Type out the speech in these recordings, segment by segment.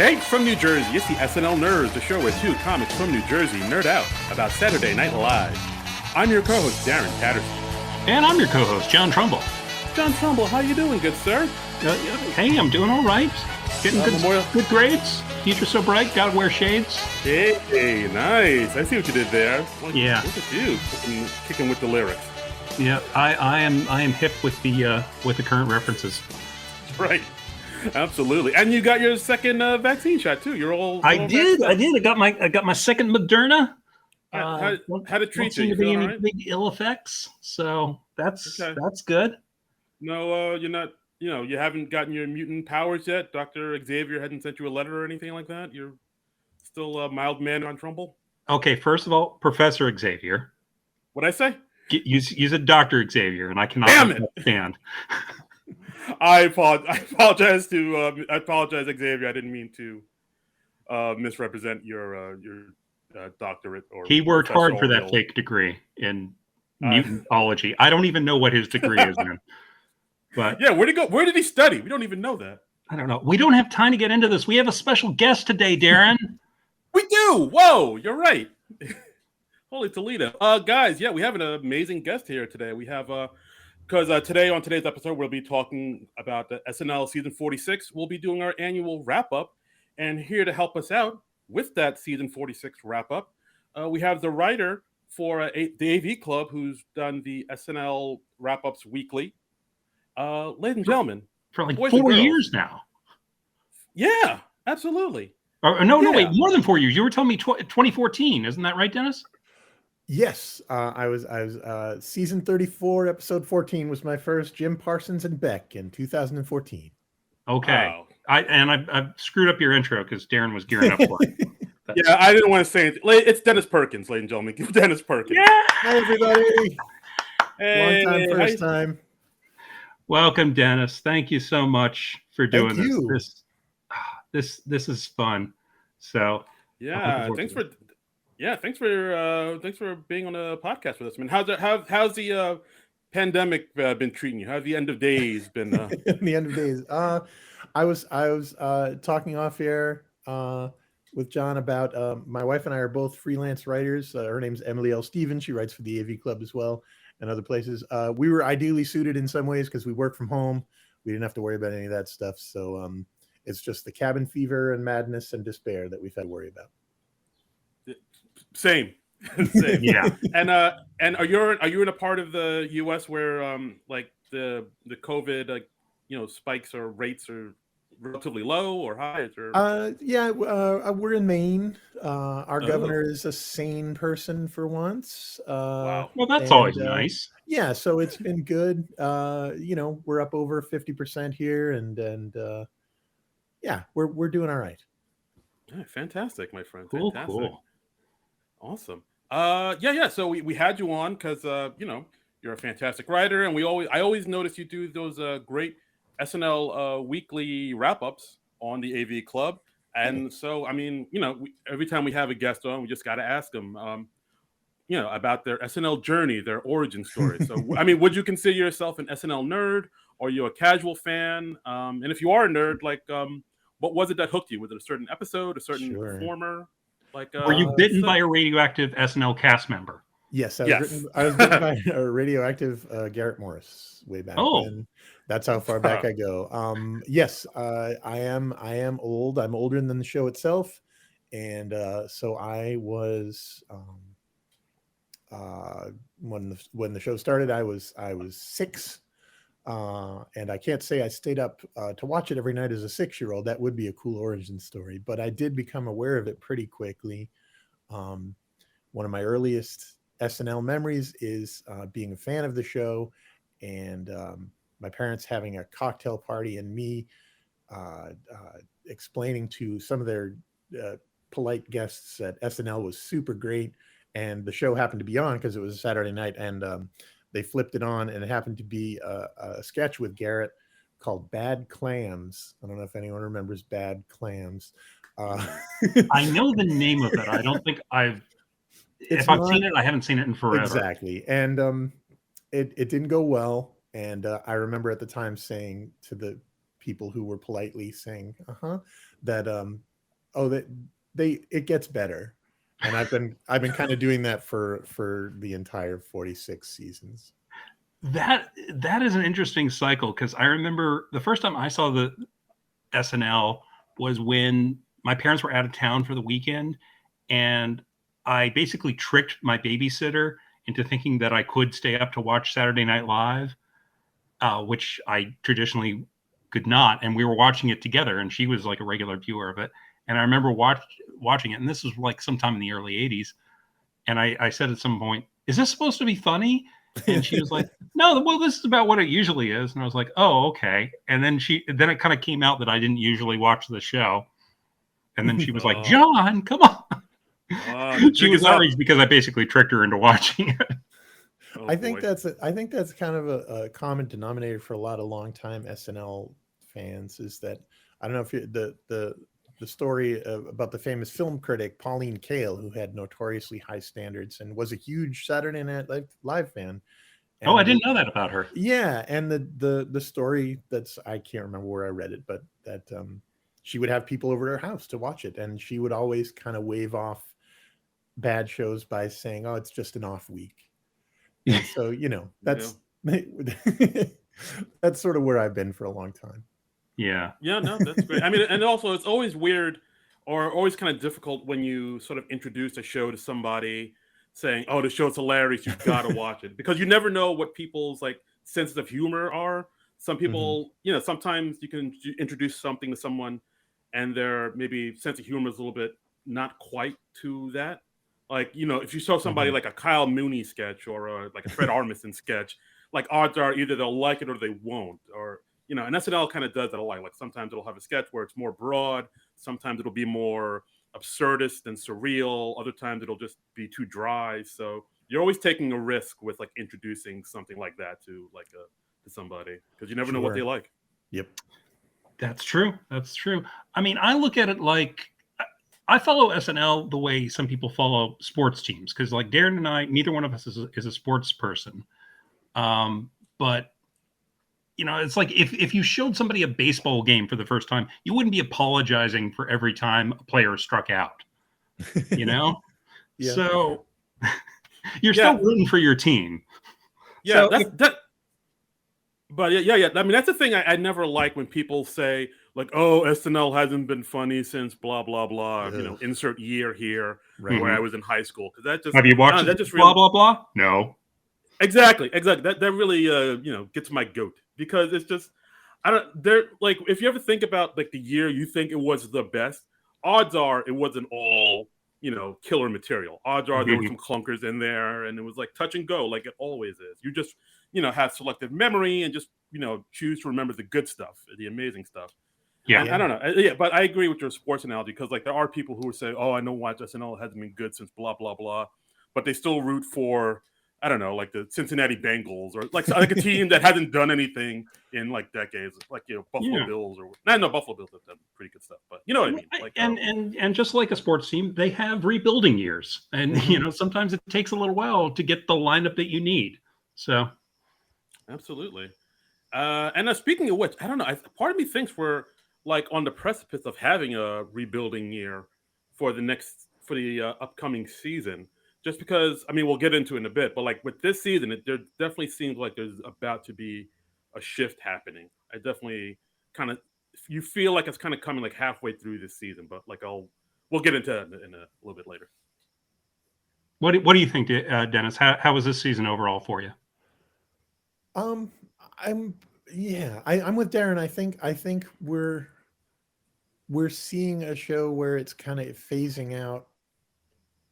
Hey, from New Jersey, it's the SNL Nerds, the show where two comics from New Jersey nerd out about Saturday Night Live. I'm your co-host, Darren Patterson. And I'm your co-host, John Trumbull. John Trumbull, how you doing, good sir? Hey, I'm doing all right. Getting good grades. Future so bright, gotta wear shades. Hey, nice. I see what you did there. Yeah. Look at you, kicking with the lyrics. Yeah, I am hip with the current references. Right. Absolutely. And you got your second vaccine shot too. You're all I did. I got my second Moderna. How did it treat you? You feel any big ill effects, so that's good. No, you're not. You haven't gotten your mutant powers yet. Dr. Xavier hadn't sent you a letter or anything like that. You're still a mild man on Trumbull. Okay, first of all, Professor Xavier. What'd I say? Use a Dr. Xavier, and I cannot understand. I apologize, Xavier. I didn't mean to misrepresent your doctorate. Or he worked hard for that fake degree in mutantology. I don't even know what his degree is in. But yeah, where'd he go? Where did he study? We don't even know that. I don't know. We don't have time to get into this. We have a special guest today, Darren. We do. Whoa, you're right. Holy Toledo, guys! Yeah, we have an amazing guest here today. We have because on today's episode, we'll be talking about the SNL season 46. We'll be doing our annual wrap up, and here to help us out with that season 46 wrap up, we have the writer for the AV Club, who's done the SNL wrap ups weekly. Ladies and gentlemen, for like 4 years now. Yeah, absolutely. Wait, more than 4 years. You were telling me 2014, isn't that right, Dennis? Yes, I was season 34, episode 14 was my first. Jim Parsons and Beck in 2014. Okay, wow. I screwed up your intro because Darren was gearing up for it. Yeah, I didn't want to say anything. It's Dennis Perkins, ladies and gentlemen. Give Dennis Perkins. Yeah, hi everybody. Hey, long time, first time. Welcome, Dennis. Thank you so much for doing this. This is fun. So yeah, thanks for being on the podcast with us. I mean, how's the pandemic been treating you? How's the end of days been? The end of days. I was talking off air with John about my wife and I are both freelance writers. Her name's Emily L. Stevens. She writes for the AV Club as well and other places. We were ideally suited in some ways because we work from home. We didn't have to worry about any of that stuff. So it's just the cabin fever and madness and despair that we've had to worry about. Same. Yeah. And are you in a part of the U.S. where like the COVID spikes or rates are relatively low or high? We're in Maine. Our governor is a sane person for once. Wow. Well, that's always nice. Yeah, so it's been good. We're up over 50% here, and we're doing all right. Yeah, fantastic, my friend. Cool, fantastic. Cool. Awesome. So we had you on because you're a fantastic writer, and I always notice you do those great SNL weekly wrap-ups on the AV Club. And so, I mean, every time we have a guest on, we just got to ask them, about their SNL journey, their origin story. So, I mean, would you consider yourself an SNL nerd, or are you a casual fan? And if you are a nerd, like, what was it that hooked you? Was it a certain episode, a certain performer? Like, were you bitten by a radioactive SNL cast member? Yes, I was bitten by a radioactive Garrett Morris way back when. That's how far back I go. Yes, I am old. I'm older than the show itself, and so I was when the show started. I was 6, and I can't say I stayed up to watch it every night as a 6-year-old. That would be a cool origin story, but I did become aware of it pretty quickly. One of my earliest SNL memories is being a fan of the show, and my parents having a cocktail party and me explaining to some of their polite guests that SNL was super great, and the show happened to be on because it was a Saturday night, and they flipped it on, and it happened to be a sketch with Garrett called Bad Clams. I don't know if anyone remembers Bad Clams. I know the name of it. I don't think I've seen it, I haven't seen it in forever. Exactly. And it didn't go well. And I remember at the time saying to the people who were politely saying, that it gets better, and I've been kind of doing that for the entire 46 seasons. That is an interesting cycle, because I remember the first time I saw the SNL was when my parents were out of town for the weekend, and I basically tricked my babysitter into thinking that I could stay up to watch Saturday Night Live, which I traditionally could not. And we were watching it together, and she was like a regular viewer of it. And I remember watching it, and this was like sometime in the early 80s. And I said at some point, "Is this supposed to be funny?" And she was like, "No, well, this is about what it usually is." And I was like, "Oh, okay." And then it kind of came out that I didn't usually watch the show. And then she was like, "John, come on." She was outraged because I basically tricked her into watching it. I think that's kind of a common denominator for a lot of longtime SNL fans, is that, I don't know if the story about the famous film critic Pauline Kael, who had notoriously high standards and was a huge Saturday Night Live fan. And I didn't know that about her. Yeah, and the story, I can't remember where I read it, but that she would have people over to her house to watch it, and she would always kind of wave off bad shows by saying, "Oh, it's just an off week." And so, that's that's sort of where I've been for a long time. Yeah. Yeah, no, that's great. I mean, and also it's always weird or always kind of difficult when you sort of introduce a show to somebody saying, "Oh, the show's hilarious, you've got to watch it," because you never know what people's like senses of humor are. Some people, sometimes you can introduce something to someone and their maybe sense of humor is a little bit not quite to that. Like, if you show somebody like a Kyle Mooney sketch or like a Fred Armisen sketch, like odds are either they'll like it or they won't. Or, and SNL kind of does that a lot. Like sometimes it'll have a sketch where it's more broad. Sometimes it'll be more absurdist and surreal. Other times it'll just be too dry. So you're always taking a risk with like introducing something like that to to somebody, because you never know what they like. Yep. That's true. I mean, I look at it like, I follow SNL the way some people follow sports teams, because like Darren and I, neither one of us is a sports person. But it's like if you showed somebody a baseball game for the first time, you wouldn't be apologizing for every time a player struck out. Yeah. So you're still rooting for your team. Yeah, so But yeah. I mean, that's the thing I never like when people say like, "Oh, SNL hasn't been funny since blah blah blah." Insert year here, right, where I was in high school. Because that just, have you watched that just blah blah blah? No. Exactly. That really gets my goat, because it's just like, if you ever think about like the year you think it was the best, odds are it wasn't all killer material. Odds are there were some clunkers in there, and it was like touch and go, like it always is. You just have selective memory and just choose to remember the good stuff, the amazing stuff. Yeah, I don't know. But I agree with your sports analogy, because like there are people who say, "Oh, I know why SNL hasn't been good since blah blah blah," but they still root for, I don't know, like the Cincinnati Bengals, or like a team that hasn't done anything in like decades, like Buffalo Bills, or Buffalo Bills have done pretty good stuff, but you know what I mean. Like, and just like a sports team, they have rebuilding years, and sometimes it takes a little while to get the lineup that you need. So, absolutely. And speaking of which, I don't know. Part of me thinks we're like on the precipice of having a rebuilding year for the upcoming season. Just because, I mean, we'll get into it in a bit, but like with this season, there definitely seems like there's about to be a shift happening. I definitely you feel like it's kind of coming like halfway through this season, but like we'll get into that in a little bit later. What do you think, Dennis? How was this season overall for you? I'm with Darren. I think we're seeing a show where it's kind of phasing out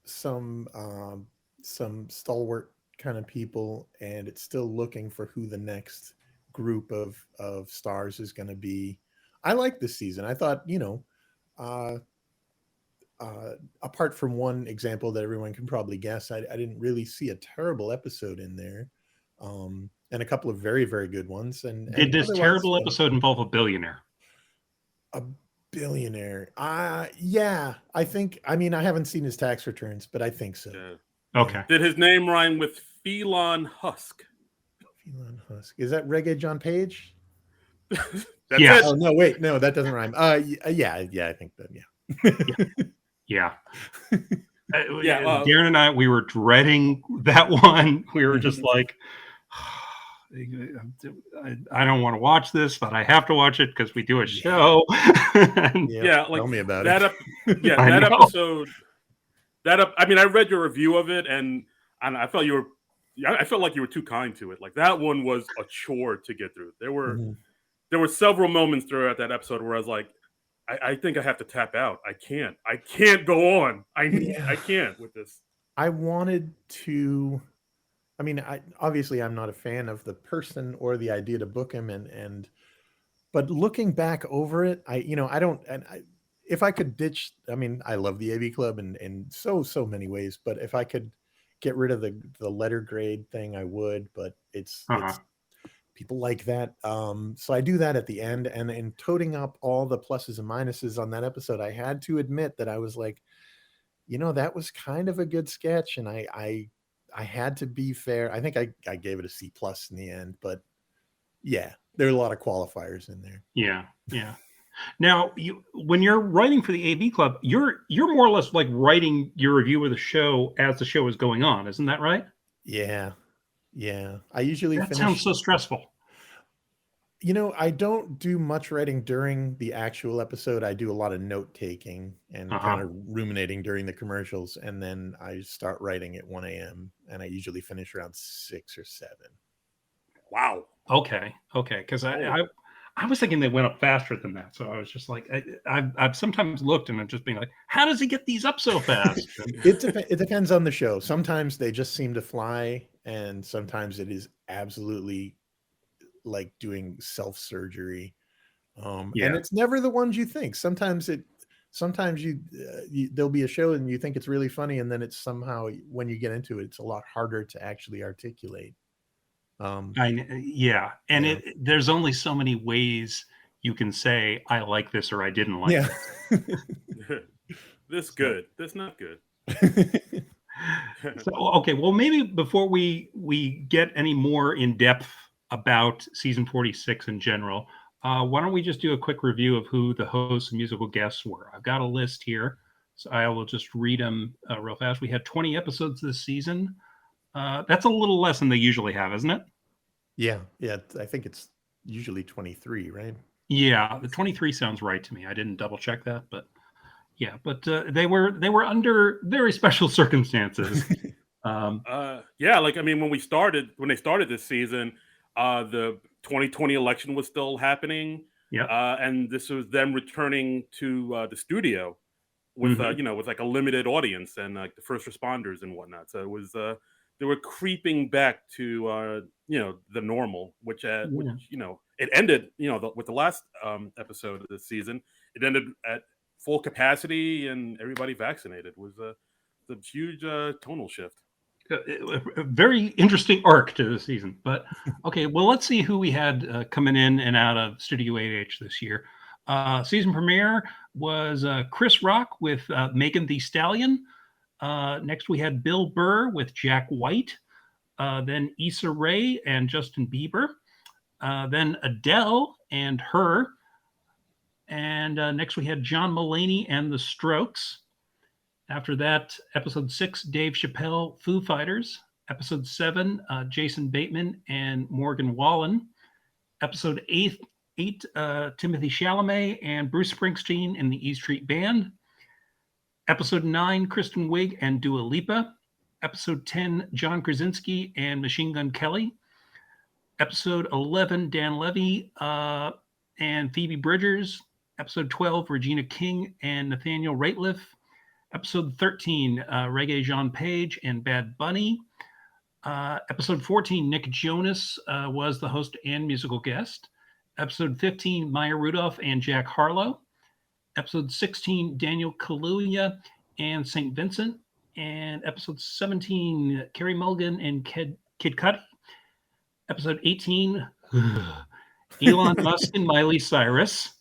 some stalwart kind of people, and it's still looking for who the next group of stars is going to be. I like this season. I thought, apart from one example that everyone can probably guess, I didn't really see a terrible episode in there. And a couple of very, very good ones. And did this terrible episode involve a billionaire? A billionaire? Yeah, I think. I mean, I haven't seen his tax returns, but I think so. Yeah. Okay. Did his name rhyme with Phelan Husk? Phelan Husk. Is that Reggae John Page? That's it. Oh no, wait, no, that doesn't rhyme. Yeah, I think that. Yeah. Yeah. Yeah, Darren and I, we were dreading that one. We were just like, I don't want to watch this, but I have to watch it because we do a show. Yeah, like tell me about that. it. That episode. I mean, I read your review of it, and I felt you were. I felt like you were too kind to it. Like that one was a chore to get through. There were several moments throughout that episode where I was like, I think I have to tap out. I can't go on. I can't with this. I wanted to. I mean, obviously I'm not a fan of the person or the idea to book him, but looking back over it, I don't, if I could ditch, I mean, I love the AV Club in so many ways, but if I could get rid of the letter grade thing, I would. But it's people like that. So I do that at the end, and in toting up all the pluses and minuses on that episode, I had to admit that I was like, that was kind of a good sketch, and I had to be fair. I think I gave it a C+ in the end, but yeah, there are a lot of qualifiers in there. Yeah. Now, when you're writing for the AV Club, you're more or less like writing your review of the show as the show is going on, isn't that right? Yeah. I usually that sounds so stressful. I don't do much writing during the actual episode. I do a lot of note taking and kind of ruminating during the commercials, and then I start writing at 1 a.m. and I usually finish around 6 or 7. Wow. Okay. Because I was thinking they went up faster than that, so I was just like, I've sometimes looked and I'm just being like, how does he get these up so fast? It depends on the show. Sometimes they just seem to fly, and sometimes it is absolutely like doing self-surgery. And it's never the ones you think. Sometimes you there'll be a show and you think it's really funny, and then it's somehow, when you get into it, it's a lot harder to actually articulate. There's only so many ways you can say I like this or I didn't like this. This good. This not good. So, okay, well, maybe before we get any more in depth about season 46 in general, why don't we just do a quick review of who the hosts and musical guests were? I've got a list here, so I will just read them real fast. We had 20 episodes this season. That's a little less than they usually have, isn't it? Yeah. I think it's usually 23, right? Yeah, the 23 sounds right to me. I didn't double check that, but yeah. But they were under very special circumstances. Like, I mean, when they started this season, the 2020 election was still happening. Yeah. And this was them returning to the studio with with like a limited audience and like the first responders and whatnot. So it was they were creeping back to the normal, which it ended with the last episode of this season. It ended at full capacity and everybody vaccinated. It was a huge tonal shift. A very interesting arc to the season. But okay, well, let's see who we had coming in and out of Studio 8H this year. Season premiere was Chris Rock with Megan Thee Stallion. Next, we had Bill Burr with Jack White. Then Issa Rae and Justin Bieber. Then Adele and Her. And next, we had John Mulaney and The Strokes. After that, episode 6, Dave Chappelle, Foo Fighters. Episode 7, Jason Bateman and Morgan Wallen. Episode 8, Timothy Chalamet and Bruce Springsteen and the E Street Band. Episode 9, Kristen Wiig and Dua Lipa. Episode 10, John Krasinski and Machine Gun Kelly. Episode 11, Dan Levy and Phoebe Bridgers. Episode 12, Regina King and Nathaniel Rateliff. Episode 13, Reggae Jean Page and Bad Bunny. Episode 14, Nick Jonas was the host and musical guest. Episode 15, Maya Rudolph and Jack Harlow. Episode 16, Daniel Kaluuya and St. Vincent. And episode 17, Carey Mulligan and Kid Cudi. Episode 18, Elon Musk and Miley Cyrus.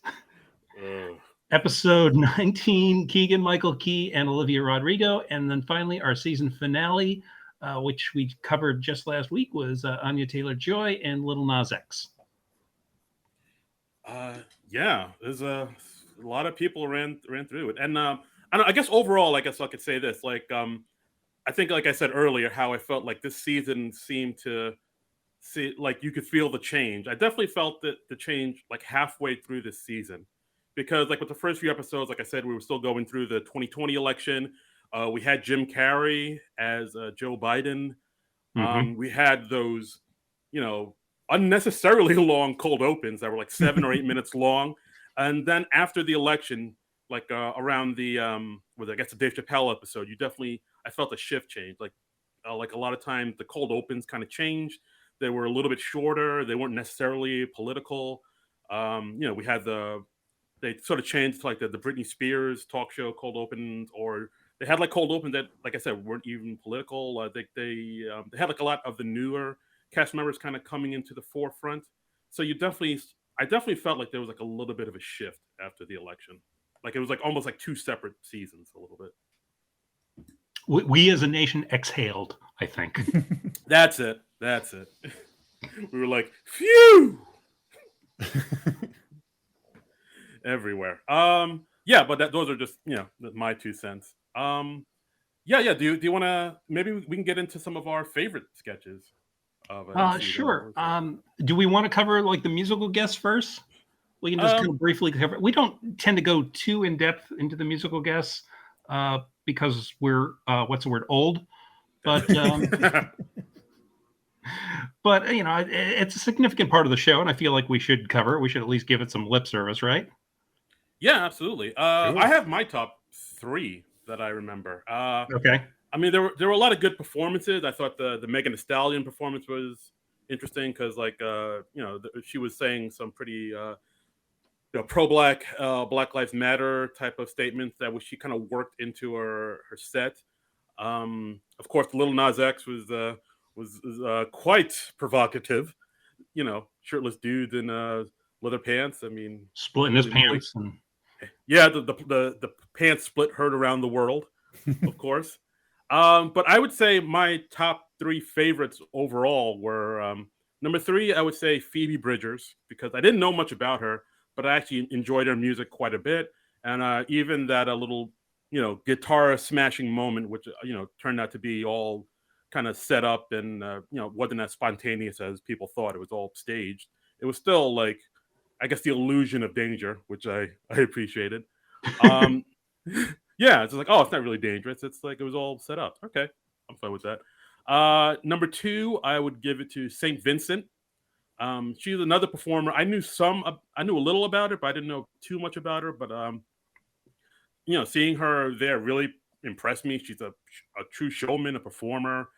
Episode 19, Keegan-Michael Key and Olivia Rodrigo. And then finally, our season finale, which we covered just last week, was Anya Taylor-Joy and Lil Nas X. There's a a lot of people ran through it, and I guess overall, I guess I could say this, like I think, like I said earlier, how I felt like this season seemed to see, like you could feel the change. I definitely felt that the change like halfway through this season, because like with the first few episodes, like I said, we were still going through the 2020 election. We had Jim Carrey as Joe Biden. Mm-hmm. We had those, you know, unnecessarily long cold opens that were like 7 or 8 minutes long, and then after the election, like around the with I guess the Dave Chappelle episode, you definitely I felt a shift change. Like a lot of times the cold opens kind of changed. They were a little bit shorter. They weren't necessarily political. We had they sort of changed to like the Britney Spears talk show cold opens, or they had like cold opens that, like I said, weren't even political. They had like a lot of the newer cast members kind of coming into the forefront. So I definitely felt like there was like a little bit of a shift after the election. Like it was like almost like two separate seasons, a little bit. We as a nation exhaled, I think. That's it. We were like, phew, everywhere. Yeah, but those are just my 2 cents. Yeah. Do you want to maybe we can get into some of our favorite sketches of a season? Sure. Do we want to cover like the musical guests first? We can just kind of briefly cover. We don't tend to go too in depth into the musical guests because we're what's the word, old. But but it's a significant part of the show, and I feel like we should cover it. We should at least give it some lip service, right? Yeah, absolutely. I have my top 3 that I remember. Okay. I mean, there were a lot of good performances. I thought the Megan Thee Stallion performance was interesting because, like, she was saying some pretty pro-black, Black Lives Matter type of statements that she kind of worked into her set. Of course, Lil Nas X was quite provocative. Shirtless dudes in leather pants. I mean, splitting his pants. Yeah, the pants split heard around the world, of course. But I would say my top 3 favorites overall were number 3. I would say Phoebe Bridgers, because I didn't know much about her, but I actually enjoyed her music quite a bit, and even that a little guitar smashing moment, which turned out to be all kind of set up and wasn't as spontaneous as people thought. It was all staged. It was still like, I guess, the illusion of danger, which I appreciated. Yeah, it's like, oh, it's not really dangerous. It's like it was all set up. Okay, I'm fine with that. Number 2, I would give it to St. Vincent. She's another performer. I knew a little about her, but I didn't know too much about her. But seeing her there really impressed me. She's a true showman, a performer.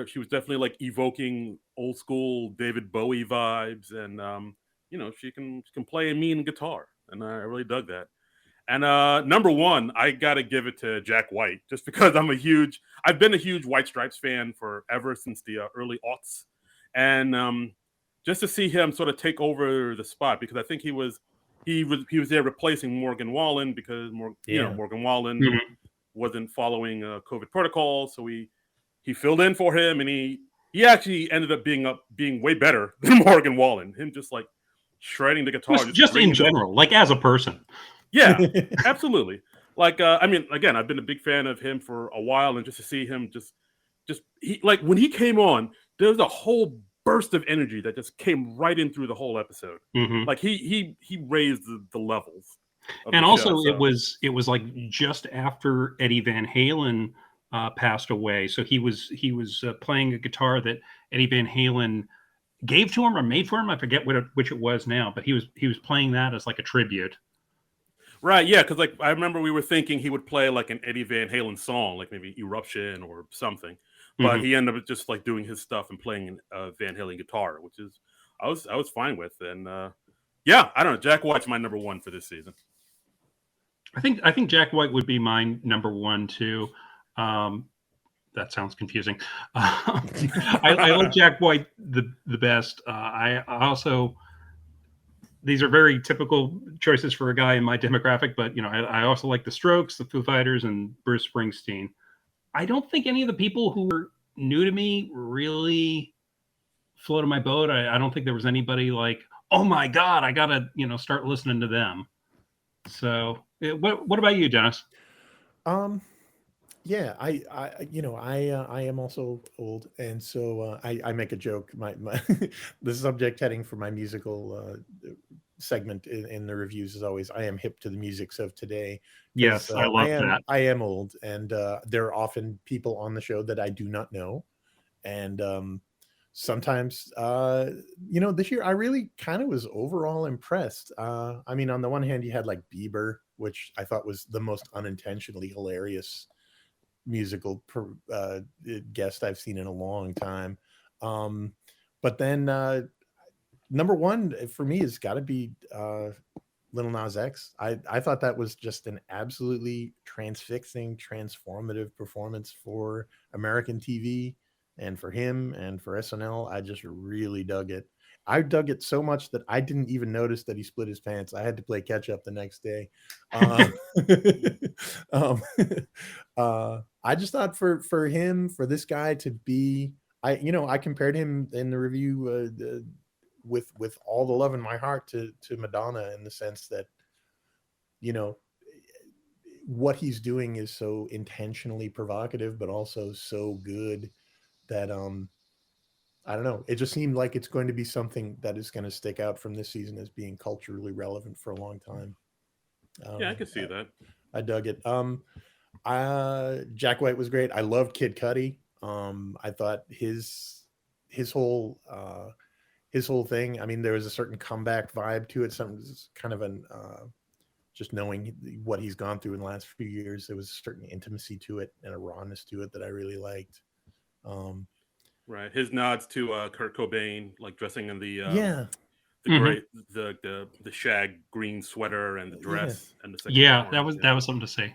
She was definitely like evoking old school David Bowie vibes, and she can play a mean guitar, and I really dug that. And number 1, I gotta give it to Jack White, just because I've been a huge White Stripes fan forever, since the early aughts, and just to see him sort of take over the spot, because I think he was there replacing Morgan Wallen, because Morgan Wallen wasn't following COVID protocol, so he filled in for him, and he actually ended up being way better than Morgan Wallen. Him just like shredding the guitar, just in general, like as a person. Yeah, absolutely. Like, I mean, again, I've been a big fan of him for a while, and just to see him like when he came on, there was a whole burst of energy that just came right in through the whole episode. Mm-hmm. Like he raised the levels. And also, it was like just after Eddie Van Halen passed away, so he was playing a guitar that Eddie Van Halen gave to him or made for him. I forget which it was now, but he was playing that as like a tribute. Right, yeah, because like I remember we were thinking he would play like an Eddie Van Halen song, like maybe Eruption or something, but he ended up just like doing his stuff and playing Van Halen guitar, which is I was fine with, and yeah, I don't know. Jack White's my number 1 for this season. I think Jack White would be my number 1 too. That sounds confusing. I like Jack White the best. I also. These are very typical choices for a guy in my demographic, but I also like the Strokes, the Foo Fighters, and Bruce Springsteen. I don't think any of the people who were new to me really floated my boat. I don't think there was anybody like, oh my God, I gotta start listening to them. So, what about you, Dennis? Um, yeah, I am also old, and so I make a joke. My the subject heading for my musical segment in the reviews is always "I am hip to the musics of today," because Yes, I love that. I am old, and there are often people on the show that I do not know, and sometimes this year I really kind of was overall impressed. I mean, on the one hand, you had like Bieber, which I thought was the most unintentionally hilarious musical guest I've seen in a long time. Um, but then number one for me has got to be Little Nas X. I thought that was just an absolutely transfixing, transformative performance for American TV and for him and for SNL. I just really dug it. I dug it so much that I didn't even notice that he split his pants. I had to play catch up the next day. Uh, um, I just thought for him, for this guy to be, I compared him in the review with all the love in my heart to Madonna, in the sense that, you know what he's doing is so intentionally provocative, but also so good that I don't know. It just seemed like it's going to be something that is going to stick out from this season as being culturally relevant for a long time. I don't Yeah, I know. can see that. I dug it. Jack White was great. I loved Kid Cudi. I thought his whole his whole thing. I mean, there was a certain comeback vibe to it. Some kind of an just knowing what he's gone through in the last few years. There was a certain intimacy to it and a rawness to it that I really liked. Um, Right, his nods to Kurt Cobain, like dressing in yeah, the Hmm. gray the shag green sweater and the yeah, dress and the second Yeah, performance. that Yeah. was something to see.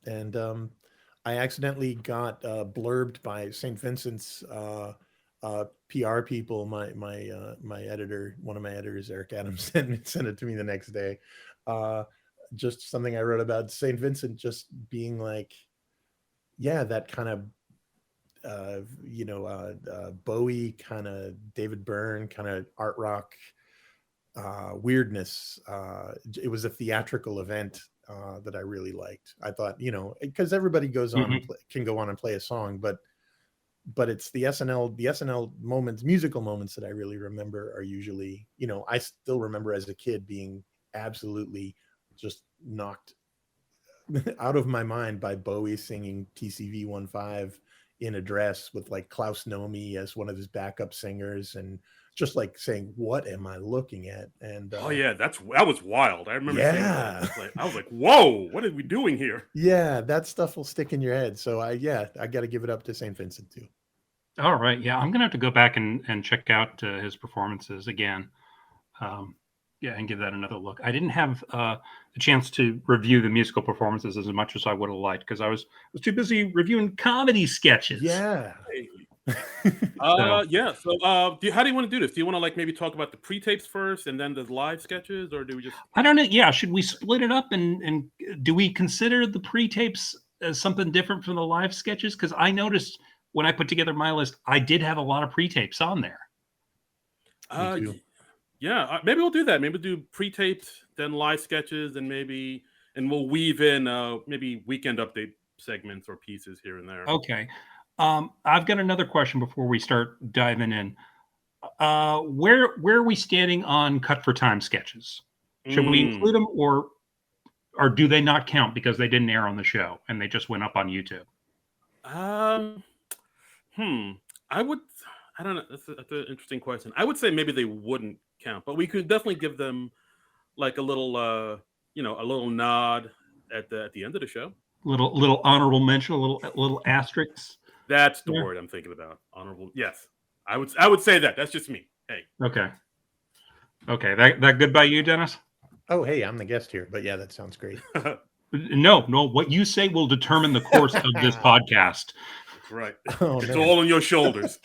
and I accidentally got blurbed by St. Vincent's PR people. My editor, one of my editors, Eric Adams, sent it to me the next day. Uh, just something I wrote about St. Vincent just being like, yeah, that kind of Bowie kind of David Byrne kind of art rock weirdness. It was a theatrical event that I really liked. I thought, because everybody goes on and Hmm. can go on and play a song, but it's the SNL moments, musical moments that I really remember are usually, I still remember as a kid being absolutely just knocked out of my mind by Bowie singing TCV 15 in a dress with like Klaus Nomi as one of his backup singers, and just like saying, "What am I looking at?" And Oh yeah, that was wild. I remember seeing that. yeah, I was like, "Whoa, what are we doing here?" yeah, that stuff will stick in your head. So I got to give it up to St. Vincent too. All right, yeah, I'm gonna have to go back and check out his performances again. Um, yeah, and give that another look. I didn't have the chance to review the musical performances as much as I would have liked because I was too busy reviewing comedy sketches. Yeah. Hey. So Yeah. So, how do you want to do this? Do you want to like maybe talk about the pre-tapes first and then the live sketches, or do we just? I don't know. Yeah, should we split it up and do we consider the pre-tapes as something different from the live sketches? Because I noticed when I put together my list, I did have a lot of pre-tapes on there. Me Uh, too. y- yeah. Maybe we'll do that. Maybe we'll do pre-taped, then live sketches, and we'll weave in maybe weekend update segments or pieces here and there. Okay. I've got another question before we start diving in. Where are we standing on cut for time sketches? Should we Mm. include them or do they not count because they didn't air on the show and they just went up on YouTube? Um. Hmm. I would. I don't know. That's an interesting question. I would say maybe they wouldn't count, but we could definitely give them like a little, a little nod at the end of the show. Little honorable mention, little asterisks. That's the Yeah. word I'm thinking about. Honorable. Yes, I would say that. That's just me. Hey. Okay. Okay. That good by you, Dennis? Oh, hey, I'm the guest here, but yeah, that sounds great. No, no. What you say will determine the course of this podcast. That's right. Oh It's man. all on your shoulders.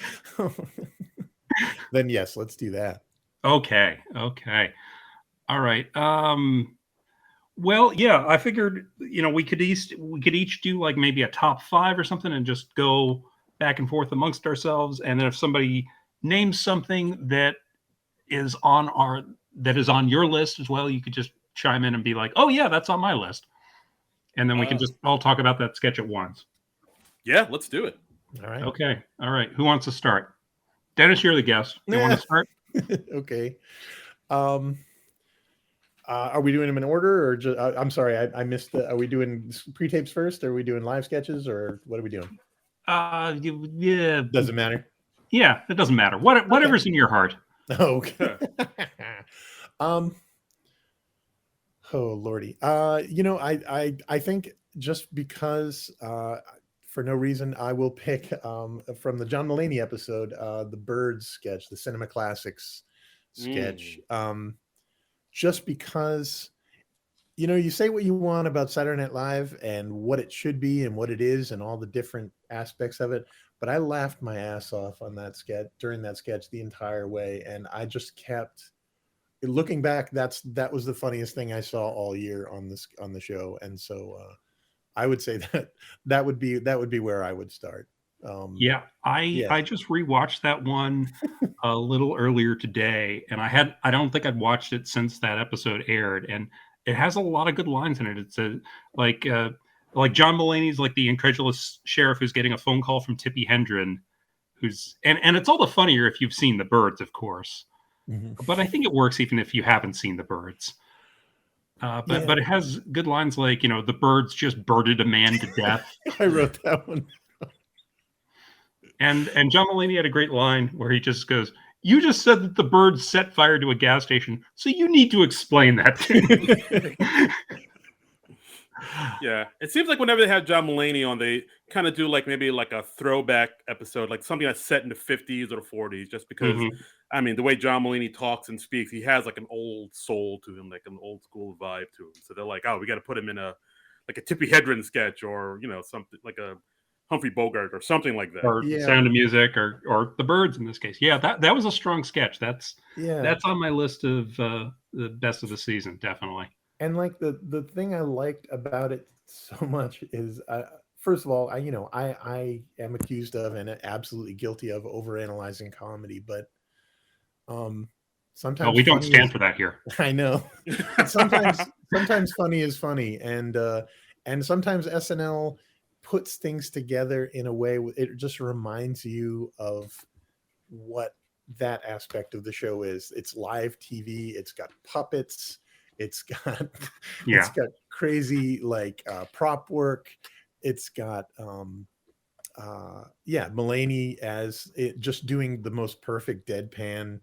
Then yes, let's do that. Okay. Okay. All right. Well, yeah, I figured we could each do like maybe a top five or something and just go back and forth amongst ourselves. And then if somebody names something is on your list as well, you could just chime in and be like, "Oh yeah, that's on my list," and then we can just all talk about that sketch at once. Yeah, let's do it. All right. Okay. All right. Who wants to start? Dennis, you're the guest. You want to start? Okay. Are we doing them in order, or just? I'm sorry, I missed the. Are we doing pre-tapes first? Or are we doing live sketches, or what are we doing? Yeah. Doesn't matter. Yeah, it doesn't matter. Whatever's in your heart. Okay. Oh lordy. I think just because for no reason I will pick from the John Mulaney episode, the Birds sketch, the Cinema Classics sketch. Just because you say what you want about Saturday Night Live and what it should be and what it is and all the different aspects of it, but I laughed my ass off on that sketch during that sketch the entire way, and I just kept looking back. That was the funniest thing I saw all year on the show, and so I would say that would be where I would start. I just rewatched that one a little earlier today, and I don't think I'd watched it since that episode aired, and it has a lot of good lines in it. It's like John Mulaney's like the incredulous sheriff who's getting a phone call from Tippi Hedren, and it's all the funnier if you've seen The Birds, of course. Mm-hmm. But I think it works even if you haven't seen The Birds. But it has good lines like, the birds just birded a man to death. I wrote that one. And John Mulaney had a great line where he just goes, "You just said that the birds set fire to a gas station, so you need to explain that to me." Yeah, it seems like whenever they have John Mulaney on, they kind of do maybe a throwback episode, like something that's set in the 50s or the 40s, just because, I mean, the way John Mulaney talks and speaks, he has like an old soul to him, like an old school vibe to him. So they're like, oh, we got to put him in a Tippi Hedren sketch, or, something like a Humphrey Bogart or something like that. Or Sound of Music, or The Birds in this case. Yeah, that was a strong sketch. That's on my list of the best of the season, definitely. And the thing I liked about it so much is, first of all, I am accused of and absolutely guilty of overanalyzing comedy, but sometimes we don't stand for that here. I know. sometimes funny is funny, and sometimes SNL puts things together in a way it just reminds you of what that aspect of the show is. It's live TV. It's got puppets. It's got crazy prop work. It's got Mulaney as just doing the most perfect deadpan,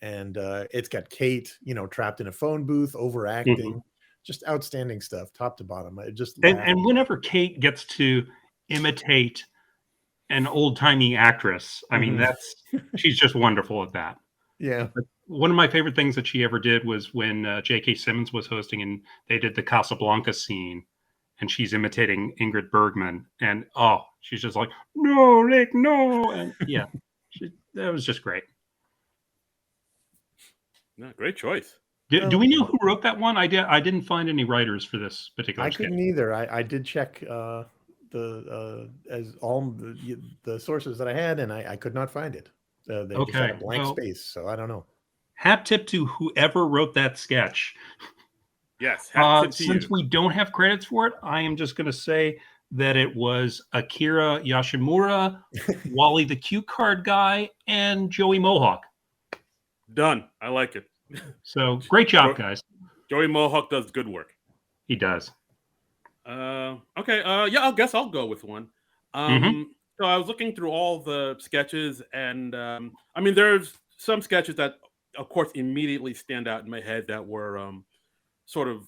and it's got Kate trapped in a phone booth overacting. Just outstanding stuff, top to bottom. I just and whenever Kate gets to imitate an old-timey actress, I mean, she's just wonderful at that. Yeah. One of my favorite things that she ever did was when J.K. Simmons was hosting, and they did the Casablanca scene, and she's imitating Ingrid Bergman, and she's just like, "No, Nick, no," and that was just great. No, great choice. Do we know who wrote that one? I didn't find any writers for this particular sketch. Couldn't either. I did check as all the sources that I had, and I could not find it. They just had a blank space, so I don't know. Hat tip to whoever wrote that sketch. Yes, hat tip to since you. We don't have credits for it, I am just going to say that it was Akira Yoshimura, Wally the Cue Card Guy, and Joey Mohawk. Done. I like it. So great job, guys. Joey Mohawk does good work. He does. Okay. I guess I'll go with one. So I was looking through all the sketches, and I mean, there's some sketches that, of course, immediately stand out in my head that were sort of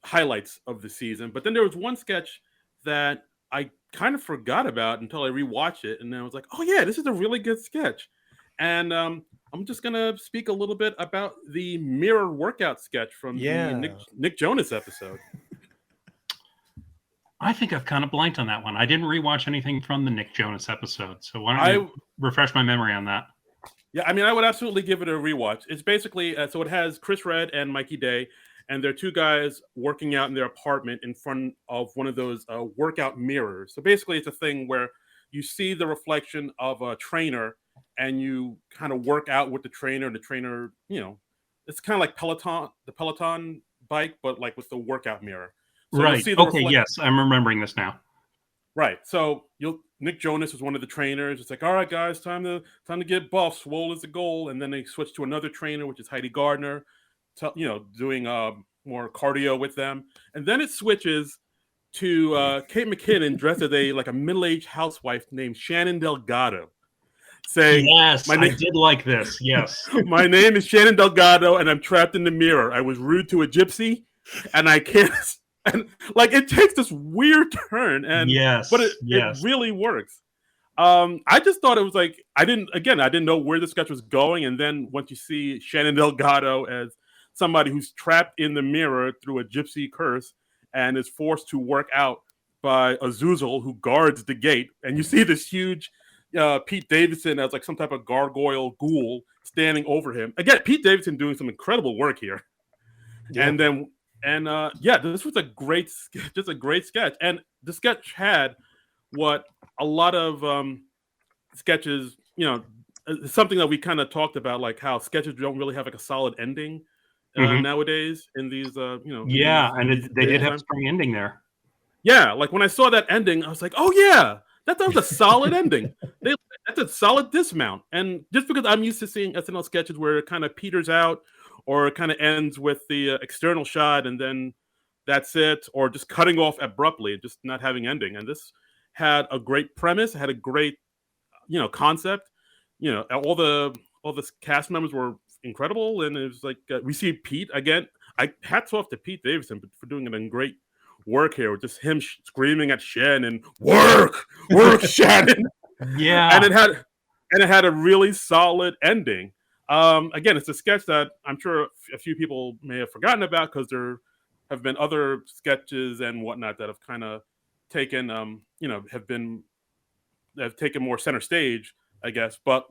highlights of the season. But then there was one sketch that I kind of forgot about until I rewatched it, and then I was like, oh yeah, this is a really good sketch. And I'm just gonna speak a little bit about the mirror workout sketch from the Nick Jonas episode. I think I've kind of blanked on that one. I didn't rewatch anything from the Nick Jonas episode, so why don't you refresh my memory on that? Yeah, I mean, I would absolutely give it a rewatch. It's basically so it has Chris Redd and Mikey Day, and they're two guys working out in their apartment in front of one of those workout mirrors. So basically, it's a thing where you see the reflection of a trainer, and you kind of work out with the trainer. And the trainer, it's kind of like the Peloton bike, but like with the workout mirror. So you'll Right. see the Okay. Yes, I'm remembering this now. Right. So Nick Jonas was one of the trainers. It's like, all right, guys, time to get buff. Swole is the goal. And then they switch to another trainer, which is Heidi Gardner, doing more cardio with them. And then it switches to Kate McKinnon dressed as a middle-aged housewife named Shannon Delgado, saying, Yes, "My I name, did like this. Yes. my name is Shannon Delgado, and I'm trapped in the mirror. I was rude to a gypsy, and I can't." And like it takes this weird turn, but Yes. it Yes. really works. I just thought it was like I didn't know where the sketch was going, and then once you see Shannon Delgado as somebody who's trapped in the mirror through a gypsy curse and is forced to work out by Azuzel who guards the gate, and you see this huge Pete Davidson as like some type of gargoyle ghoul standing over him. Again, Pete Davidson doing some incredible work here, Yeah. this was just a great sketch, and the sketch had what a lot of sketches, something that we kind of talked about, like how sketches don't really have like a solid ending nowadays in these, Yeah, they did have a times. strong ending there. Yeah, like when I saw that ending, I was like, oh yeah, that was a solid ending. That's a solid dismount. And just because I'm used to seeing SNL sketches where it kind of peters out or it kind of ends with the external shot and then that's it, or just cutting off abruptly, just not having ending. And this had a great premise, had a great, concept. All the cast members were incredible, and it was like we see Pete again. Hats off to Pete Davidson for doing it in great work here, with just him screaming at Shannon, work, Shannon. Yeah. And it had a really solid ending. Again, it's a sketch that I'm sure a few people may have forgotten about because there have been other sketches and whatnot that have kind of taken, have taken more center stage, I guess. But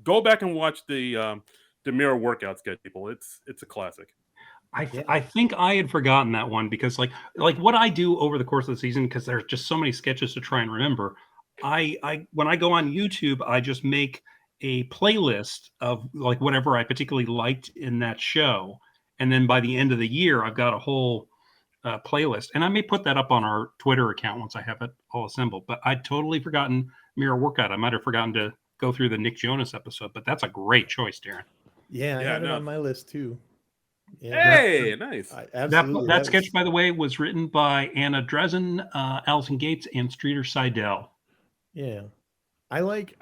go back and watch the mirror workout sketch, people. It's a classic. I think I had forgotten that one because like what I do over the course of the season, because there's just so many sketches to try and remember. I when I go on YouTube, I just make a playlist of like whatever I particularly liked in that show, and then by the end of the year, I've got a whole playlist, and I may put that up on our Twitter account once I have it all assembled. But I'd totally forgotten Mirror Workout. I might have forgotten to go through the Nick Jonas episode, but that's a great choice, Darren. Yeah, I had it on my list too. Yeah, hey, nice. Absolutely. That sketch, by the way, was written by Anna Dresden, Allison Gates, and Streeter Seidel. Yeah, I like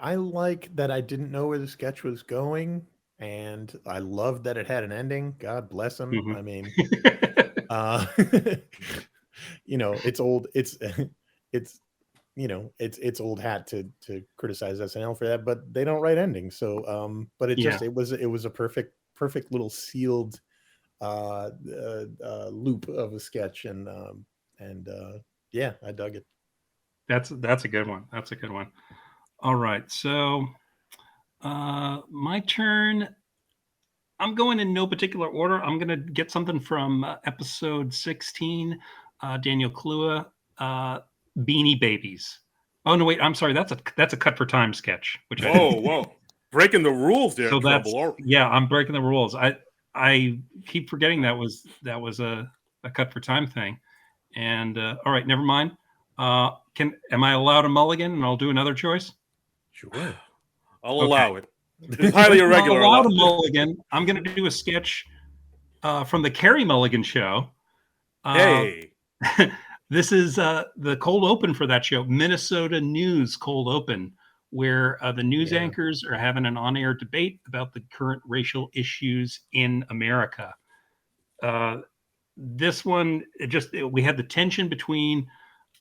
that I didn't know where the sketch was going, and I loved that it had an ending. God bless him. Mm-hmm. I mean, it's old. It's old hat to criticize SNL for that, but they don't write endings. So, but it was a perfect little sealed loop of a sketch, and I dug it. That's a good one. That's a good one. All right, so my turn. I'm going in no particular order. I'm going to get something from episode 16, Daniel Kaluuya, Beanie Babies. Oh no, wait, I'm sorry. That's a Cut for Time sketch. Which whoa, breaking the rules there. So I'm breaking the rules. I keep forgetting that was a Cut for Time thing. And all right, never mind. Am I allowed a mulligan and I'll do another choice? Sure. I'll allow it. It's highly irregular. I'll allow a mulligan. I'm going to do a sketch from the Carrie Mulligan show. Hey. This is the cold open for that show, Minnesota News cold open, where the news anchors are having an on-air debate about the current racial issues in America. This one, we had the tension between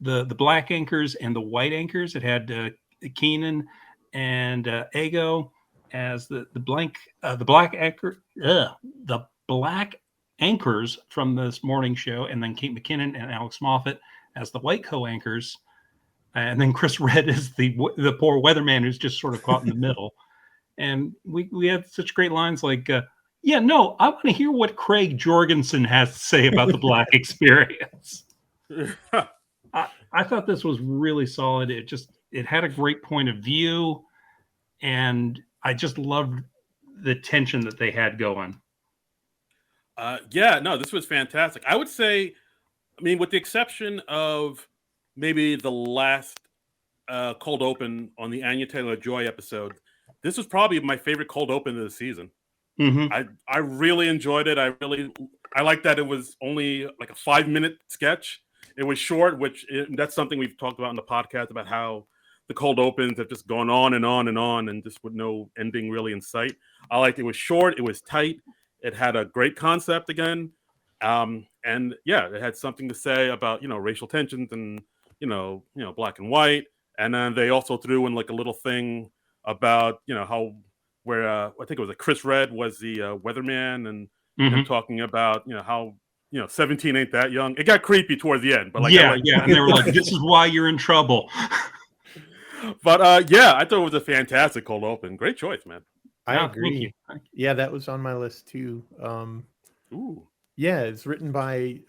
the black anchors and the white anchors. It had Keenan and Ego as the black anchors from this morning show, and then Kate McKinnon and Alex Moffat as the white co-anchors, and then Chris Redd is the poor weatherman who's just sort of caught in the middle. And we had such great lines like, I want to hear what Craig Jorgensen has to say about the black experience. I thought this was really solid. It had a great point of view, and I just loved the tension that they had going. Yeah, no, this was fantastic. I would say, I mean, with the exception of maybe the last cold open on the Anya Taylor-Joy episode, this was probably my favorite cold open of the season. Mm-hmm. I really enjoyed it. I like that it was only like a 5-minute sketch. It was short, that's something we've talked about in the podcast about how the cold opens have just gone on and on and on and just with no ending really in sight. I liked it was short, it was tight, it had a great concept again, and yeah, it had something to say about racial tensions and black and white, and then they also threw in like a little thing about how where I think it was Chris Red was the weatherman and him Mm-hmm. talking about how 17 ain't that young. It got creepy towards the end, but like I Yeah, like yeah, and they were like, "This is why you're in trouble." but yeah, I thought it was a fantastic cold open. Great choice, man. I Yeah, thank you. agree. Yeah, that was on my list too. Ooh. Yeah, it's written by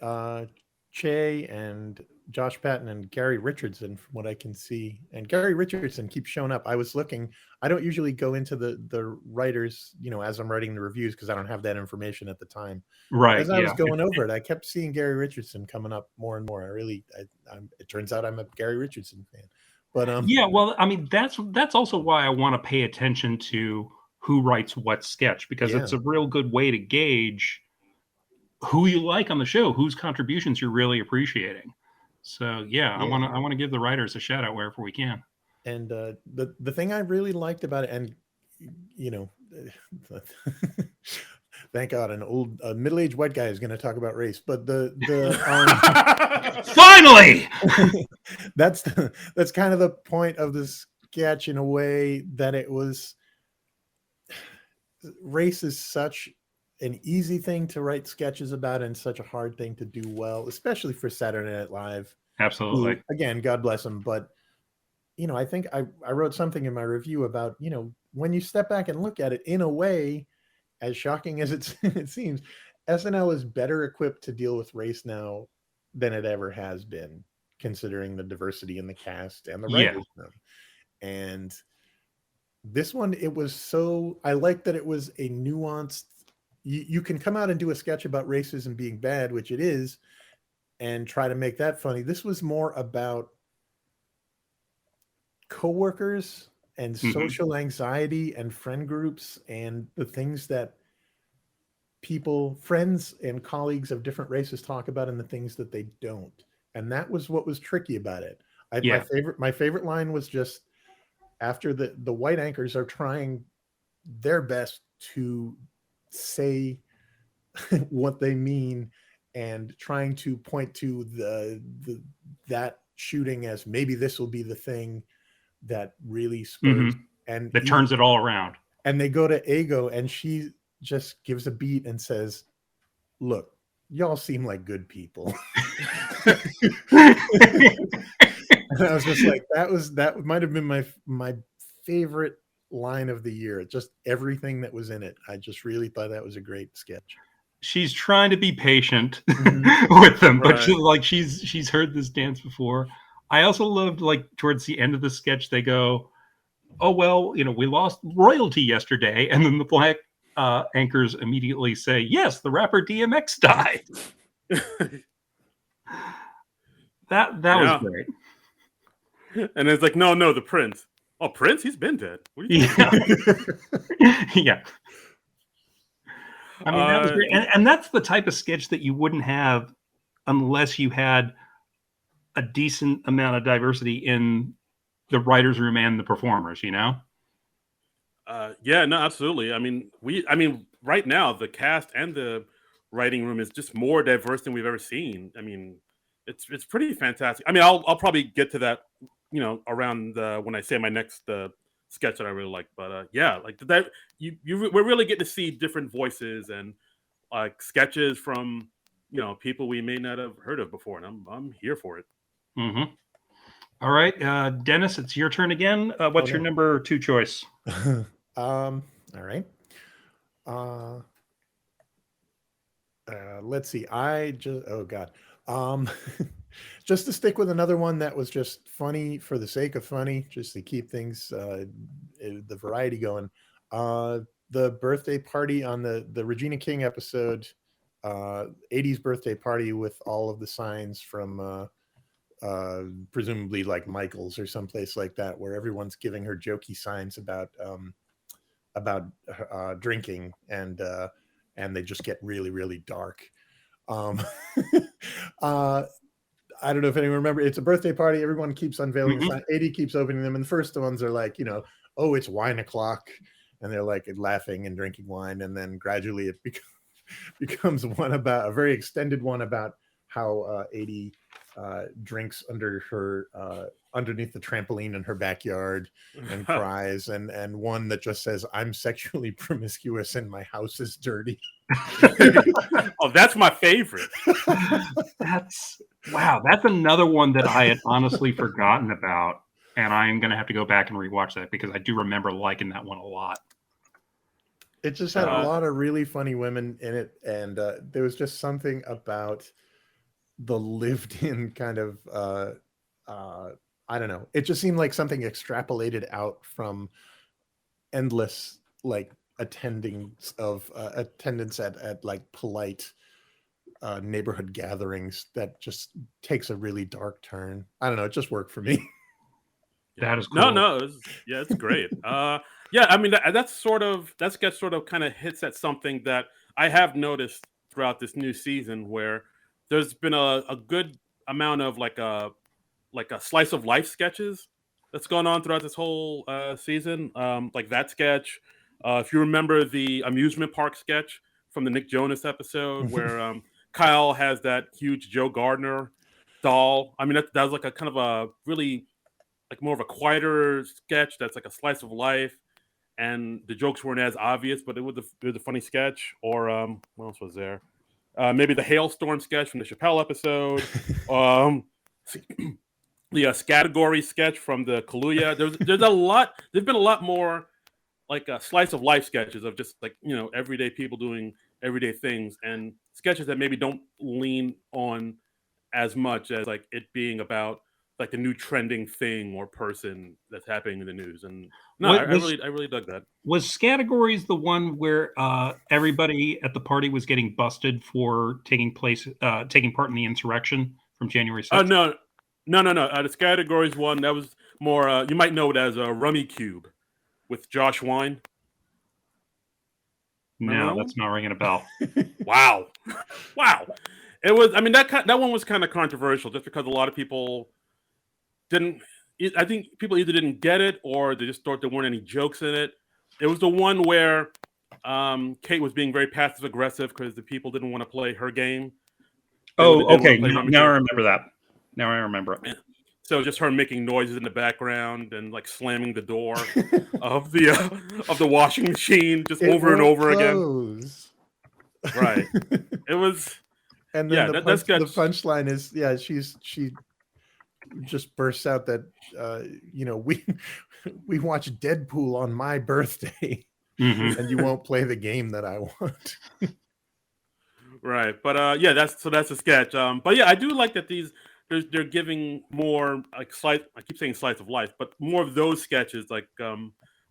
Che and Josh Patton and Gary Richardson, from what I can see. And Gary Richardson keeps showing up. I was looking. I don't usually go into the writers, as I'm writing the reviews because I don't have that information at the time. Right. As I was Yeah. going over it, I kept seeing Gary Richardson coming up more and more. It turns out I'm a Gary Richardson fan. But Yeah. Well, I mean, that's also why I want to pay attention to who writes what sketch, because yeah, it's a real good way to gauge who you like on the show, whose contributions you're really appreciating. So yeah, I yeah. want to give the writers a shout out wherever we can. And the thing I really liked about it, and you know, thank God, an old middle-aged white guy is going to talk about race. But Finally, that's that's kind of the point of the sketch in a way that it was. Race is such an easy thing to write sketches about and such a hard thing to do well, especially for Saturday Night Live. absolutely. Who, again, God bless them, but I think I wrote something in my review about, when you step back and look at it in a way, as shocking as it seems, SNL is better equipped to deal with race now than it ever has been, considering the diversity in the cast and the Yeah. writers room. And this one, I like that it was a nuanced, you can come out and do a sketch about racism being bad, which it is, and try to make that funny. This was more about coworkers and social anxiety and friend groups and the things that friends and colleagues of different races talk about and the things that they don't. And that was what was tricky about it. Yeah. My favorite line was just after the white anchors are trying their best to say what they mean and trying to point to that shooting as maybe this will be the thing that really spurs and that turns it all around. And they go to Ego and she just gives a beat and says, "Look, y'all seem like good people." And I was just like, that might have been my favorite line of the year. Just everything that was in it. I just really thought that was a great sketch. She's trying to be patient with them, but Right. she's heard this dance before. I also loved, like, towards the end of the sketch, they go, "Oh well, we lost royalty yesterday," and then the black anchors immediately say, "Yes, the rapper DMX died." That was great. And it's like, no, the Prince. Oh, Prince? He's been dead. What are you Yeah. I mean, that was great. And that's the type of sketch that you wouldn't have unless you had a decent amount of diversity in the writer's room and the performers, Yeah, no, absolutely. I mean, right now the cast and the writing room is just more diverse than we've ever seen. I mean, it's pretty fantastic. I mean, I'll probably get to that, around when I say my next sketch that I really like. But yeah, like that, we're really getting to see different voices and like sketches from people we may not have heard of before, and I'm here for it. Mm-hmm. All right, Dennis, it's your turn again. What's your number 2 choice? All right. Let's see. Oh God. Just to stick with another one that was just funny for the sake of funny, just to keep things the variety going. The birthday party on the Regina King episode 80s birthday party with all of the signs from presumably like Michael's or someplace like that, where everyone's giving her jokey signs about drinking, and they just get really, really dark. Um, I don't know if anyone remember. It's a birthday party. Everyone keeps unveiling a sign. 80 keeps opening them, and the first ones are like, oh, it's wine o'clock, and they're like laughing and drinking wine, and then gradually it becomes one about a very extended one about how 80 drinks underneath the trampoline in her backyard and cries, and one that just says, "I'm sexually promiscuous and my house is dirty." Oh, that's my favorite. That's another one that I had honestly forgotten about, and I'm gonna have to go back and rewatch that because I do remember liking that one a lot. It just had a lot of really funny women in it, and there was just something about the lived-in kind of I don't know. It just seemed like something extrapolated out from endless like attendance at like polite neighborhood gatherings that just takes a really dark turn. I don't know. It just worked for me. That is cool. No, it's great. Yeah, I mean that sort of kind of hits at something that I have noticed throughout this new season, where there's been a good amount of like a slice of life sketches that's gone on throughout this whole season. Like that sketch. If you remember the amusement park sketch from the Nick Jonas episode, where Kyle has that huge Joe Gardner doll. I mean, that was like a kind of a really like more of a quieter sketch that's like a slice of life, and the jokes weren't as obvious, but it was a funny sketch. Or what else was there? Maybe the hailstorm sketch from the Chappelle episode. The category sketch from the Kaluuya. There's a lot. There's been a lot more like slice of life sketches of just like everyday people doing everyday things, and sketches that maybe don't lean on as much as like it being about like the new trending thing or person that's happening in the news. And no, I really dug that. Was Categories the one where everybody at the party was getting busted for taking part in the insurrection from January 6th? No. The Categories one, that was more. You might know it as a Rummy Cube with Josh Wine. No, that's not ringing a bell. Wow. It was. I mean, that one was kind of controversial, just because a lot of people didn't. I think people either didn't get it or they just thought there weren't any jokes in it. It was the one where Kate was being very passive aggressive because the people didn't want to play her game. Okay. Now I remember that. Now I remember it. So just her making noises in the background and like slamming the door of the washing machine just over and over again. Right. It was. And then the punchline is, she just bursts out that we watch Deadpool on my birthday, and you won't play the game that I want. Right, but that's a sketch. But yeah, I do like that they're giving more like I keep saying slice of life, but more of those sketches like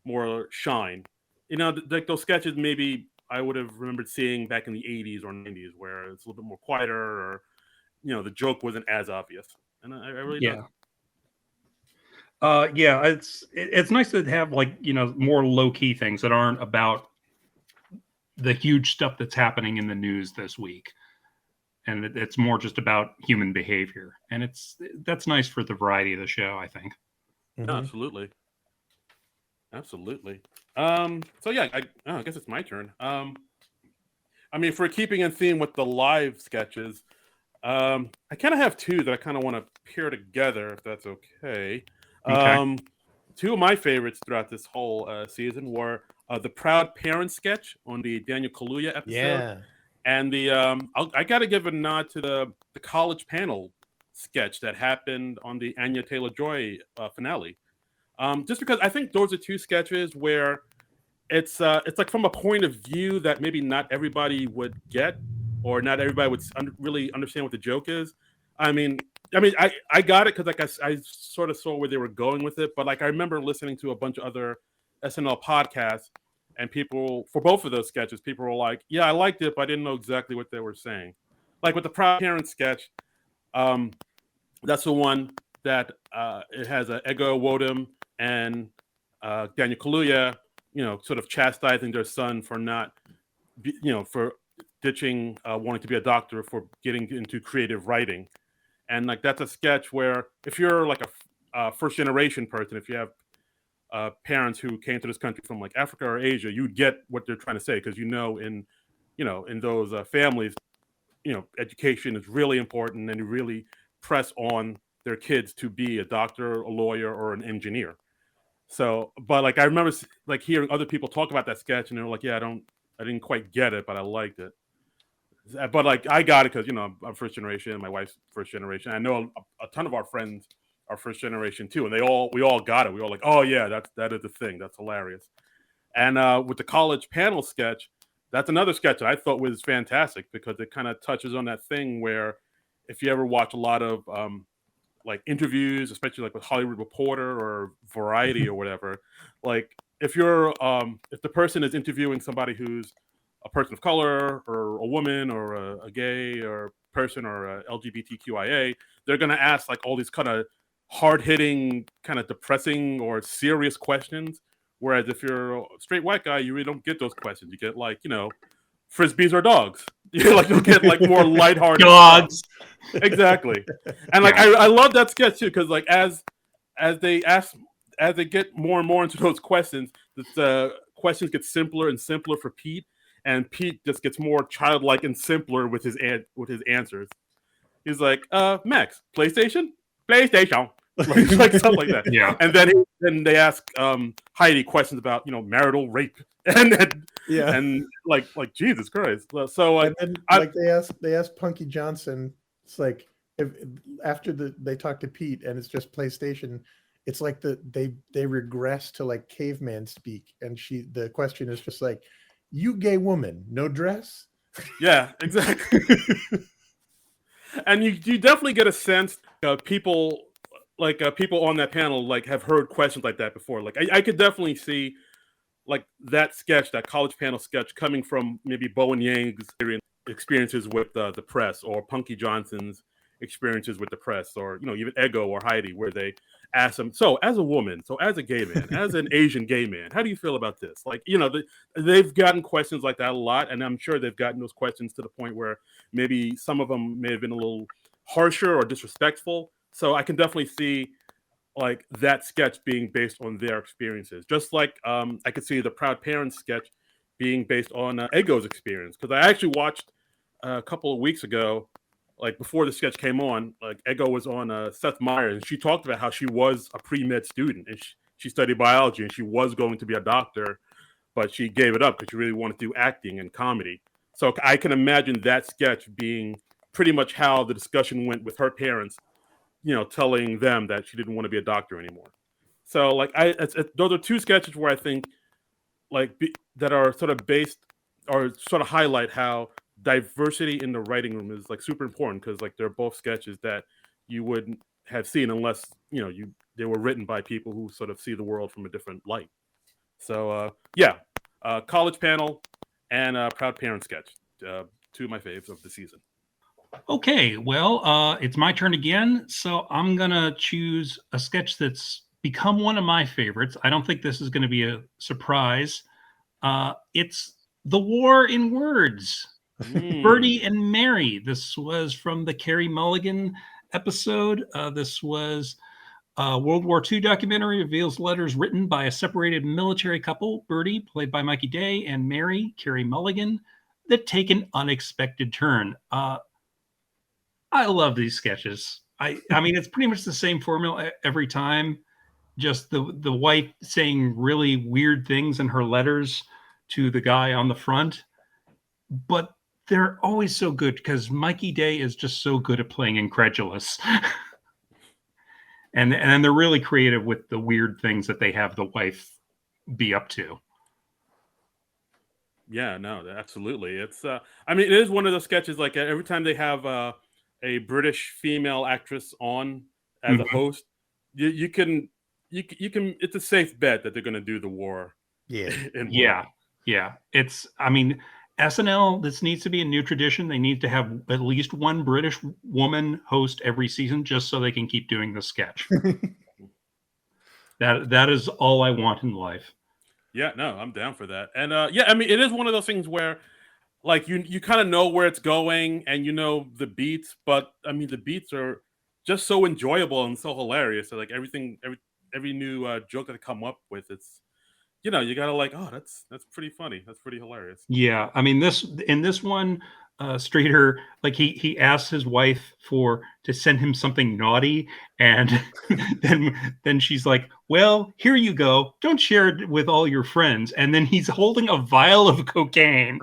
more shine. Like those sketches maybe I would have remembered seeing back in the 80s or 90s, where it's a little bit more quieter, or the joke wasn't as obvious. And I really do. Yeah, it's nice to have like more low key things that aren't about the huge stuff that's happening in the news this week, and it's more just about human behavior, and that's nice for the variety of the show, I think. Mm-hmm. Absolutely. So yeah, I guess it's my turn. I mean, for keeping in theme with the live sketches, I kind of have two that I kind of want to pair together, if that's okay. Two of my favorites throughout this whole season were the Proud Parents sketch on the Daniel Kaluuya episode, and the I got to give a nod to the college panel sketch that happened on the Anya Taylor-Joy finale. Just because I think those are two sketches where it's like from a point of view that maybe not everybody would get, or not everybody would really understand what the joke is. I mean, I got it because like I sort of saw where they were going with it, but like I remember listening to a bunch of other SNL podcasts, and people for both of those sketches, people were like, "Yeah, I liked it, but I didn't know exactly what they were saying." Like with the Proud Parents sketch, that's the one that it has Ego Wodum and Daniel Kaluuya, sort of chastising their son for not, for ditching wanting to be a doctor for getting into creative writing. And like that's a sketch where if you're like a first generation person, if you have parents who came to this country from like Africa or Asia, you get what they're trying to say because in those families, education is really important, and you really press on their kids to be a doctor, a lawyer, or an engineer. So, but like I remember like hearing other people talk about that sketch, and they were like, "Yeah, I didn't quite get it, but I liked it." But like I got it because I'm first generation, my wife's first generation. I know a ton of our friends are first generation too, and we all got it. We all like, "Oh yeah, that is the thing. That's hilarious." And with the college panel sketch, that's another sketch that I thought was fantastic because it kind of touches on that thing where if you ever watch a lot of like interviews, especially like with Hollywood Reporter or Variety or whatever, like if the person is interviewing somebody who's a person of color or a woman or a gay or person or a LGBTQIA, they're going to ask like all these kind of hard hitting, kind of depressing or serious questions. Whereas if you're a straight white guy, you really don't get those questions. You get like, frisbees or dogs. You'll get like more lighthearted Dogs. stuff. Exactly. And like I love that sketch too, because like as they get more and more into those questions, the questions get simpler and simpler for Pete, and Pete just gets more childlike and simpler with his answers. He's like, Max, PlayStation? PlayStation. like something like that. Yeah. And then they ask Heidi questions about marital rape and like Jesus Christ. So and then they ask Punky Johnson. It's like if after they talk to Pete and it's just PlayStation, it's like they regress to like caveman speak, and the question is just like, "You gay woman, no dress?" Yeah, exactly. And you definitely get a sense people people on that panel like have heard questions like that before. Like I could definitely see like that sketch, that college panel sketch, coming from maybe Bowen Yang's experiences with the press, or Punky Johnson's experiences with the press, or even Ego or Heidi, where they ask them, so as a woman, so as a gay man, as an Asian gay man, how do you feel about this? Like they've gotten questions like that a lot, and I'm sure they've gotten those questions to the point where maybe some of them may have been a little harsher or disrespectful. So I can definitely see like that sketch being based on their experiences, just like I could see the Proud Parents sketch being based on Ego's experience, because I actually watched a couple of weeks ago, like before the sketch came on, like Ego was on Seth Meyers, and she talked about how she was a pre-med student and she studied biology and she was going to be a doctor, but she gave it up because she really wanted to do acting and comedy. So I can imagine that sketch being pretty much how the discussion went with her parents, telling them that she didn't want to be a doctor anymore. So like those are two sketches where I think that are sort of based or sort of highlight how diversity in the writing room is like super important, because like they're both sketches that you wouldn't have seen unless they were written by people who sort of see the world from a different light. So college panel and Proud Parent sketch, two of my faves of the season. Okay, well, it's my turn again. So I'm going to choose a sketch that's become one of my favorites. I don't think this is going to be a surprise. It's The War in Words. Bertie and Mary. This was from the Carey Mulligan episode. This was a World War II documentary, reveals letters written by a separated military couple, Bertie, played by Mikey Day, and Mary, Carey Mulligan, that take an unexpected turn. I love these sketches. I mean, it's pretty much the same formula every time. Just the wife saying really weird things in her letters to the guy on the front. But they're always so good because Mikey Day is just so good at playing incredulous. and they're really creative with the weird things that they have the wife be up to. Yeah, no, absolutely. It's I mean, it is one of those sketches like every time they have a British female actress on as a host, you can it's a safe bet that they're going to do the war. Yeah. Yeah. Yeah. I mean, SNL, this needs to be a new tradition. They need to have at least one British woman host every season just so they can keep doing the sketch. That is all I want in life. Yeah, no, I'm down for that. And yeah, I mean, it is one of those things where like you kind of know where it's going and you know the beats, but I mean the beats are just so enjoyable and so hilarious. So like every new joke that they come up with, it's you gotta like, oh, that's pretty funny. That's pretty hilarious. Yeah, I mean this one, Streeter, like he asks his wife to send him something naughty, and then she's like, "Well, here you go. Don't share it with all your friends." And then he's holding a vial of cocaine,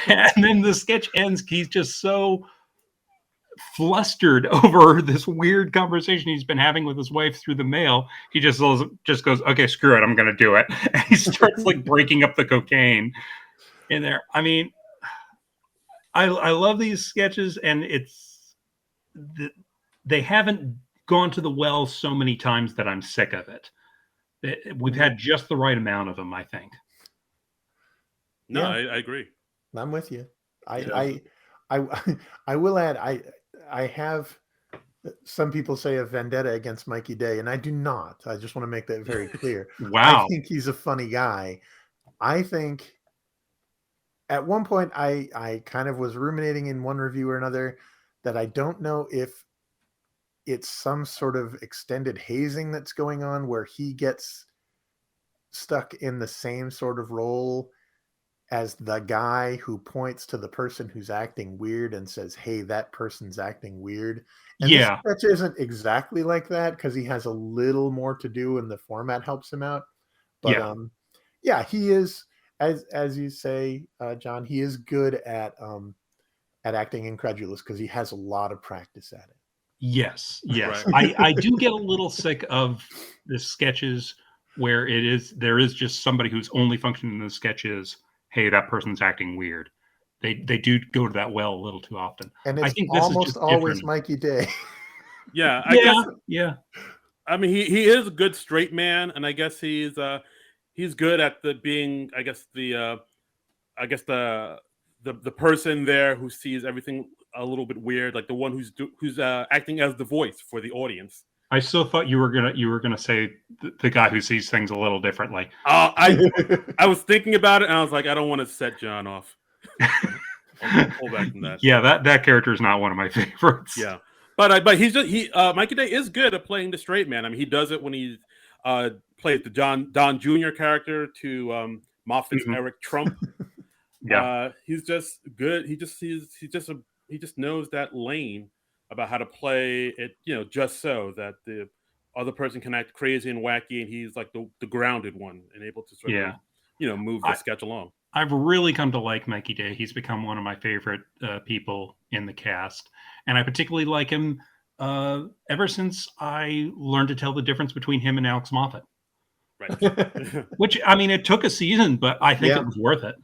and then the sketch ends. He's just so flustered over this weird conversation he's been having with his wife through the mail. He just goes, "Okay, screw it. I'm going to do it." And he starts like breaking up the cocaine in there. I mean, I love these sketches, and they haven't gone to the well so many times that I'm sick of it. We've had just the right amount of them, I think. No, Yeah. I agree. I'm with you. Yeah. I will add, I have, some people say, a vendetta against Mikey Day, and I do not. I just want to make that very clear. Wow. I think he's a funny guy. I think at one point I kind of was ruminating in one review or another that I don't know if it's some sort of extended hazing that's going on where he gets stuck in the same sort of role as the guy who points to the person who's acting weird and says, "Hey, that person's acting weird." And Yeah. this sketch isn't exactly like that because he has a little more to do and the format helps him out. But Yeah. yeah, he is, as you say, John, he is good at acting incredulous because he has a lot of practice at it. Yes. Yes. Right. I do get a little sick of the sketches where there is just somebody who's only functioning in the sketches. Hey, that person's acting weird. They do go to that well a little too often. And I it's think this is almost just always different. Mikey Day. Yeah, I Yeah. guess. Yeah. I mean, he is a good straight man, and I guess he's good at the being. I guess the person there who sees everything a little bit weird, like the one who's acting as the voice for the audience. I still thought you were gonna say the guy who sees things a little differently. I was thinking about it, and I was like, I don't want to set John off. I'll pull back from that. Yeah, that character is not one of my favorites. Yeah, but Mikey Day is good at playing the straight man. I mean, he does it when he plays the Don Jr. character to Moffat's Mhm. Eric Trump. Yeah. He's just good. He just knows that lane about how to play it. Just so that the other person can act crazy and wacky, and he's like the grounded one and able to sort of Yeah. move the sketch along. I've really come to like Mikey Day. He's become one of my favorite people in the cast, and I particularly like him ever since I learned to tell the difference between him and Alex Moffat. Right. Which, I mean, it took a season, but I think Yeah. it was worth it.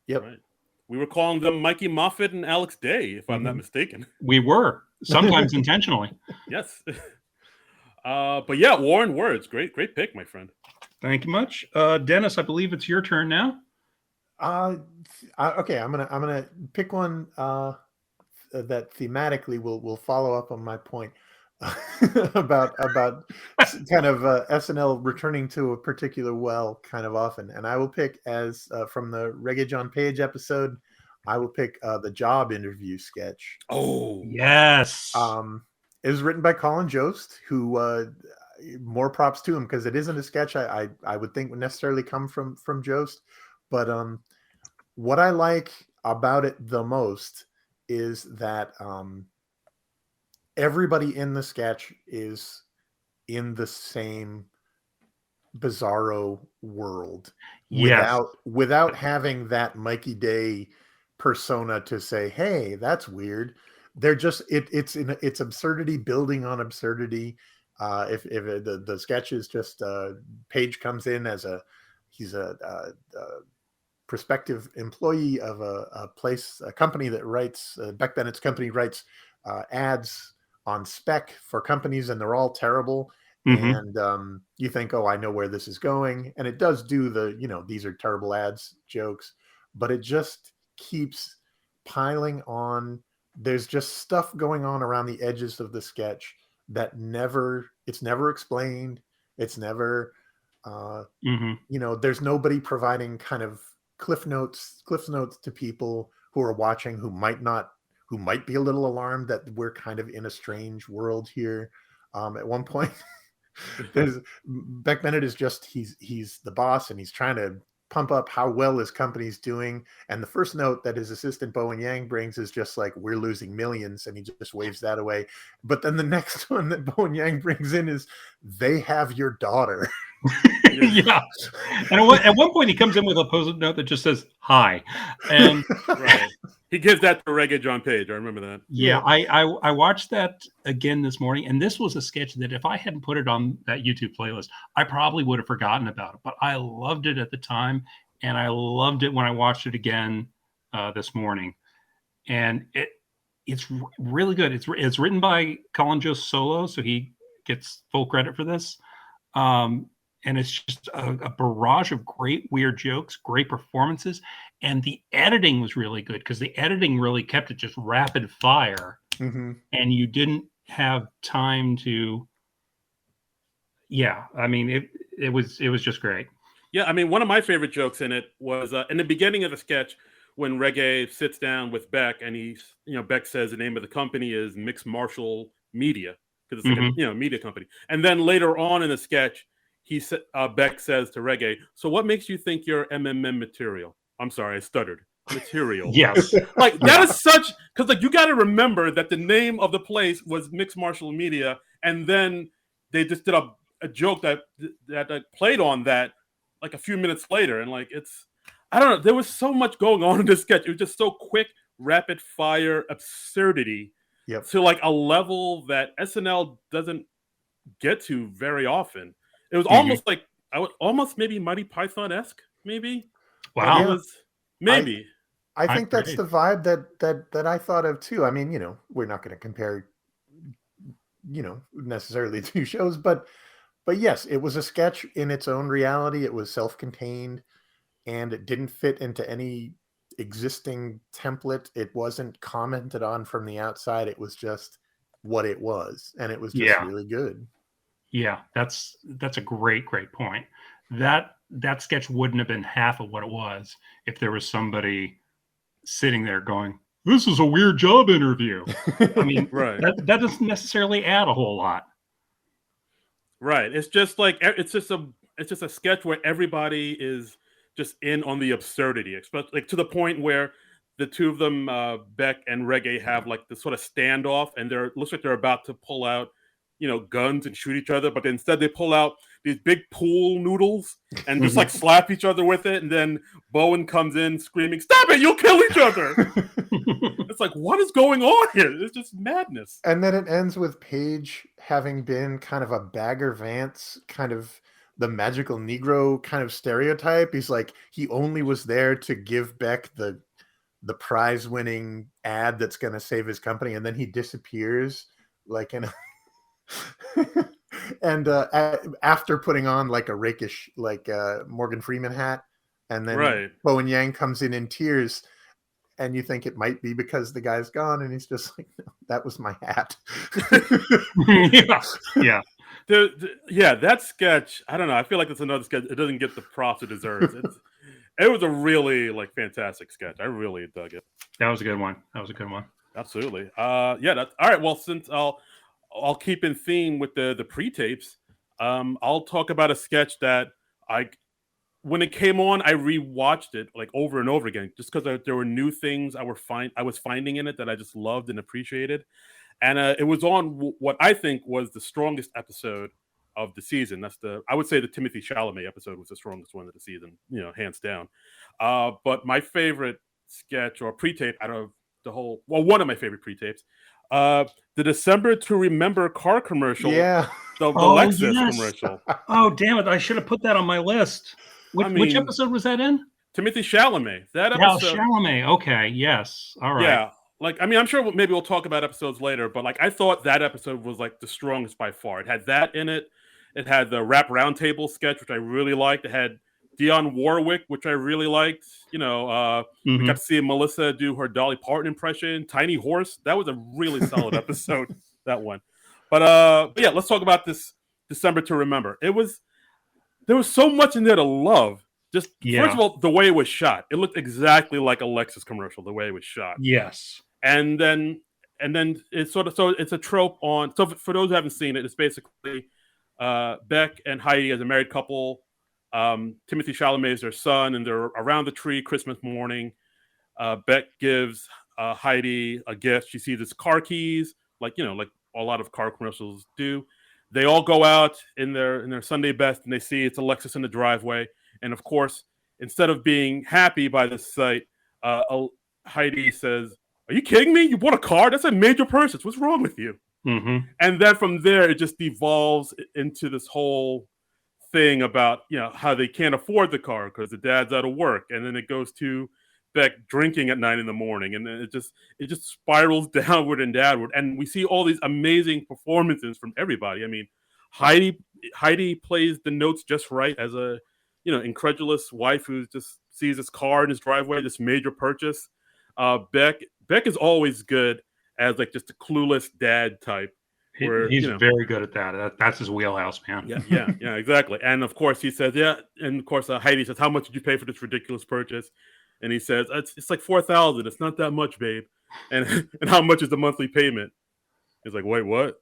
Yep. Right. We were calling them Mikey Moffat and Alex Day, if I'm not Mhm. mistaken. We were sometimes intentionally. Yes. But yeah, Warren Words, great pick, my friend. Thank you much, Dennis. I believe it's your turn now. Okay, I'm gonna pick one that thematically will follow up on my point about kind of SNL returning to a particular well kind of often, and I will pick as from the Reggae John Page episode. I will pick the job interview sketch. Oh Yes. It was written by Colin Jost, who more props to him because it isn't a sketch I would think would necessarily come from Jost, but what I like about it the most is that everybody in the sketch is in the same bizarro world Yes. without having that Mikey Day persona to say, "Hey, that's weird." They're just it's absurdity building on absurdity. If the sketch is just Page comes in as he's a prospective employee of a company that writes Beck Bennett's company writes ads on spec for companies, and they're all terrible. And you think, oh, I know where this is going. And it does do the, these are terrible ads jokes, but it just keeps piling on. There's just stuff going on around the edges of the sketch that it's never explained. It's never, there's nobody providing kind of cliff notes to people who are watching who might be a little alarmed that we're kind of in a strange world here. At one point, Beck Bennett is just he's the boss and he's trying to pump up how well his company's doing, and the first note that his assistant Bowen Yang brings is just like, we're losing millions, and he just waves that away. But then the next one that Bowen Yang brings in is, they have your daughter. Yeah. And at one point he comes in with a post-it note that just says hi, and right. He gives that to Reggae John Page. I remember that. Yeah, I watched that again this morning, and this was a sketch that if I hadn't put it on that YouTube playlist, I probably would have forgotten about it. But I loved it at the time, and I loved it when I watched it again this morning. And it's really good. It's written by Colin Joe Solo, so he gets full credit for this. And it's just a barrage of great weird jokes, great performances, and the editing was really good because the editing really kept it just rapid fire, and you didn't have time to. Yeah, I mean it was just great. Yeah, I mean, one of my favorite jokes in it was in the beginning of the sketch when Reggae sits down with Beck, and Beck says the name of the company is Mixed Martial Media because it's like a media company, and then later on in the sketch, Beck says to Reggae, "So what makes you think you're MMM material?" I'm sorry, I stuttered. Material. Yes. Like that is such, because like you got to remember that the name of the place was Mixed Martial Media, and then they just did a joke that played on that like a few minutes later, and like I don't know, there was so much going on in this sketch. It was just so quick, rapid fire absurdity to like a level that SNL doesn't get to very often. It was almost like almost maybe Monty Python-esque, maybe. Wow. It was maybe. I think that's the vibe that I thought of too. I mean, we're not going to compare, necessarily two shows, but yes, it was a sketch in its own reality. It was self-contained, and it didn't fit into any existing template. It wasn't commented on from the outside. It was just what it was, and it was just really good. Yeah, that's a great point. That sketch wouldn't have been half of what it was if there was somebody sitting there going, "This is a weird job interview." I mean, right. that doesn't necessarily add a whole lot. Right. It's just like it's just a sketch where everybody is just in on the absurdity, especially like to the point where the two of them, Beck and Reggae, have like this sort of standoff, and looks like they're about to pull out guns and shoot each other, but instead they pull out these big pool noodles and just like slap each other with it, and then Bowen comes in screaming, "Stop it, you'll kill each other." It's like, what is going on here? It's just madness. And then it ends with Paige having been kind of a Bagger Vance, kind of the magical Negro kind of stereotype. He's like, he only was there to give Beck the prize-winning ad that's going to save his company, and then he disappears like in a and after putting on like a rakish like Morgan Freeman hat, and then Bowen Yang comes in tears, and you think it might be because the guy's gone, and he's just like, "No, that was my hat." Yeah. That sketch, I don't know, I feel like it's another sketch. It doesn't get the props it deserves. It was a really like fantastic sketch. I really dug it. That was a good one. Absolutely. That's all right. Well, since I'll keep in theme with the pre-tapes. I'll talk about a sketch that when it came on, I rewatched it like over and over again, just because there were new things I was finding in it that I just loved and appreciated. And it was on what I think was the strongest episode of the season. I would say the Timothy Chalamet episode was the strongest one of the season, hands down. But my favorite sketch or pre-tape out of one of my favorite pre-tapes, the December to Remember car commercial. Yeah. The Lexus commercial. Oh, damn it. I should have put that on my list. Which episode was that in? Timothy Chalamet. That episode. Yeah, Chalamet. Okay. Yes. All right. Yeah. Like, I mean, I'm sure maybe we'll talk about episodes later, but like, I thought that episode was like the strongest by far. It had that in it. It had the Rap Roundtable sketch, which I really liked. It had Dionne Warwick, which I really liked. We got to see Melissa do her Dolly Parton impression. Tiny Horse. That was a really solid episode, that one. But yeah, let's talk about this December to Remember. There was so much in there to love. Just first of all, the way it was shot. It looked exactly like a Lexus commercial, the way it was shot. Yes. And then it's it's a trope on. So for those who haven't seen it, it's basically Beck and Heidi as a married couple. Timothy Chalamet is their son, and they're around the tree Christmas morning. Beck gives Heidi a gift. She sees his car keys, like a lot of car commercials do. They all go out in their Sunday best, and they see it's a Lexus in the driveway. And of course, instead of being happy by this sight, Heidi says, "Are you kidding me? You bought a car? That's a major purchase. What's wrong with you?" Mm-hmm. And then from there, it just devolves into this whole thing about how they can't afford the car because the dad's out of work, and then it goes to Beck drinking at 9 a.m, and then it just spirals downward and downward, and we see all these amazing performances from everybody. I mean, Heidi plays the notes just right as a incredulous wife who just sees this car in his driveway, this major purchase. Beck is always good as like just a clueless dad type. He's very good at that. That's his wheelhouse, man. Yeah, exactly. And of course he says, and of course Heidi says, "How much did you pay for this ridiculous purchase?" And he says, "It's like $4,000. It's not that much, babe." And how much is the monthly payment? He's like, "Wait, what?"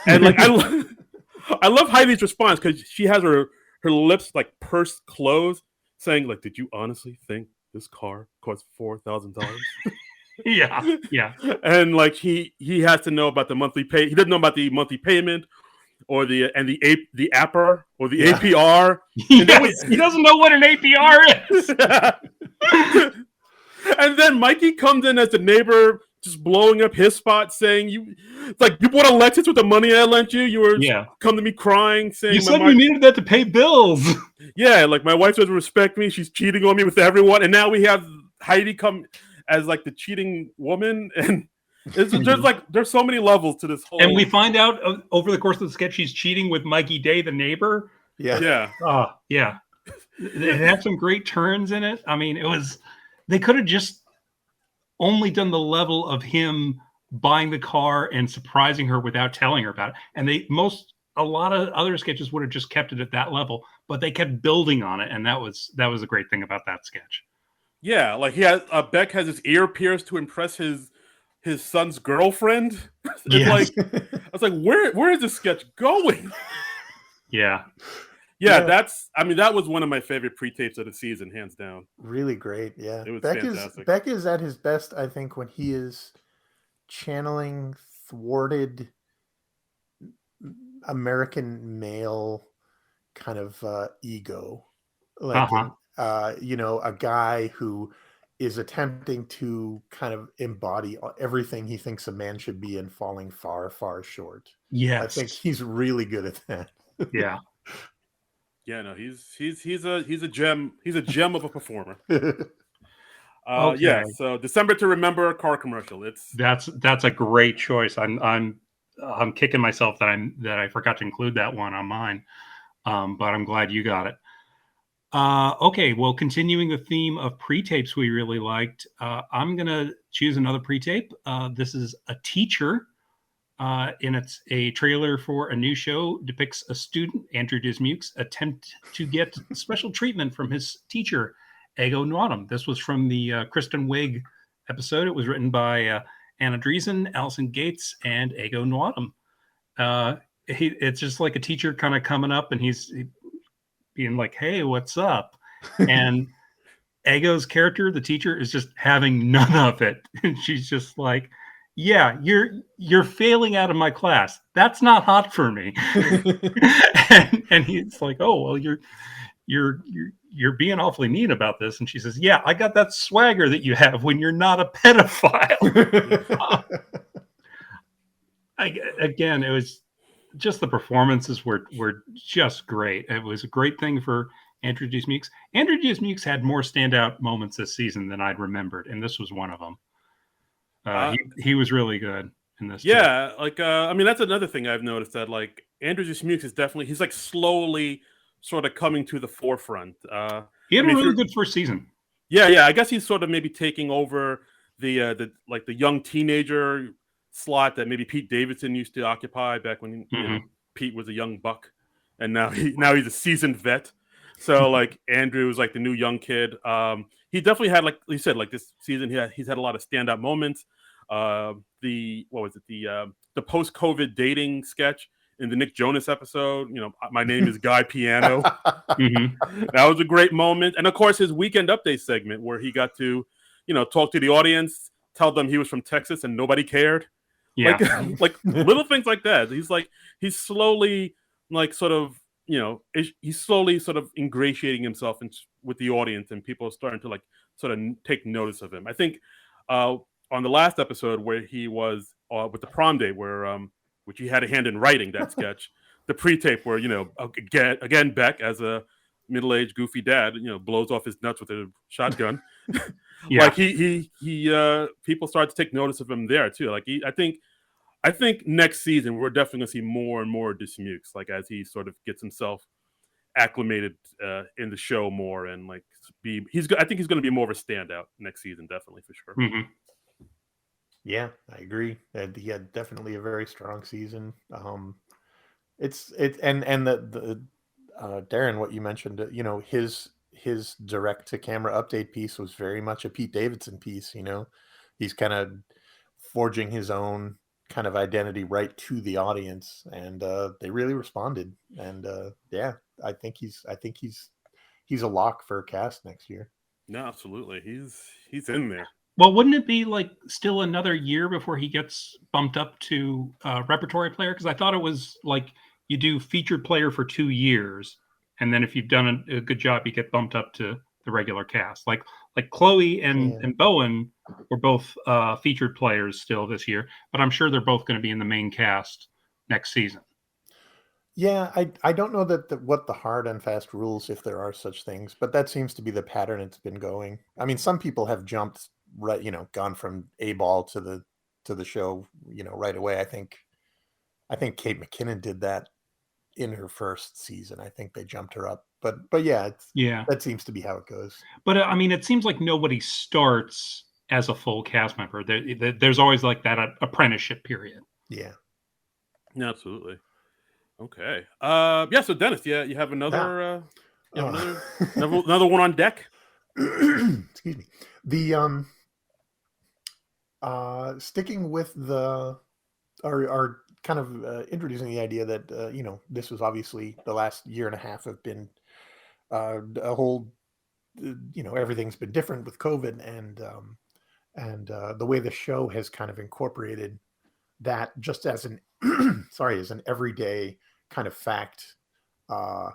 And like I love Heidi's response because she has her lips like pursed closed, saying like, "Did you honestly think this car cost $4,000?" Yeah. And like he has to know about the monthly pay. He doesn't know about the monthly payment or the APR or the APR. Yes, he doesn't know what an APR is. And then Mikey comes in as the neighbor, just blowing up his spot, saying, "You bought a Lexus with the money I lent you. You were come to me crying, saying you said you needed that to pay bills." Yeah, like my wife doesn't respect me. She's cheating on me with everyone, and now we have Heidi come as like the cheating woman, and there's so many levels to this whole. And we find out over the course of the sketch she's cheating with Mikey Day, the neighbor. Yeah. Yeah. It had some great turns in it. I mean, they could have just only done the level of him buying the car and surprising her without telling her about it. And a lot of other sketches would have just kept it at that level, but they kept building on it, and that was a great thing about that sketch. Yeah, like Beck has his ear pierced to impress his son's girlfriend. Yes. I was like, where is this sketch going? Yeah. Yeah, that was one of my favorite pre-tapes of the season, hands down. Really great, yeah. It was fantastic. Beck is at his best, I think, when he is channeling thwarted American male kind of ego. Like, a guy who is attempting to kind of embody everything he thinks a man should be and falling far, far short. Yes. I think he's really good at that. Yeah. Yeah, no, he's a gem. He's a gem of a performer. Okay. Yeah. So December to Remember car commercial. That's a great choice. I'm kicking myself that I forgot to include that one on mine. But I'm glad you got it. Okay, well, continuing the theme of pre-tapes we really liked, I'm gonna choose another pre-tape. This is a teacher. And it's a trailer for a new show, depicts a student, Andrew Dismuke's, attempt to get special treatment from his teacher, Ego Nwadum. This was from the Kristen Wiig episode. It was written by Anna Dreesen, Allison Gates, and Ego Nwadum. It's just like a teacher kind of coming up, and he's being like, "Hey, what's up?" And Ego's character, the teacher, is just having none of it. And she's just like, "Yeah, you're failing out of my class. That's not hot for me." and he's like, "Oh, well, you're being awfully mean about this." And she says, "Yeah, I got that swagger that you have when you're not a pedophile." Again, it was just the performances were just great. It was a great thing for Andrew Dismukes. Andrew Dismukes had more standout moments this season than I'd remembered, and this was one of them. He was really good. in this too. Yeah, like I mean, that's another thing I've noticed, that like Andrew Dismukes is definitely, he's like slowly sort of coming to the forefront. He I had a mean, if really you're, good first season. yeah, I guess he's sort of maybe taking over the like the young teenager slot that maybe Pete Davidson used to occupy back when Pete was a young buck, and now he's a seasoned vet. So like Andrew is like the new young kid. He definitely had, like you said, like this season he's had a lot of standout moments. The what was it, the post COVID dating sketch in the Nick Jonas episode. My name is Guy Piano. That was a great moment. And of course, his weekend update segment where he got to, talk to the audience, tell them he was from Texas and nobody cared. Yeah. Like little things like that. He's slowly like sort of, he's slowly sort of ingratiating himself with the audience, and people are starting to like sort of take notice of him. I think on the last episode where he was with the prom date, where which he had a hand in writing that sketch, the pre-tape where again Beck as a middle-aged goofy dad blows off his nuts with a shotgun. Yeah. Like he people start to take notice of him there too. Like I think next season we're definitely gonna see more and more Dismukes, like as he sort of gets himself acclimated in the show more, and like I think he's gonna be more of a standout next season, definitely, for sure. Yeah, I agree. He had definitely a very strong season. It's and the Darren, what you mentioned, his direct to camera update piece was very much a Pete Davidson piece. He's kind of forging his own kind of identity right to the audience, and they really responded. And yeah, I think he's a lock for a cast next year. No, absolutely, he's in there. Well, wouldn't it be like still another year before he gets bumped up to repertory player? Because I thought it was like you do featured player for 2 years, and then if you've done a good job, you get bumped up to the regular cast. Like Chloe and Bowen were both featured players still this year, but I'm sure they're both going to be in the main cast next season. Yeah, I don't know what the hard and fast rules, if there are such things, but that seems to be the pattern it's been going. I mean, some people have jumped right, gone from A ball to the show, right away. I think Kate McKinnon did that in her first season. I think they jumped her up, but yeah, that seems to be how it goes. But I mean, it seems like nobody starts as a full cast member. There's always like that apprenticeship period. Yeah. Absolutely. Okay. Yeah. So Dennis, you have another. Another one on deck. Excuse me. The sticking with the are kind of introducing the idea that this was obviously the last year and a half have been a whole everything's been different with COVID, and the way the show has kind of incorporated that just as an as an everyday kind of fact. I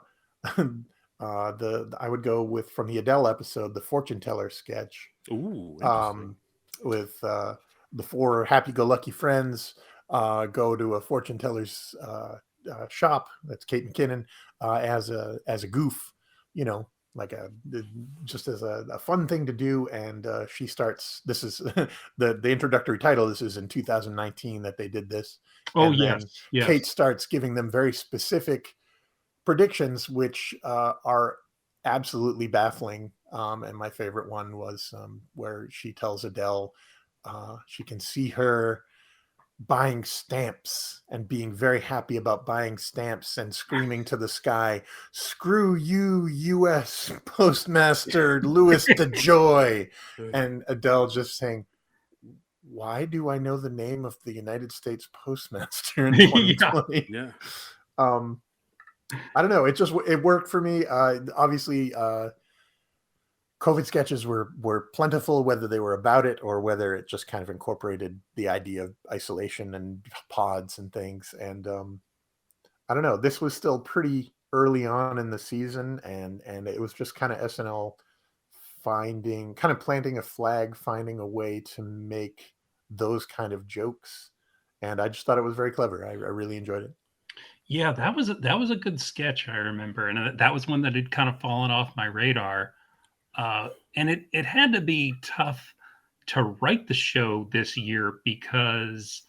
would go with, from the Adele episode, the fortune teller sketch. Ooh, interesting. With the 4 happy-go-lucky friends go to a fortune teller's shop. That's Kate McKinnon as a goof, like just as a fun thing to do. And she starts. This is the introductory title. This is in 2019 that they did this. Oh, and yes. Kate starts giving them very specific predictions, which are absolutely baffling. And my favorite one was where she tells Adele she can see her buying stamps and being very happy about buying stamps and screaming to the sky, "Screw you, U.S. Postmaster Louis DeJoy." And Adele just saying, "Why do I know the name of the United States Postmaster in 2020?" Yeah. I don't know. It worked for me. Obviously, COVID sketches were plentiful, whether they were about it or whether it just kind of incorporated the idea of isolation and pods and things. And I don't know. This was still pretty early on in the season, and it was just kind of SNL planting a flag, finding a way to make those kind of jokes. And I just thought it was very clever. I really enjoyed it. Yeah, that was a good sketch, I remember, and that was one that had kind of fallen off my radar. And it had to be tough to write the show this year because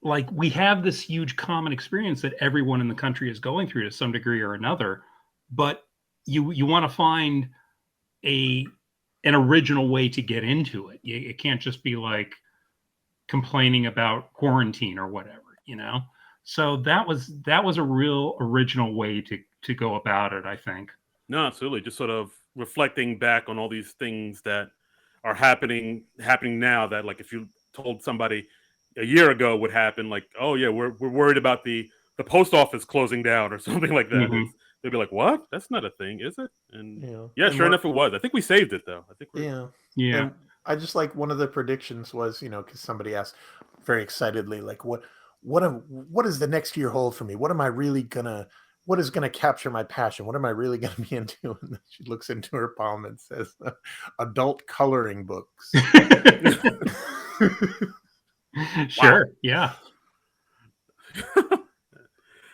like we have this huge common experience that everyone in the country is going through to some degree or another, but you want to find a an original way to get into it. It can't just be like complaining about quarantine or whatever, you know. So that was a real original way to go about it, I think. No, absolutely. Just sort of reflecting back on all these things that are happening now that, like, if you told somebody a year ago would happen, like, oh yeah, we're worried about the post office closing down or something like that. Mhm. They'd be like, what? That's not a thing, is it? And Yeah. yeah, And sure enough, it was. I think we saved it though. I think we're yeah. Yeah. And I just like one of the predictions was, because somebody asked very excitedly, like, what does the next year hold for me? What is gonna capture my passion? What am I really gonna be into? And then she looks into her palm and says, adult coloring books. Sure. Yeah.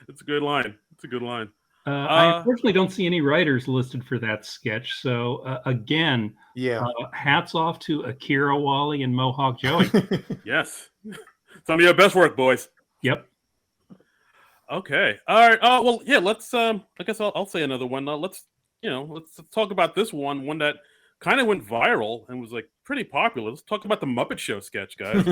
it's a good line. It's a good line. I unfortunately don't see any writers listed for that sketch. So again, Yeah. hats off to Akira Wally and Mohawk Joey. Yes. Some of your best work, boys. Yep. Okay. All right. Well, yeah. Let's. I guess I'll say another one. Let's talk about this one that kind of went viral and was like pretty popular. Let's talk about the Muppet Show sketch, guys.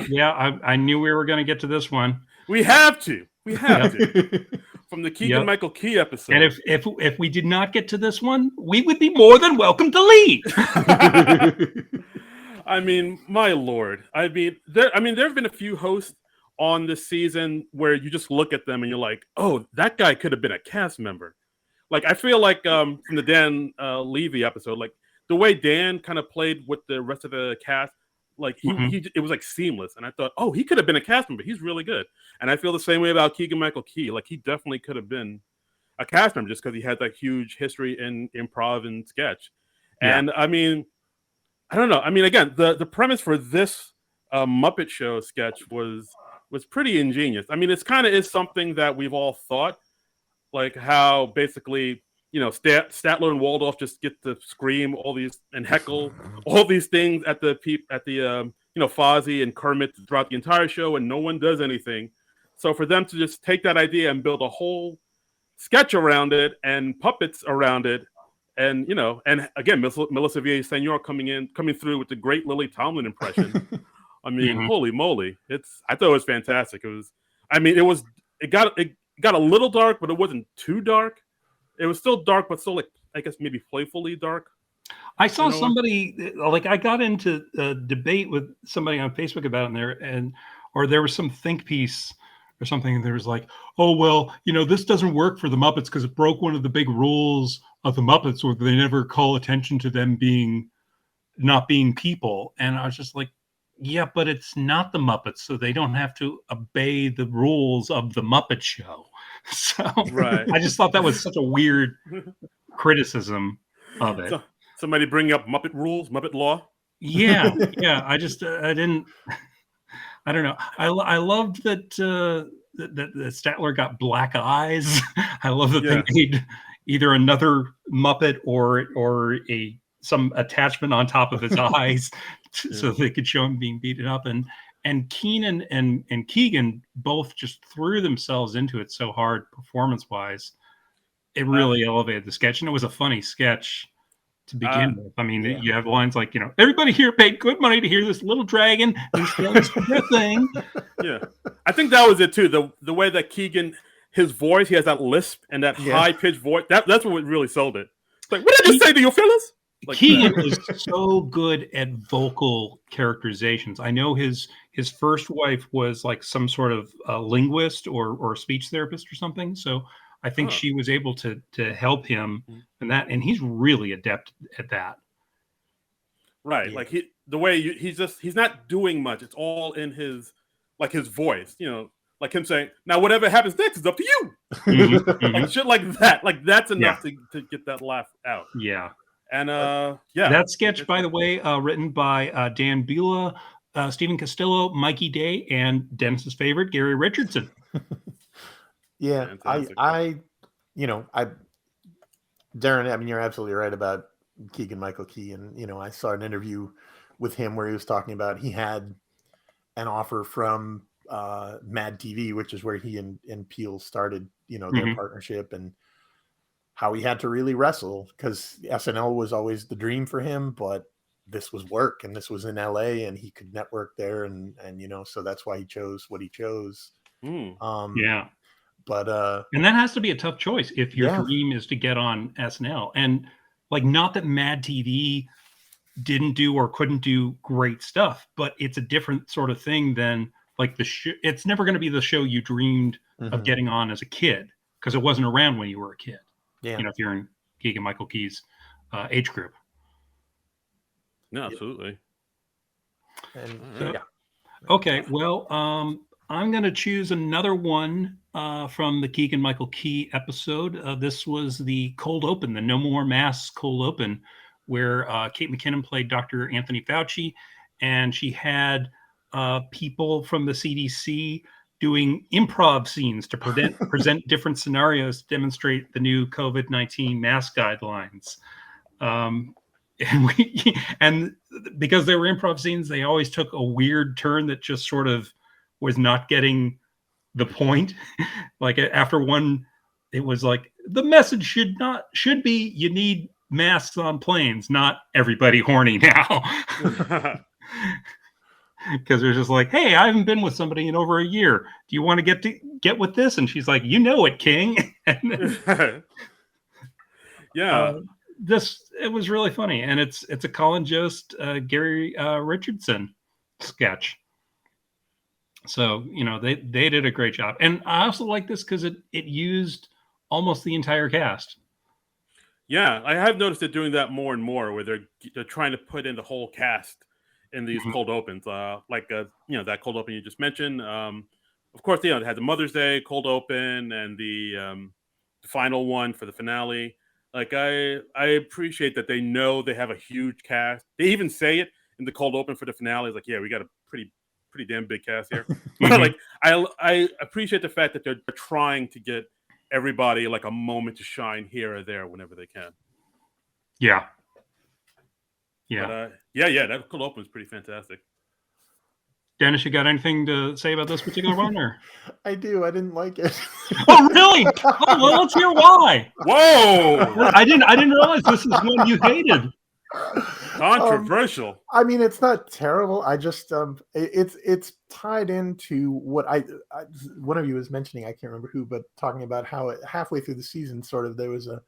Yeah, I knew we were going to get to this one. We have to. We have to. From the Keegan Michael Key episode. And if we did not get to this one, we would be more than welcome to leave. I mean, my lord. There have been a few hosts on this season where you just look at them and you're like, oh, that guy could have been a cast member. Like, I feel like from the Dan Levy episode, like the way Dan kind of played with the rest of the cast, like it was like seamless. And I thought, oh, he could have been a cast member. He's really good. And I feel the same way about Keegan Michael Key. Like, he definitely could have been a cast member just because he had that huge history in improv and sketch. Yeah. And I mean, I don't know. I mean, again, the premise for this Muppet Show sketch was pretty ingenious. I mean, it's kind of is something that we've all thought, like how basically, Statler and Waldorf just get to scream all these and heckle all these things at the Fozzie and Kermit throughout the entire show, and no one does anything. So for them to just take that idea and build a whole sketch around it and puppets around it, and and again, Melissa Villaseñor coming through with the great Lily Tomlin impression. I mean, holy moly! I thought it was fantastic. It got a little dark, but it wasn't too dark. It was still dark, but still, like, I guess maybe playfully dark. I saw somebody, like, I got into a debate with somebody on Facebook about it, or there was some think piece or something, and there was like, oh, well, this doesn't work for the Muppets because it broke one of the big rules of the Muppets where they never call attention to them not being people. And I was just like, yeah, but it's not the Muppets, so they don't have to obey the rules of the Muppet Show. So right. I just thought that was such a weird criticism of it. Somebody bring up Muppet rules, Muppet law. Yeah. I don't know. I loved that that Statler got black eyes. I love that they made either another Muppet or some attachment on top of his eyes so they could show him being beaten up. And Keenan and Keegan both just threw themselves into it so hard performance-wise. It really elevated the sketch, and it was a funny sketch to begin with. I mean, you have lines like, everybody here paid good money to hear this little dragon and this thing. Yeah. I think that was it too. The way that Keegan, his voice, he has that lisp and that high-pitched voice. That's what really sold it. It's like, what did you say to you fellas? Like, Keegan is so good at vocal characterizations. I know his first wife was like some sort of linguist or speech therapist or something. So I think she was able to help him in that, and he's really adept at that. Right, like he's not doing much. It's all in his voice. Like him saying, "Now whatever happens next is up to you." Like shit like that. Like that's enough to get that laugh out. Yeah. And that sketch, by the way, written by Dan Bula, Stephen Castillo, Mikey Day, and Dennis's favorite, Gary Richardson. Yeah, fantastic. Darren, I mean, you're absolutely right about Keegan Michael Key, and I saw an interview with him where he was talking about he had an offer from Mad TV, which is where he and Peele started, their partnership, and how he had to really wrestle, because SNL was always the dream for him, but this was work, and this was in LA, and he could network there, and so that's why he chose what he chose. Yeah. But and that has to be a tough choice if your Yeah. dream is to get on SNL. And like, not that Mad TV didn't do or couldn't do great stuff, but it's a different sort of thing than like the show. It's never going to be the show you dreamed of getting on as a kid, because it wasn't around when you were a kid. Yeah. If you're in Keegan-Michael Key's age group. No, absolutely. And Yeah. Okay, well, I'm going to choose another one from the Keegan-Michael Key episode. This was the cold open, the No More Masks cold open, where Kate McKinnon played Dr. Anthony Fauci, and she had people from the CDC doing improv scenes to present different scenarios to demonstrate the new COVID-19 mask guidelines. And because they were improv scenes, they always took a weird turn that just sort of was not getting the point. Like after one, it was like, the message should be you need masks on planes, not everybody horny now. Because they're just like, hey, I haven't been with somebody in over a year. Do you want to get with this? And she's like, you know it, King. Yeah. It was really funny, and it's a Colin Jost, Gary Richardson sketch. So they did a great job, and I also like this because it used almost the entire cast. Yeah, I have noticed it doing that more and more, where they're trying to put in the whole cast in these cold opens, that cold open you just mentioned. Of course, it had the Mother's Day cold open and the final one for the finale. Like I appreciate that they know they have a huge cast. They even say it in the cold open for the finale. It's like, yeah, we got a pretty damn big cast here. But like I appreciate the fact that they're trying to get everybody like a moment to shine here or there whenever they can. Yeah. But, that cold open was pretty fantastic. Dennis, you got anything to say about this particular one? Or I do. I didn't like it. Oh, really? Oh, well, let's hear why. Whoa! I didn't realize this is one you hated. Controversial. I mean, it's not terrible. I just it's tied into what I one of you was mentioning. I can't remember who, but talking about how halfway through the season, sort of there was a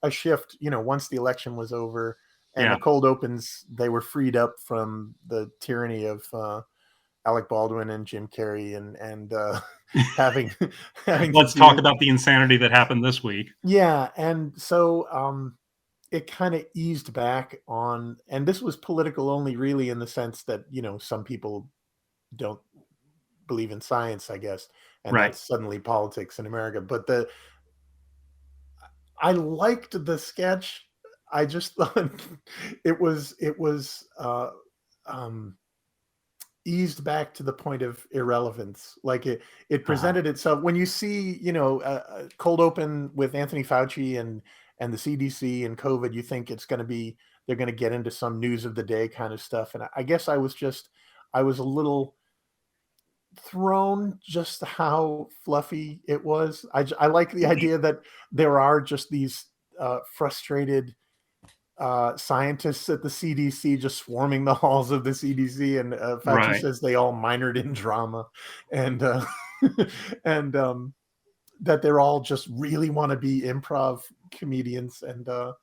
a shift. Once the election was over. And the cold opens, they were freed up from the tyranny of Alec Baldwin and Jim Carrey and having Let's talk about the insanity that happened this week. Yeah, and so it kind of eased back on, and this was political only, really, in the sense that some people don't believe in science, I guess, and that's suddenly politics in America. But I liked the sketch. I just thought it was eased back to the point of irrelevance. Like it presented itself when you see, a cold open with Anthony Fauci and the CDC and COVID, you think they're going to get into some news of the day kind of stuff. And I guess I was a little thrown just how fluffy it was. I like the idea that there are just these frustrated scientists at the CDC just swarming the halls of the CDC, and Fauci says they all minored in drama, and and that they're all just really want to be improv comedians, and I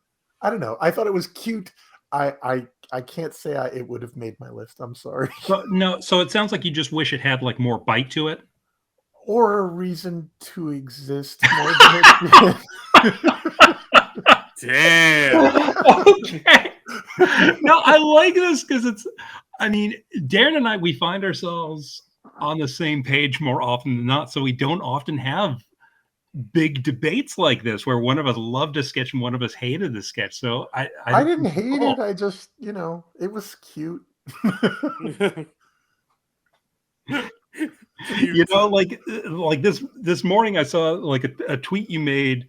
don't know. I thought it was cute. I can't say it would have made my list. I'm sorry. No, so it sounds like you just wish it had like more bite to it, or a reason to exist more than it. Damn. Okay. No, I like this because Darren and I, we find ourselves on the same page more often than not. So we don't often have big debates like this where one of us loved a sketch and one of us hated the sketch. So I didn't hate it. I just, it was cute. Like this morning I saw like a tweet you made.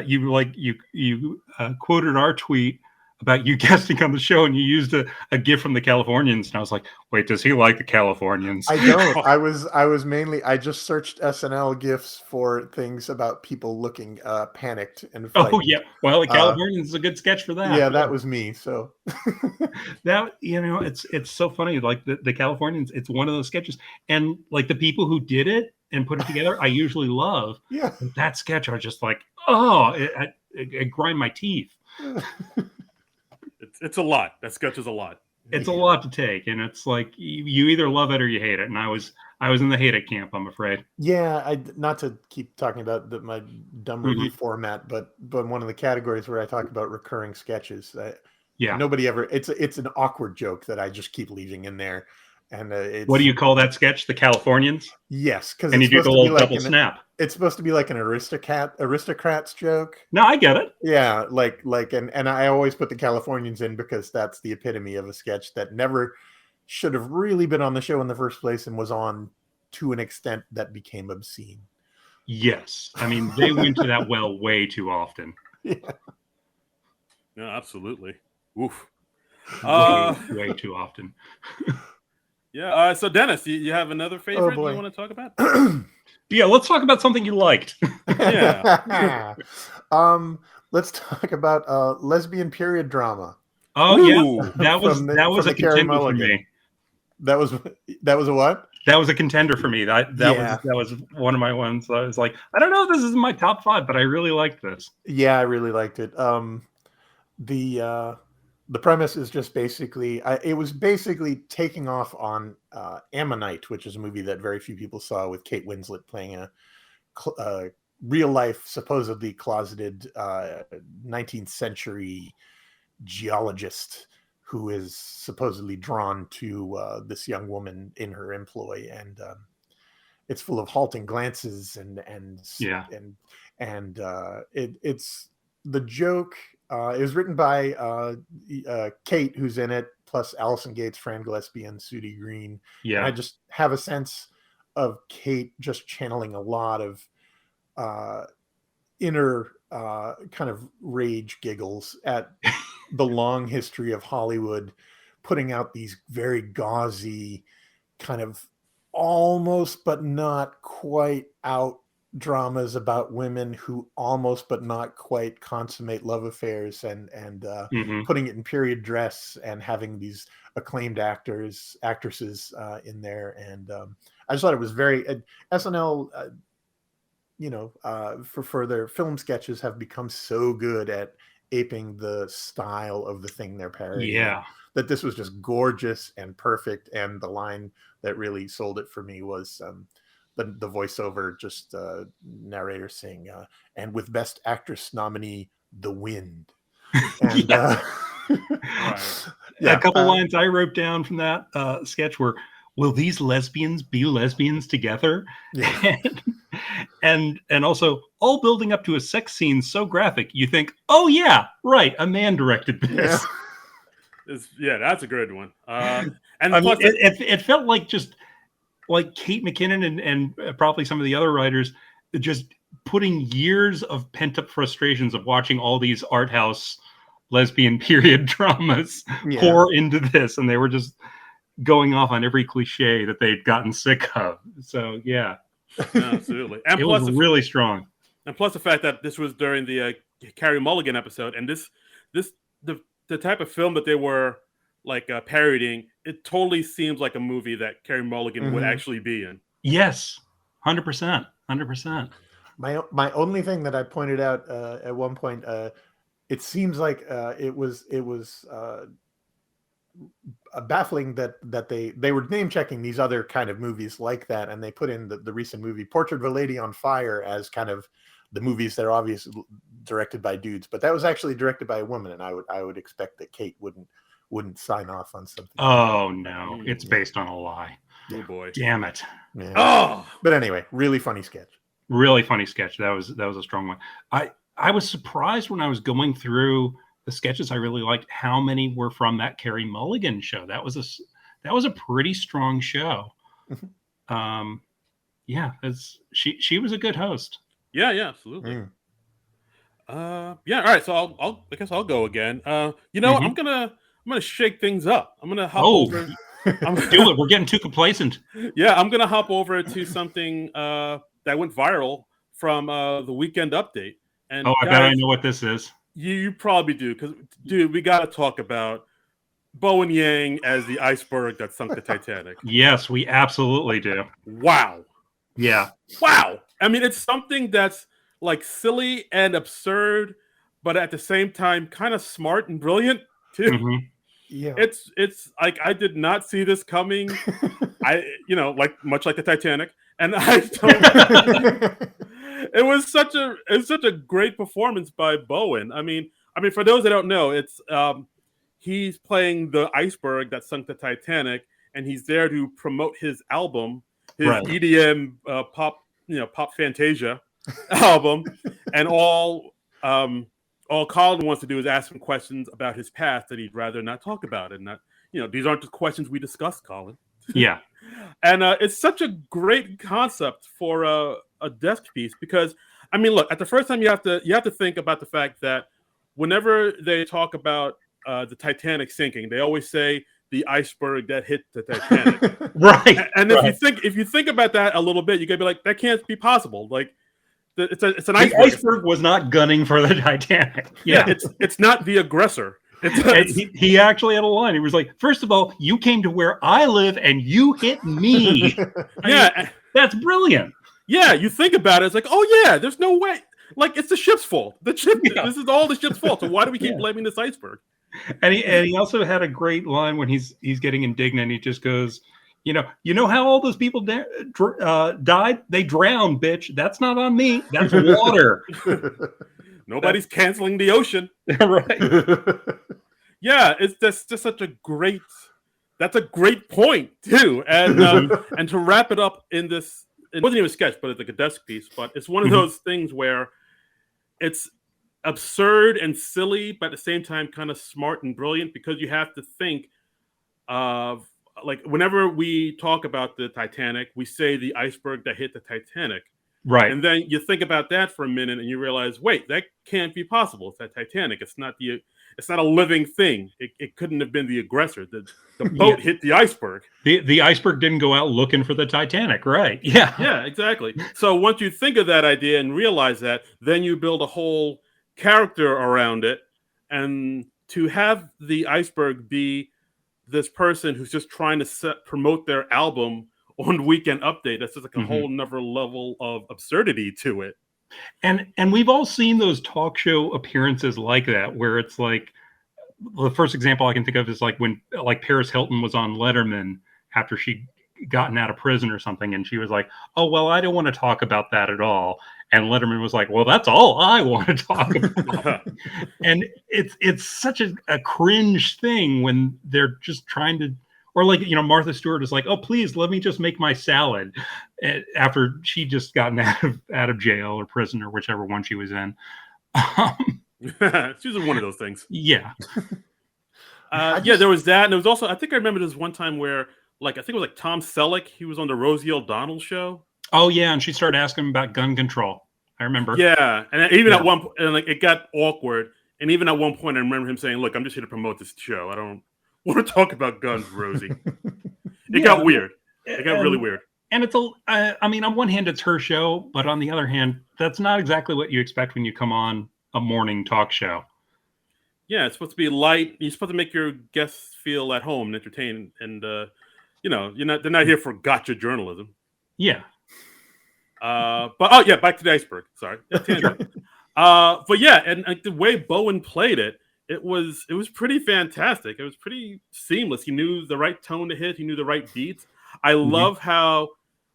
You quoted our tweet about you guesting on the show, and you used a gif from the Californians, and I was like, wait, does he like the Californians? I don't. I was mainly, I just searched SNL gifs for things about people looking panicked and frightened. Yeah, well, the Californians is a good sketch for that. Yeah, that was me. So that, it's so funny. Like the Californians, it's one of those sketches, and like the people who did it and put it together, I usually love. Yeah, but that sketch, I was just like, oh, it grind my teeth. It's a lot. That sketch is a lot. It's a lot to take, and it's like you either love it or you hate it. And I was in the hate it camp, I'm afraid. Yeah, not to keep talking about my dumb review format, but one of the categories where I talk about recurring sketches. Yeah. Nobody ever. It's an awkward joke that I just keep leaving in there. And what do you call that sketch? The Californians? Yes, because and you do the little double snap. It's supposed to be like an aristocrats joke. No, I get it. Yeah, and I always put the Californians in because that's the epitome of a sketch that never should have really been on the show in the first place and was on to an extent that became obscene. Yes, I mean they went to that well way too often. Yeah, absolutely. Oof. Way too often. Yeah. So Dennis, you have another favorite you want to talk about? Yeah, let's talk about something you liked. Yeah. Let's talk about lesbian period drama. Oh yeah, that was a contender for me. That was a what? That was a contender for me. That was one of my ones. I was like, I don't know if this is in my top 5, but I really liked this. Yeah, I really liked it. The premise is just basically, it was basically taking off on Ammonite, which is a movie that very few people saw, with Kate Winslet playing a real life, supposedly closeted 19th century geologist who is supposedly drawn to this young woman in her employ, and it's full of halting glances it's the joke. It was written by Kate, who's in it, plus Allison Gates, Fran Gillespie, and Sudie Green. Yeah, and I just have a sense of Kate just channeling a lot of inner kind of rage giggles at the long history of Hollywood putting out these very gauzy, kind of almost but not quite out dramas about women who almost but not quite consummate love affairs, and putting it in period dress and having these acclaimed actresses in there. And I just thought it was very SNL. For their film sketches have become so good at aping the style of the thing they're parodying. Yeah, that this was just gorgeous and perfect. And the line that really sold it for me was the voiceover, just narrator saying, and with Best Actress nominee, The Wind. And a couple lines I wrote down from that sketch were, will these lesbians be lesbians together? Yeah. and also, all building up to a sex scene so graphic, you think, oh yeah, right, a man directed this. Yeah, that's a good one. And plus, it felt like just like Kate McKinnon and probably some of the other writers just putting years of pent-up frustrations of watching all these art house lesbian period dramas pour into this, and they were just going off on every cliche that they'd gotten sick of. So yeah, absolutely. And it was really strong. And plus the fact that this was during the Carey Mulligan episode, and the type of film that they were like parodying, it totally seems like a movie that Carey Mulligan would actually be in. Yes, 100%. My only thing that I pointed out at one point, it seems like it was baffling that they were name checking these other kind of movies like that, and they put in the recent movie Portrait of a Lady on Fire as kind of the movies that are obviously directed by dudes, but that was actually directed by a woman, and I would expect that Kate wouldn't sign off on something. Oh no, it's based on a lie. Oh boy, damn it. Yeah. Oh, but anyway, really funny sketch. Really funny sketch. That was a strong one. I was surprised when I was going through the sketches I really liked how many were from that Carey Mulligan show. That was a pretty strong show. Yeah, she was a good host. Yeah, absolutely. Yeah, all right. So I guess I'll go again. What? Hmm. I'm gonna shake things up. I'm gonna hop Oh, over. I'm do it. We're getting too complacent. Yeah, I'm gonna hop over to something that went viral from the weekend update. Oh, And I bet I guys, know what this is. you probably do because, dude, we gotta talk about Bowen Yang as the iceberg that sunk the Titanic. Yes, we absolutely do. Wow, Yeah. wow. I mean, it's something that's like silly and absurd, but at the same time, kind of smart and brilliant too. Hmm. Yeah. It's like I did not see this coming. Like much like the Titanic, and I don't. It's such a great performance by Bowen. I mean, for those that don't know, it's he's playing the iceberg that sunk the Titanic, and he's there to promote his album, his Right. EDM pop Fantasia album, and all Colin wants to do is ask him questions about his past that he'd rather not talk about, and these aren't the questions we discussed, Colin. Yeah. And it's such a great concept for a desk piece because I mean, look, at the first time you have to think about the fact that whenever they talk about the Titanic sinking, they always say the iceberg that hit the Titanic. Right. And Right. if you think about that a little bit, you gotta be like, that can't be possible. Like it's an The iceberg. iceberg was not gunning for the Titanic. Yeah, Yeah. it's not the aggressor. And he actually had a line. He was like, first of all, you came to where I live and you hit me. Yeah, That's brilliant. yeah. You think about it, it's like, oh yeah, there's no way. Like it's the ship's fault. The ship. Yeah. This is all the ship's fault. So why do we keep Yeah. blaming this iceberg? And he also had a great line when he's getting indignant. He just goes, you know how all those people died? They drowned, bitch. That's not on me. That's water. Nobody's canceling the ocean. Right. Yeah, it's just such a great. That's a great point too, and to wrap it up in this, it wasn't even a sketch, but it's like a desk piece. But it's one of those things where it's absurd and silly, but at the same time, kind of smart and brilliant because you have to think of like whenever we talk about the Titanic, we say the iceberg that hit the Titanic. Right. And then you think about that for a minute and you realize, wait, that can't be possible. It's that Titanic. It's not a living thing. It couldn't have been the aggressor. The boat hit the iceberg. The iceberg didn't go out looking for the Titanic, right? Yeah. Yeah, exactly. So once you think of that idea and realize that, then you build a whole character around it. And to have the iceberg be this person who's just trying to promote their album on Weekend Update, that's just like a whole nother level of absurdity to it. And we've all seen those talk show appearances like that, where it's like the first example I can think of is like when like Paris Hilton was on Letterman after she'd gotten out of prison or something, and she was like, "Oh well, I don't want to talk about that at all." And Letterman was like, "Well, that's all I want to talk about." And it's such a cringe thing when they're just trying to. Or like, Martha Stewart is like, "Oh, please let me just make my salad," after she just gotten out of jail or prison or whichever one she was in. She's one of those things. Yeah. There was that, and there was also, I think I remember this one time where, like, I think it was like Tom Selleck. He was on the Rosie O'Donnell show. Oh yeah, and she started asking him about gun control. I remember. Yeah, and even at one point, and like it got awkward. And even at one point, I remember him saying, "Look, I'm just here to promote this show. I don't want to talk about guns, Rosie." It got weird. It got really weird. And it's I mean, on one hand, it's her show, but on the other hand, that's not exactly what you expect when you come on a morning talk show. Yeah, it's supposed to be light. You're supposed to make your guests feel at home and entertained, and they're not here for gotcha journalism. Yeah. But back to the iceberg. Sorry. But yeah, and the way Bowen played it, it was pretty fantastic. It was pretty seamless. He knew the right tone to hit. He knew the right beats. I love how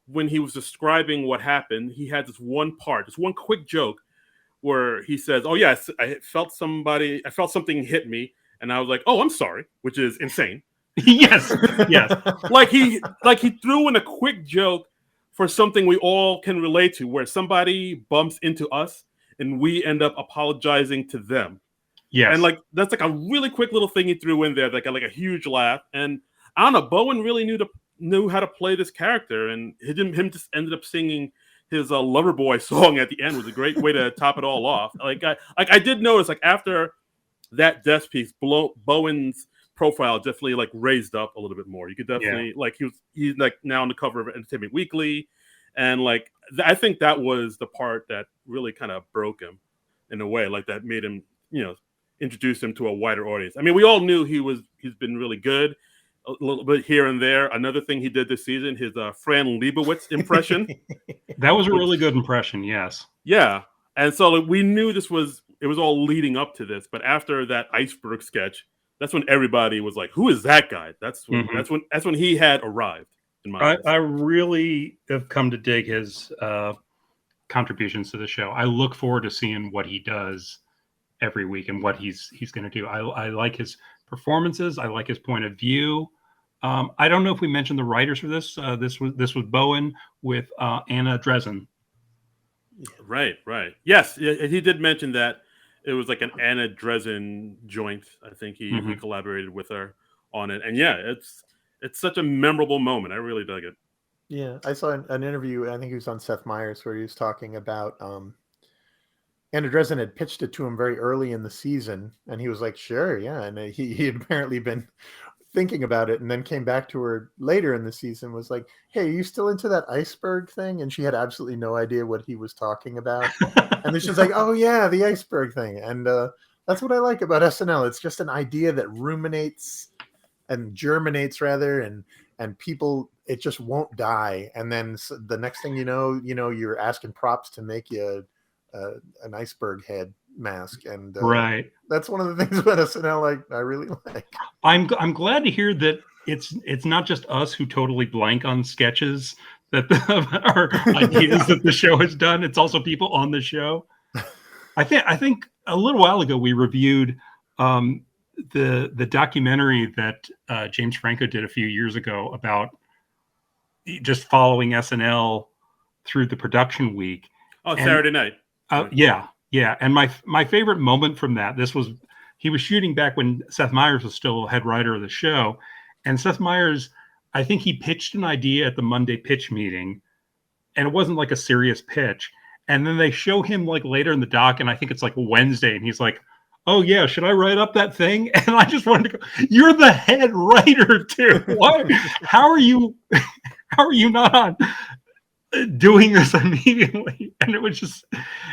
when he was describing what happened, he had this one quick joke where he says, "Oh yes, I felt something hit me," and I was like, "Oh, I'm sorry," which is insane. Yes. like he threw in a quick joke for something we all can relate to, where somebody bumps into us and we end up apologizing to them. Yes. And like that's like a really quick little thing he threw in there that got like a huge laugh. And I don't know, Bowen really knew how to play this character, and him just ended up singing his Loverboy song at the end was a great way to top it all off. I did notice like after that desk piece, Bowen's profile definitely like raised up a little bit more. You could definitely like he's like now on the cover of Entertainment Weekly, and like I think that was the part that really kind of broke him in a way, like that made him introduce him to a wider audience. I mean, we all knew he's been really good a little bit here and there. Another thing he did this season, his Fran Lebowitz impression. That was a really good impression. Yes. Yeah, and so like, we knew it was all leading up to this, but after that iceberg sketch, that's when everybody was like, "Who is that guy?" That's when he had arrived. In my eyes. I really have come to dig his contributions to the show. I look forward to seeing what he does every week and what he's going to do. I like his performances. I like his point of view. I don't know if we mentioned the writers for this. This was Bowen with Anna Dresden. Right. Yes, he did mention that it was like an Anna Dresden joint. I think he collaborated with her on it, and yeah, it's such a memorable moment. I really dug it. Yeah, I saw an interview. I think he was on Seth Meyers where he was talking about Anna Dresden had pitched it to him very early in the season, and he was like, "Sure, yeah." And he had apparently been thinking about it, and then came back to her later in the season, was like, "Hey, are you still into that iceberg thing?" And she had absolutely no idea what he was talking about. And then she's like, "Oh yeah, the iceberg thing." And that's what I like about SNL. It's just an idea that ruminates and germinates rather, and people, it just won't die. And then the next thing you know, you're asking props to make you an iceberg head mask, and right. That's one of the things about SNL I really like. I'm glad to hear that it's not just us who totally blank on sketches that are ideas that the show has done. It's also people on the show. I think a little while ago we reviewed the documentary that James Franco did a few years ago about just following SNL through the production week. Oh, Saturday night. Yeah. And my favorite moment from that, he was shooting back when Seth Meyers was still head writer of the show. And Seth Meyers, I think he pitched an idea at the Monday pitch meeting, and it wasn't like a serious pitch. And then they show him like later in the doc, and I think it's like Wednesday, and he's like, "Oh yeah, should I write up that thing?" And I just wanted to go, "You're the head writer too. Why? How are you not on doing this immediately?" And it was just,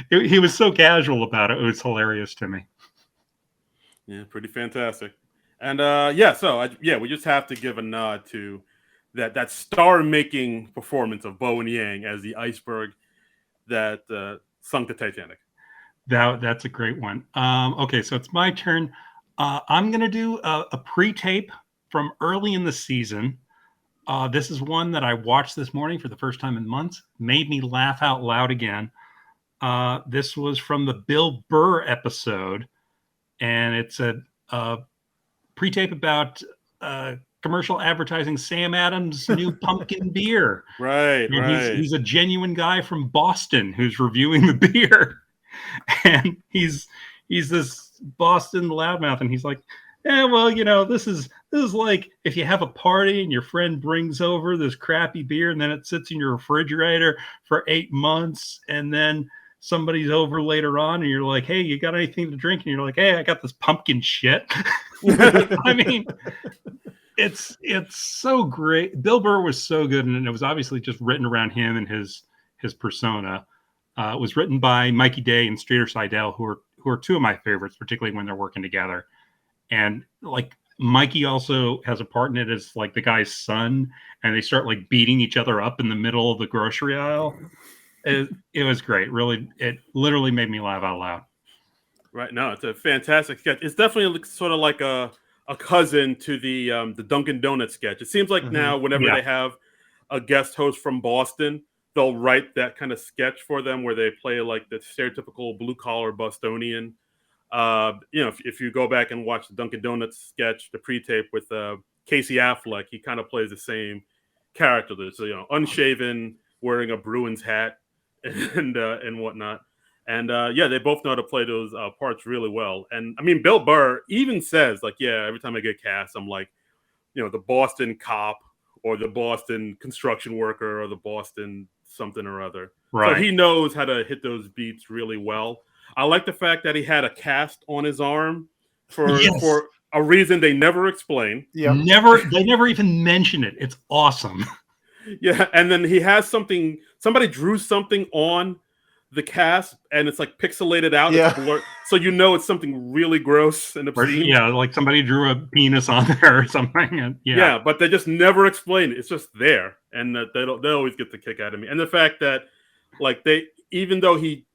he was so casual about it. It was hilarious to me. Yeah, pretty fantastic. And we just have to give a nod to that star-making performance of Bowen Yang as the iceberg that sunk the Titanic. That's a great one. Okay, so it's my turn. I'm going to do a pre-tape from early in the season. This is one that I watched this morning for the first time in months. Made me laugh out loud again. This was from the Bill Burr episode, and it's a pre-tape about commercial advertising Sam Adams' new pumpkin beer. Right. He's a genuine guy from Boston who's reviewing the beer, and he's this Boston loudmouth, and he's like, "Yeah, well, this is like if you have a party and your friend brings over this crappy beer, and then it sits in your refrigerator for 8 months, and then somebody's over later on, and you're like, 'Hey, you got anything to drink?' And you're like, 'Hey, I got this pumpkin shit.'" I mean, it's so great. Bill Burr was so good, and it was obviously just written around him and his persona. It was written by Mikey Day and Streeter Seidel, who are two of my favorites, particularly when they're working together. And like Mikey also has a part in it as like the guy's son, and they start like beating each other up in the middle of the grocery aisle. It was great. Really, it literally made me laugh out loud. Right. No, it's a fantastic sketch. It's definitely sort of like a cousin to the Dunkin' Donuts sketch. It seems like now whenever they have a guest host from Boston, they'll write that kind of sketch for them where they play like the stereotypical blue collar Bostonian. If you go back and watch the Dunkin' Donuts sketch, the pre-tape with Casey Affleck, he kind of plays the same character. So unshaven, wearing a Bruins hat, and whatnot. And they both know how to play those parts really well. And I mean, Bill Burr even says like, "Yeah, every time I get cast, I'm like, the Boston cop or the Boston construction worker or the Boston something or other. Right. So he knows how to hit those beats really well. I like the fact that he had a cast on his arm for a reason they never explain. Yeah. They never even mention it. It's awesome. Yeah, and then he has something. Somebody drew something on the cast, and it's like pixelated out. Yeah. It's blurred, so you know it's something really gross and obscene. Yeah, like somebody drew a penis on there or something. And, yeah, but they just never explain it. It's just there, and they always get the kick out of me. And the fact that, like, even though he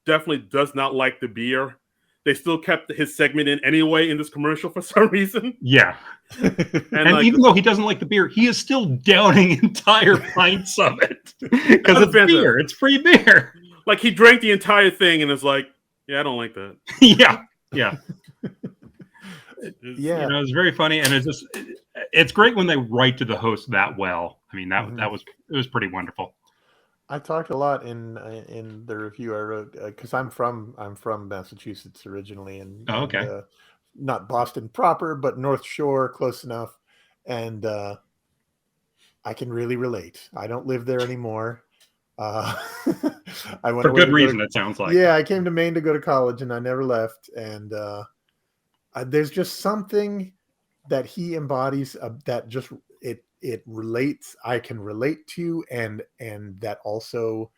definitely does not like the beer, they still kept his segment in anyway in this commercial for some reason. Yeah. And like, even though he doesn't like the beer, he is still downing entire pints of it because it's beer. It's free beer. Like he drank the entire thing and is like, "Yeah, I don't like that." Yeah. It's very funny, and it's great when they write to the host that well. I mean, it was pretty wonderful. I talked a lot in the review I wrote because I'm from Massachusetts originally, and not Boston proper, but North Shore, close enough, and I can really relate. I don't live there anymore. I went for good reason. It sounds like. Yeah, I came to Maine to go to college, and I never left. And there's just something that he embodies that just it relates. I can relate to, and that also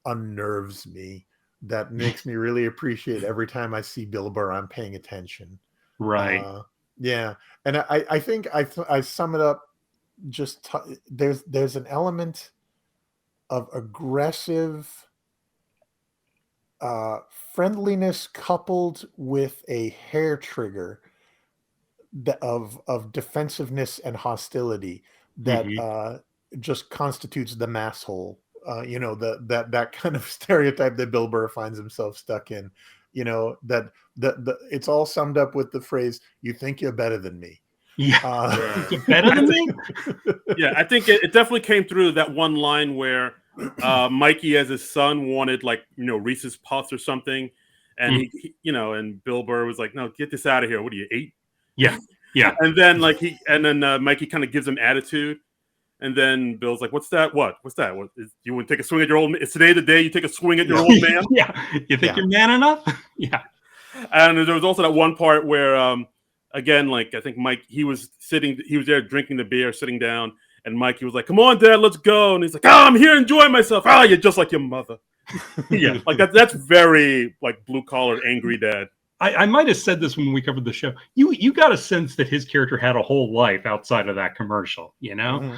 unnerves me. That makes me really appreciate every time I see Bill Burr, I'm paying attention. Right. Yeah, and I think I sum it up. Just there's an element of aggressive friendliness coupled with a hair trigger of defensiveness and hostility that just constitutes the masshole. That kind of stereotype that Bill Burr finds himself stuck in. That it's all summed up with the phrase, "You think you're better than me." Yeah, you're better than me. Yeah, I think it definitely came through that one line where Mikey, as his son, wanted Reese's Puffs or something, and he and Bill Burr was like, "No, get this out of here. What are you, 8?" Yeah. And then Mikey kind of gives him attitude, and then Bill's like, "What's that? What's that? You want to take a swing at your old man? Is today the day you take a swing at your old man?" Yeah. You think you're man enough? Yeah. And there was also that one part where, again, I think Mike, he was there drinking the beer, sitting down, and Mikey was like, "Come on, Dad, let's go." And he's like, "Oh, I'm here enjoying myself." "Oh, you're just like your mother." Yeah, that's very blue collar, angry dad. I might have said this when we covered the show. You got a sense that his character had a whole life outside of that commercial, Mm-hmm.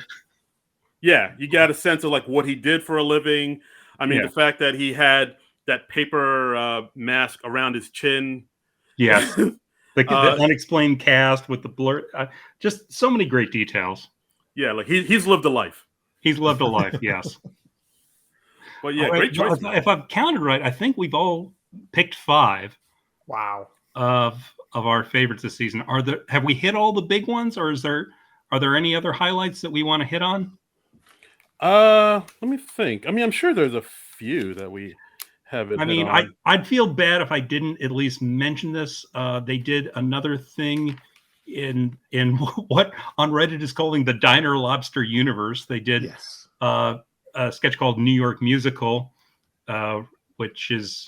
Yeah, you got a sense of what he did for a living. I mean, the fact that he had that paper mask around his chin. Yes. The unexplained cast with the blur. Just so many great details. Yeah, he's lived a life. He's lived a life, yes. Well, yeah, great choice. If I've counted right, I think we've all picked 5. Wow. Of our favorites this season. Have we hit all the big ones, or are there any other highlights that we want to hit on? Let me think. I mean, I'm sure there's a few that we haven't. I mean, I'd feel bad if I didn't at least mention this. They did another thing in what on Reddit is calling the Diner Lobster universe. They did a sketch called New York Musical, which is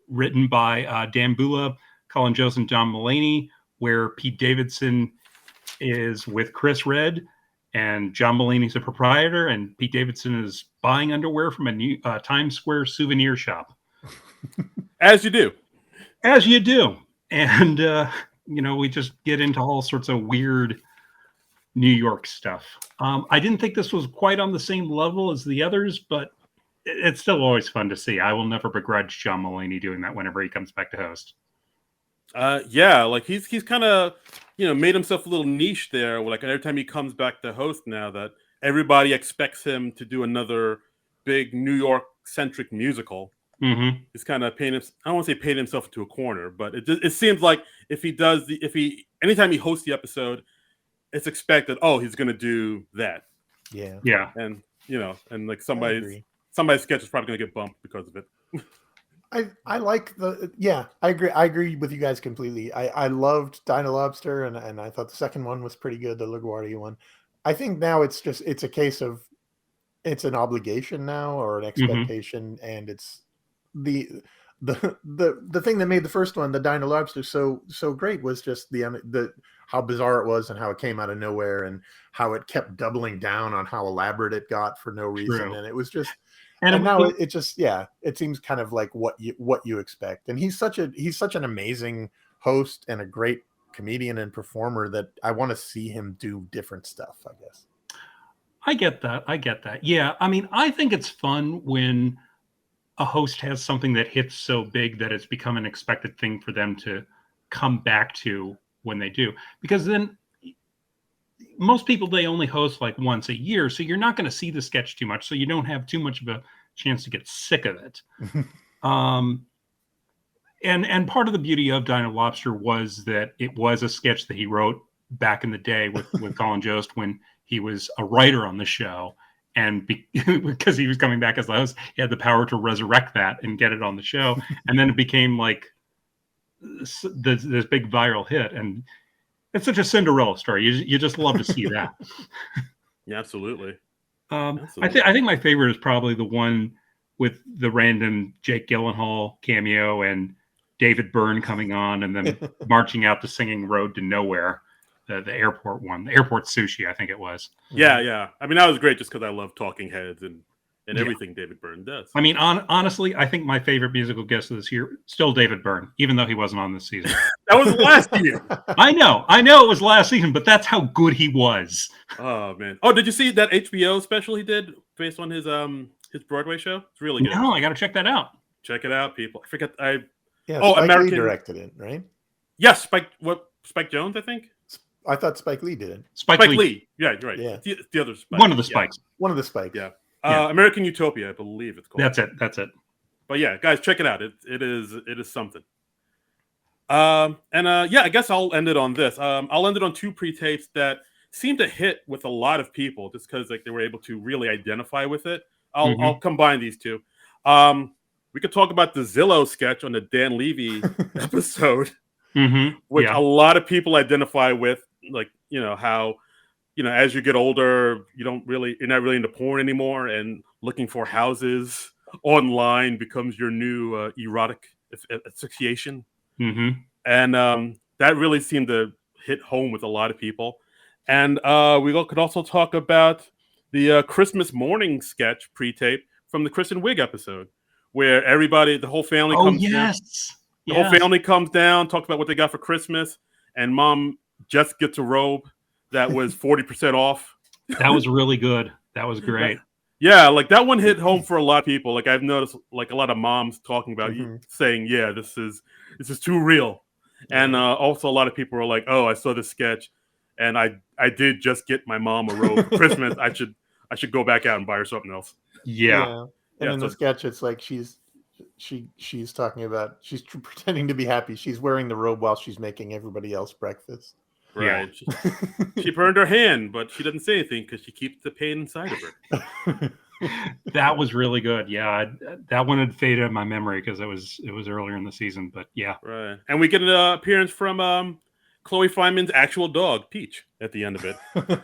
written by Dan Bula, Colin Jost, and John Mulaney, where Pete Davidson is with Chris Redd, and John Mulaney's a proprietor, and Pete Davidson is buying underwear from a new Times Square souvenir shop. As you do. And, we just get into all sorts of weird New York stuff. I didn't think this was quite on the same level as the others, but it's still always fun to see. I will never begrudge John Mulaney doing that whenever he comes back to host. He's kind of made himself a little niche there. Every time he comes back to host now, that everybody expects him to do another big New York centric musical. Mm-hmm. He's kind of I don't want to say paint himself into a corner, but it seems like anytime he hosts the episode, it's expected. Oh, he's going to do that. Yeah. And somebody's sketch is probably going to get bumped because of it. I like I agree with you guys completely. I loved Dino Lobster, and I thought the second one was pretty good, the LaGuardia one. I think now it's a case of it's an obligation now or an expectation, and it's the thing that made the first one, the Dino Lobster, so great was just the how bizarre it was and how it came out of nowhere and how it kept doubling down on how elaborate it got for no reason. True. And it was just, And now it just, it seems kind of like what you expect. And he's such an amazing host and a great comedian and performer that I want to see him do different stuff, I guess. I get that. Yeah. I mean, I think it's fun when a host has something that hits so big that it's become an expected thing for them to come back to when they do. Because then most people, they only host like once a year. So you're not going to see the sketch too much. So you don't have too much of a chance to get sick of it. And part of the beauty of Dino Lobster was that it was a sketch that he wrote back in the day with Colin Jost when he was a writer on the show. And because he was coming back as the host, he had the power to resurrect that and get it on the show. And then it became like this big viral hit. And it's such a Cinderella story. You just love to see that. Yeah, absolutely. I think my favorite is probably the one with the random Jake Gyllenhaal cameo and David Byrne coming on and then marching out to singing Road to Nowhere. The airport one, the airport sushi, I think it was. Yeah. I mean, that was great just because I love talking heads and everything David Byrne does. I mean, honestly, I think my favorite musical guest of this year, still David Byrne, even though he wasn't on this season. That was last year. I know it was last season, but that's how good he was. Oh, man. Oh, did you see that HBO special he did based on his Broadway show? It's really good. No, I got to check that out. Check it out, people. I forget. Spike American Lee directed it, right? Yes, Spike Jones, I think. I thought Spike Lee did it. Spike Lee. Yeah, you're right. Yeah. The other Spike. One of the Spikes. One of the Spikes. Yeah. American Utopia, I believe it's called. That's it. But yeah, guys, check it out. It is something. I guess I'll end it on this. I'll end it on two pre-tapes that seem to hit with a lot of people just because like they were able to really identify with it. I'll combine these two. We could talk about the Zillow sketch on the Dan Levy episode, which a lot of people identify with, like, how, as you get older, you're not really into porn anymore, and looking for houses online becomes your new erotic asphyxiation. And that really seemed to hit home with a lot of people. And we could also talk about the Christmas morning sketch pre-tape from the Kristen Wiig episode, where the whole family comes down. The whole family comes down, talks about what they got for Christmas, and mom just gets a robe that was 40% off. That was really good. That was great. Yeah, like that one hit home for a lot of people. Like I've noticed, like a lot of moms talking about saying, "Yeah, this is too real," and also a lot of people were like, "Oh, I saw this sketch, and I did just get my mom a robe for Christmas. I should go back out and buy her something else." Yeah. And in the sketch, it's like she's talking about she's pretending to be happy. She's wearing the robe while she's making everybody else breakfast. Right. Yeah. She burned her hand, but she doesn't say anything because she keeps the pain inside of her. That was really good. Yeah, that one had faded in my memory because it was earlier in the season. But yeah, right. And we get an appearance from Chloe Fineman's actual dog, Peach, at the end of it,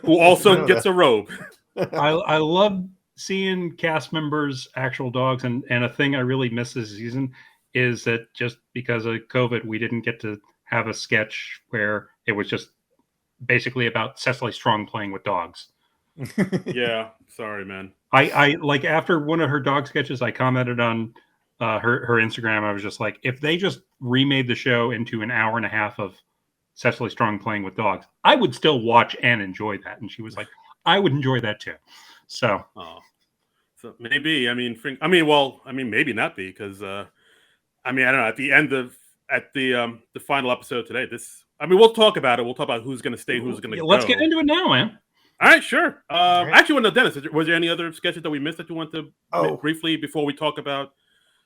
who also gets a robe. I love seeing cast members' actual dogs, and a thing I really miss this season is that just because of COVID, we didn't get to have a sketch where it was just basically about Cecily Strong playing with dogs. Yeah, sorry, man. I like after one of her dog sketches, I commented on her Instagram. I was just like, if they just remade the show into an hour and a half of Cecily Strong playing with dogs, I would still watch and enjoy that. And she was like, I would enjoy that too. So, so maybe, maybe not be, because I don't know. At the end of the final episode today, we'll talk about it. We'll talk about who's going to stay, who's going to go. Let's get into it now, man. All right, sure. Actually, Dennis, was there any other sketches that we missed that you want to briefly before we talk about,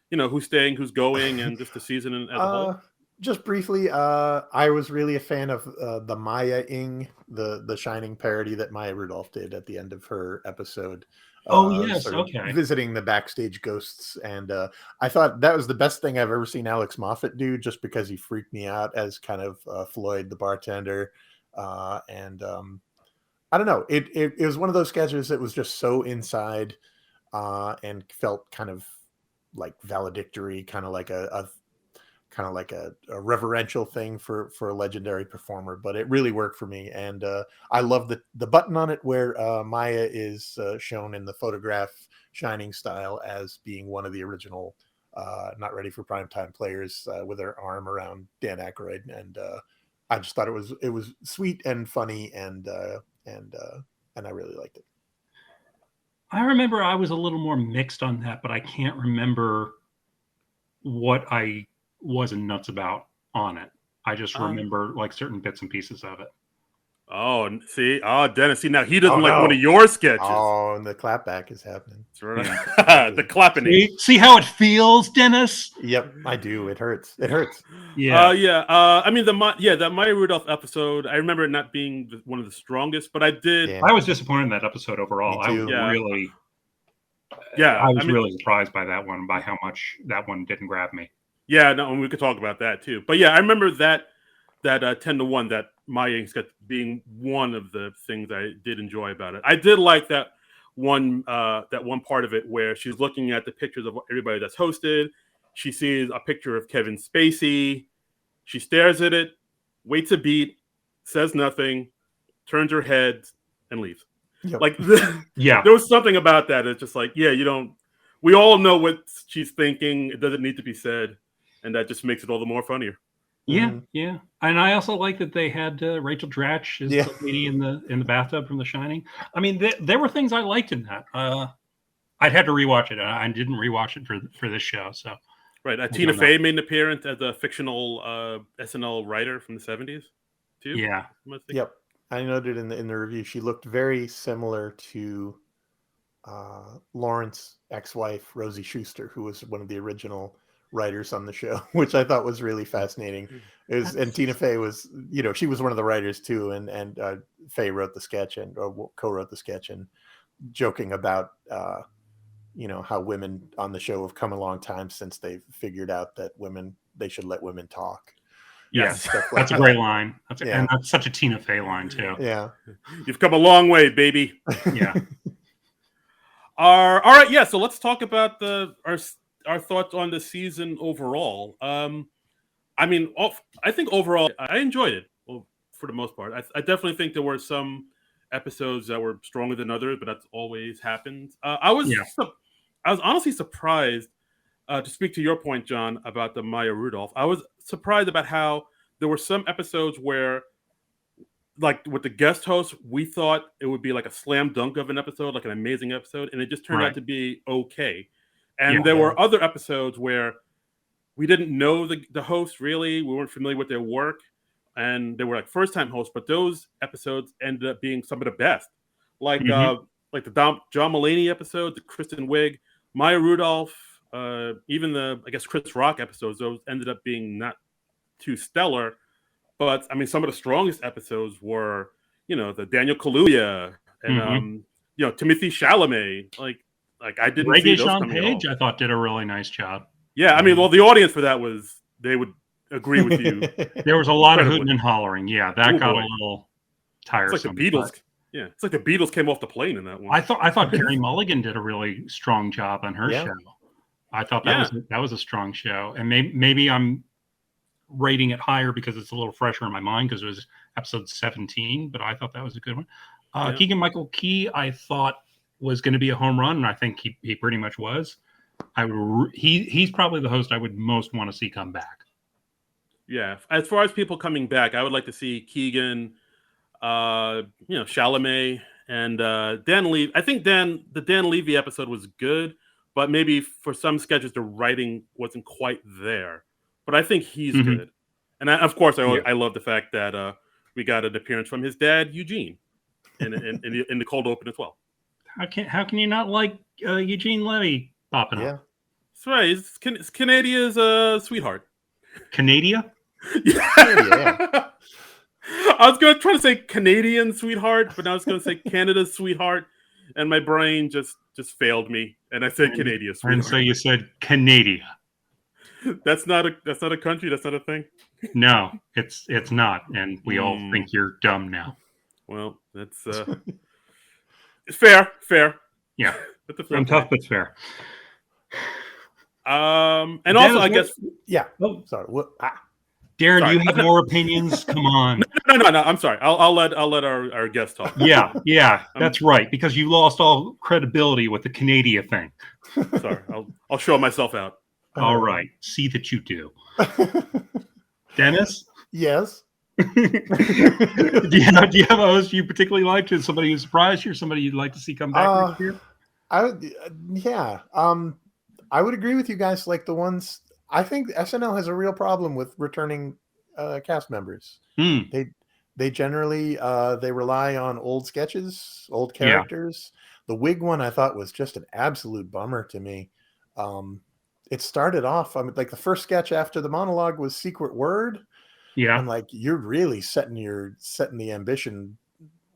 who's staying, who's going, and just the season as a whole? Just briefly, I was really a fan of the Maya Ing, the Shining parody that Maya Rudolph did at the end of her episode. Yes, okay. Visiting the backstage ghosts, and I thought that was the best thing I've ever seen Alex Moffat do, just because he freaked me out as kind of Floyd the bartender, and I don't know. It was one of those sketches that was just so inside, and felt kind of like valedictory, kind of like a reverential thing for a legendary performer. But it really worked for me, and I love the button on it where Maya is shown in the photograph, Shining style, as being one of the original not ready for primetime players, with her arm around Dan Aykroyd, and I just thought it was sweet and funny, and I really liked it. I remember I was a little more mixed on that, but I can't remember what I wasn't nuts about on it. I just remember like certain bits and pieces of it. Oh, see, Dennis, see now he doesn't like no. one of your sketches. Oh, and the clapback is happening. The clapping. See how it feels, Dennis? Yep, I do. It hurts. It hurts. Yeah. I mean, that Maya Rudolph episode, I remember it not being one of the strongest, but I did. Yeah. I was disappointed in that episode overall. Me too. I was really surprised by that one, by how much that one didn't grab me. Yeah, no, and we could talk about that too. But yeah, I remember that 10-1, that Maya sketch being one of the things I did enjoy about it. I did like that one part of it where she's looking at the pictures of everybody that's hosted. She sees a picture of Kevin Spacey. She stares at it, waits a beat, says nothing, turns her head, and leaves. Yep. Like, Yeah, there was something about that. It's just like, yeah, we all know what she's thinking. It doesn't need to be said. And that just makes it all the more funnier. yeah, yeah. And I also like that they had Rachel Dratch as the lady in the bathtub from The Shining. I mean, there were things I liked in that. I'd had to rewatch it. I didn't rewatch it for this show. So, right. Tina Fey made an appearance as a fictional SNL writer from the 70s, too. Yeah. Yep. I noted in the review she looked very similar to Lauren's ex-wife, Rosie Schuster, who was one of the original writers on the show, which I thought was really fascinating. And Tina Fey was, she was one of the writers too, and Fey wrote the sketch or co-wrote the sketch, and joking about how women on the show have come a long time since they've figured out that they should let women talk. Yes, that's a great line. And that's such a Tina Fey line too. Yeah, you've come a long way, baby. Yeah. All right, yeah. So let's talk about our thoughts on the season overall. I mean, I think overall I enjoyed it for the most part. I definitely think there were some episodes that were stronger than others, but that's always happens. I was honestly surprised, to speak to your point, John, about the Maya Rudolph. I was surprised about how there were some episodes where, like with the guest host, we thought it would be like a slam dunk of an episode, like an amazing episode, and it just turned out to be okay. And there were other episodes where we didn't know the host really. We weren't familiar with their work, and they were like first-time hosts. But those episodes ended up being some of the best, like the John Mulaney episode, the Kristen Wiig, Maya Rudolph, even the Chris Rock episodes. Those ended up being not too stellar. But I mean, some of the strongest episodes were, the Daniel Kaluuya and Timothy Chalamet. Like I didn't see those coming at all. I thought did a really nice job. Yeah, I mean, well, the audience for that they would agree with you. There was a lot of hooting and hollering. Yeah, that got a little tiresome. It's like the Beatles. Yeah, it's like the Beatles came off the plane in that one. I thought Carey Mulligan did a really strong job on her show. I thought that was a strong show, and maybe I'm rating it higher because it's a little fresher in my mind because it was episode 17, but I thought that was a good one. Keegan-Michael Key, I thought was going to be a home run, and I think he pretty much was. He's probably the host I would most want to see come back. Yeah, as far as people coming back, I would like to see Keegan, Chalamet, and Dan Levy. I think the Dan Levy episode was good, but maybe for some sketches the writing wasn't quite there. But I think he's good, and of course I love the fact that we got an appearance from his dad Eugene in the cold open as well. How can you not like Eugene Levy popping up? That's right. It's Canadia's sweetheart. Canada? Yeah. I was going to try to say Canadian sweetheart, but now I was going to say Canada's sweetheart, and my brain just failed me, and I said Canadian sweetheart. And so you said Canada. That's not a country. That's not a thing. No, it's not, and we all think you're dumb now. Well, that's it's fair. Yeah, That's a I'm fair tough but fair. And Dennis, also, I guess. Yeah. Oh, Sorry. Darren, do Sorry. you have more opinions? Come on. No. I'm sorry. I'll let our guest talk. Yeah, that's right. Because you lost all credibility with the Canada thing. Sorry. I'll show myself out. All right. See that you do. Dennis? Yes. do you have a host you particularly liked? Is somebody who surprised you or somebody you'd like to see come back next year? I would, yeah. I would agree with you guys. Like the ones, I think SNL has a real problem with returning cast members. They generally they rely on old sketches, old characters. The wig one I thought was just an absolute bummer to me. It started off, I mean, like the first sketch after the monologue was Secret Word. Yeah. I'm like, you're really setting the ambition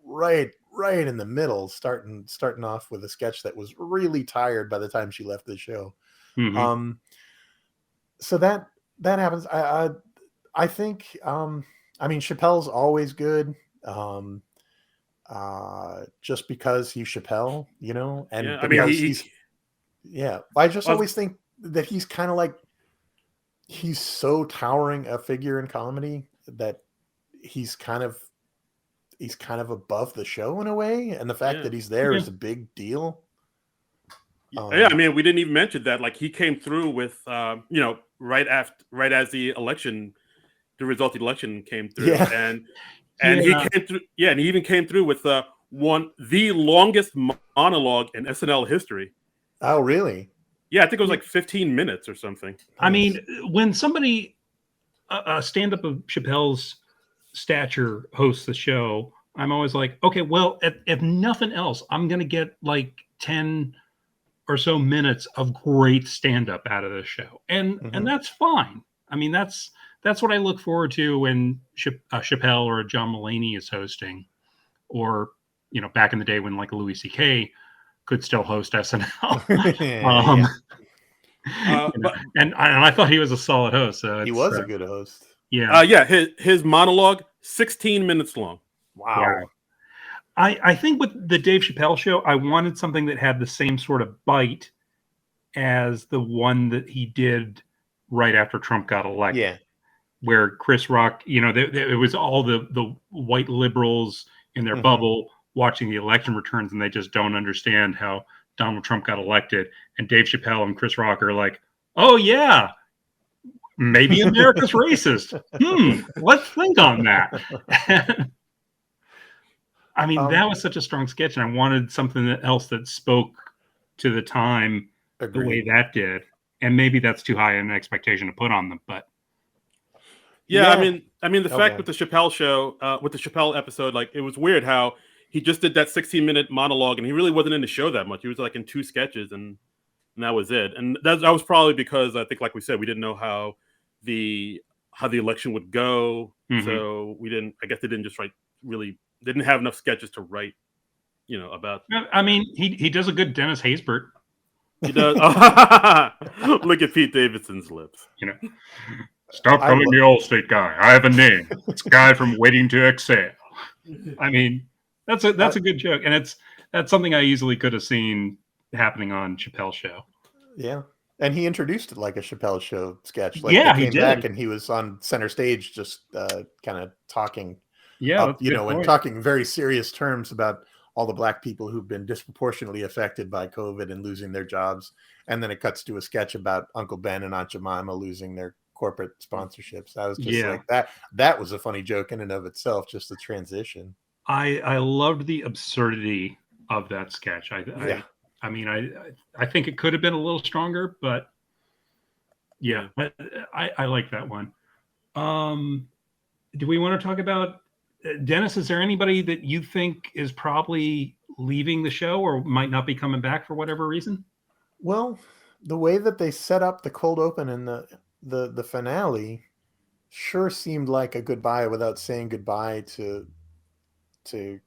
right in the middle, starting off with a sketch that was really tired by the time she left the show. Mm-hmm. So that happens. I think I mean Chappelle's always good. Just because he's Chappelle, you know, and Yeah, I mean, he's I just well, always think that he's kind of like, he's so towering a figure in comedy that he's kind of above the show in a way, and the fact that he's there is a big deal. Yeah, I mean, we didn't even mention that. Like, he came through with, right as the result of the election came through, and he came through. Yeah, and he even came through with the longest monologue in SNL history. Oh, really? Yeah, I think it was like 15 minutes or something. I mean, when somebody a stand-up of Chappelle's stature hosts the show, I'm always like, okay, well, if nothing else, I'm gonna get like 10 or so minutes of great stand-up out of this show, and that's fine. I mean, that's what I look forward to when Chappelle or John Mulaney is hosting, or back in the day when like Louis C.K. could still host SNL. And I thought he was a solid host. So he was a good host. Yeah. His monologue 16 minutes long. Wow. I think with the Dave Chappelle show, I wanted something that had the same sort of bite as the one that he did right after Trump got elected. Yeah. Where Chris Rock, it was all the white liberals in their bubble watching the election returns, and they just don't understand how Donald Trump got elected. And Dave Chappelle and Chris Rock are like, oh, yeah, maybe America's racist. Let's think on that. I mean, that was such a strong sketch, and I wanted something else that spoke to the time the way that did. And maybe that's too high an expectation to put on them, but. Yeah, I mean, the fact with the Chappelle show, with the Chappelle episode, like, it was weird how he just did that 16-minute monologue, and he really wasn't in the show that much. He was like in 2 sketches, and that was it. And that was probably because I think, like we said, we didn't know how the election would go, so we didn't. I guess they didn't just didn't have enough sketches to write, about. I mean, he does a good Dennis Haysbert. He does. Look at Pete Davidson's lips. Stop calling me Allstate guy. I have a name. It's Guy from Waiting to Exhale. I mean, that's a good joke, and that's something I easily could have seen happening on Chappelle's show. Yeah, and he introduced it like a Chappelle show sketch. Like, he came back and he was on center stage, just kind of talking. Yeah, and talking very serious terms about all the black people who've been disproportionately affected by COVID and losing their jobs. And then it cuts to a sketch about Uncle Ben and Aunt Jemima losing their corporate sponsorships. I was just like, that was a funny joke in and of itself, just the transition. I loved the absurdity of that sketch. I mean, I think it could have been a little stronger, but yeah, I like that one. Do we want to talk about Dennis? Is there anybody that you think is probably leaving the show or might not be coming back for whatever reason? Well, the way that they set up the cold open and the finale sure seemed like a goodbye without saying goodbye to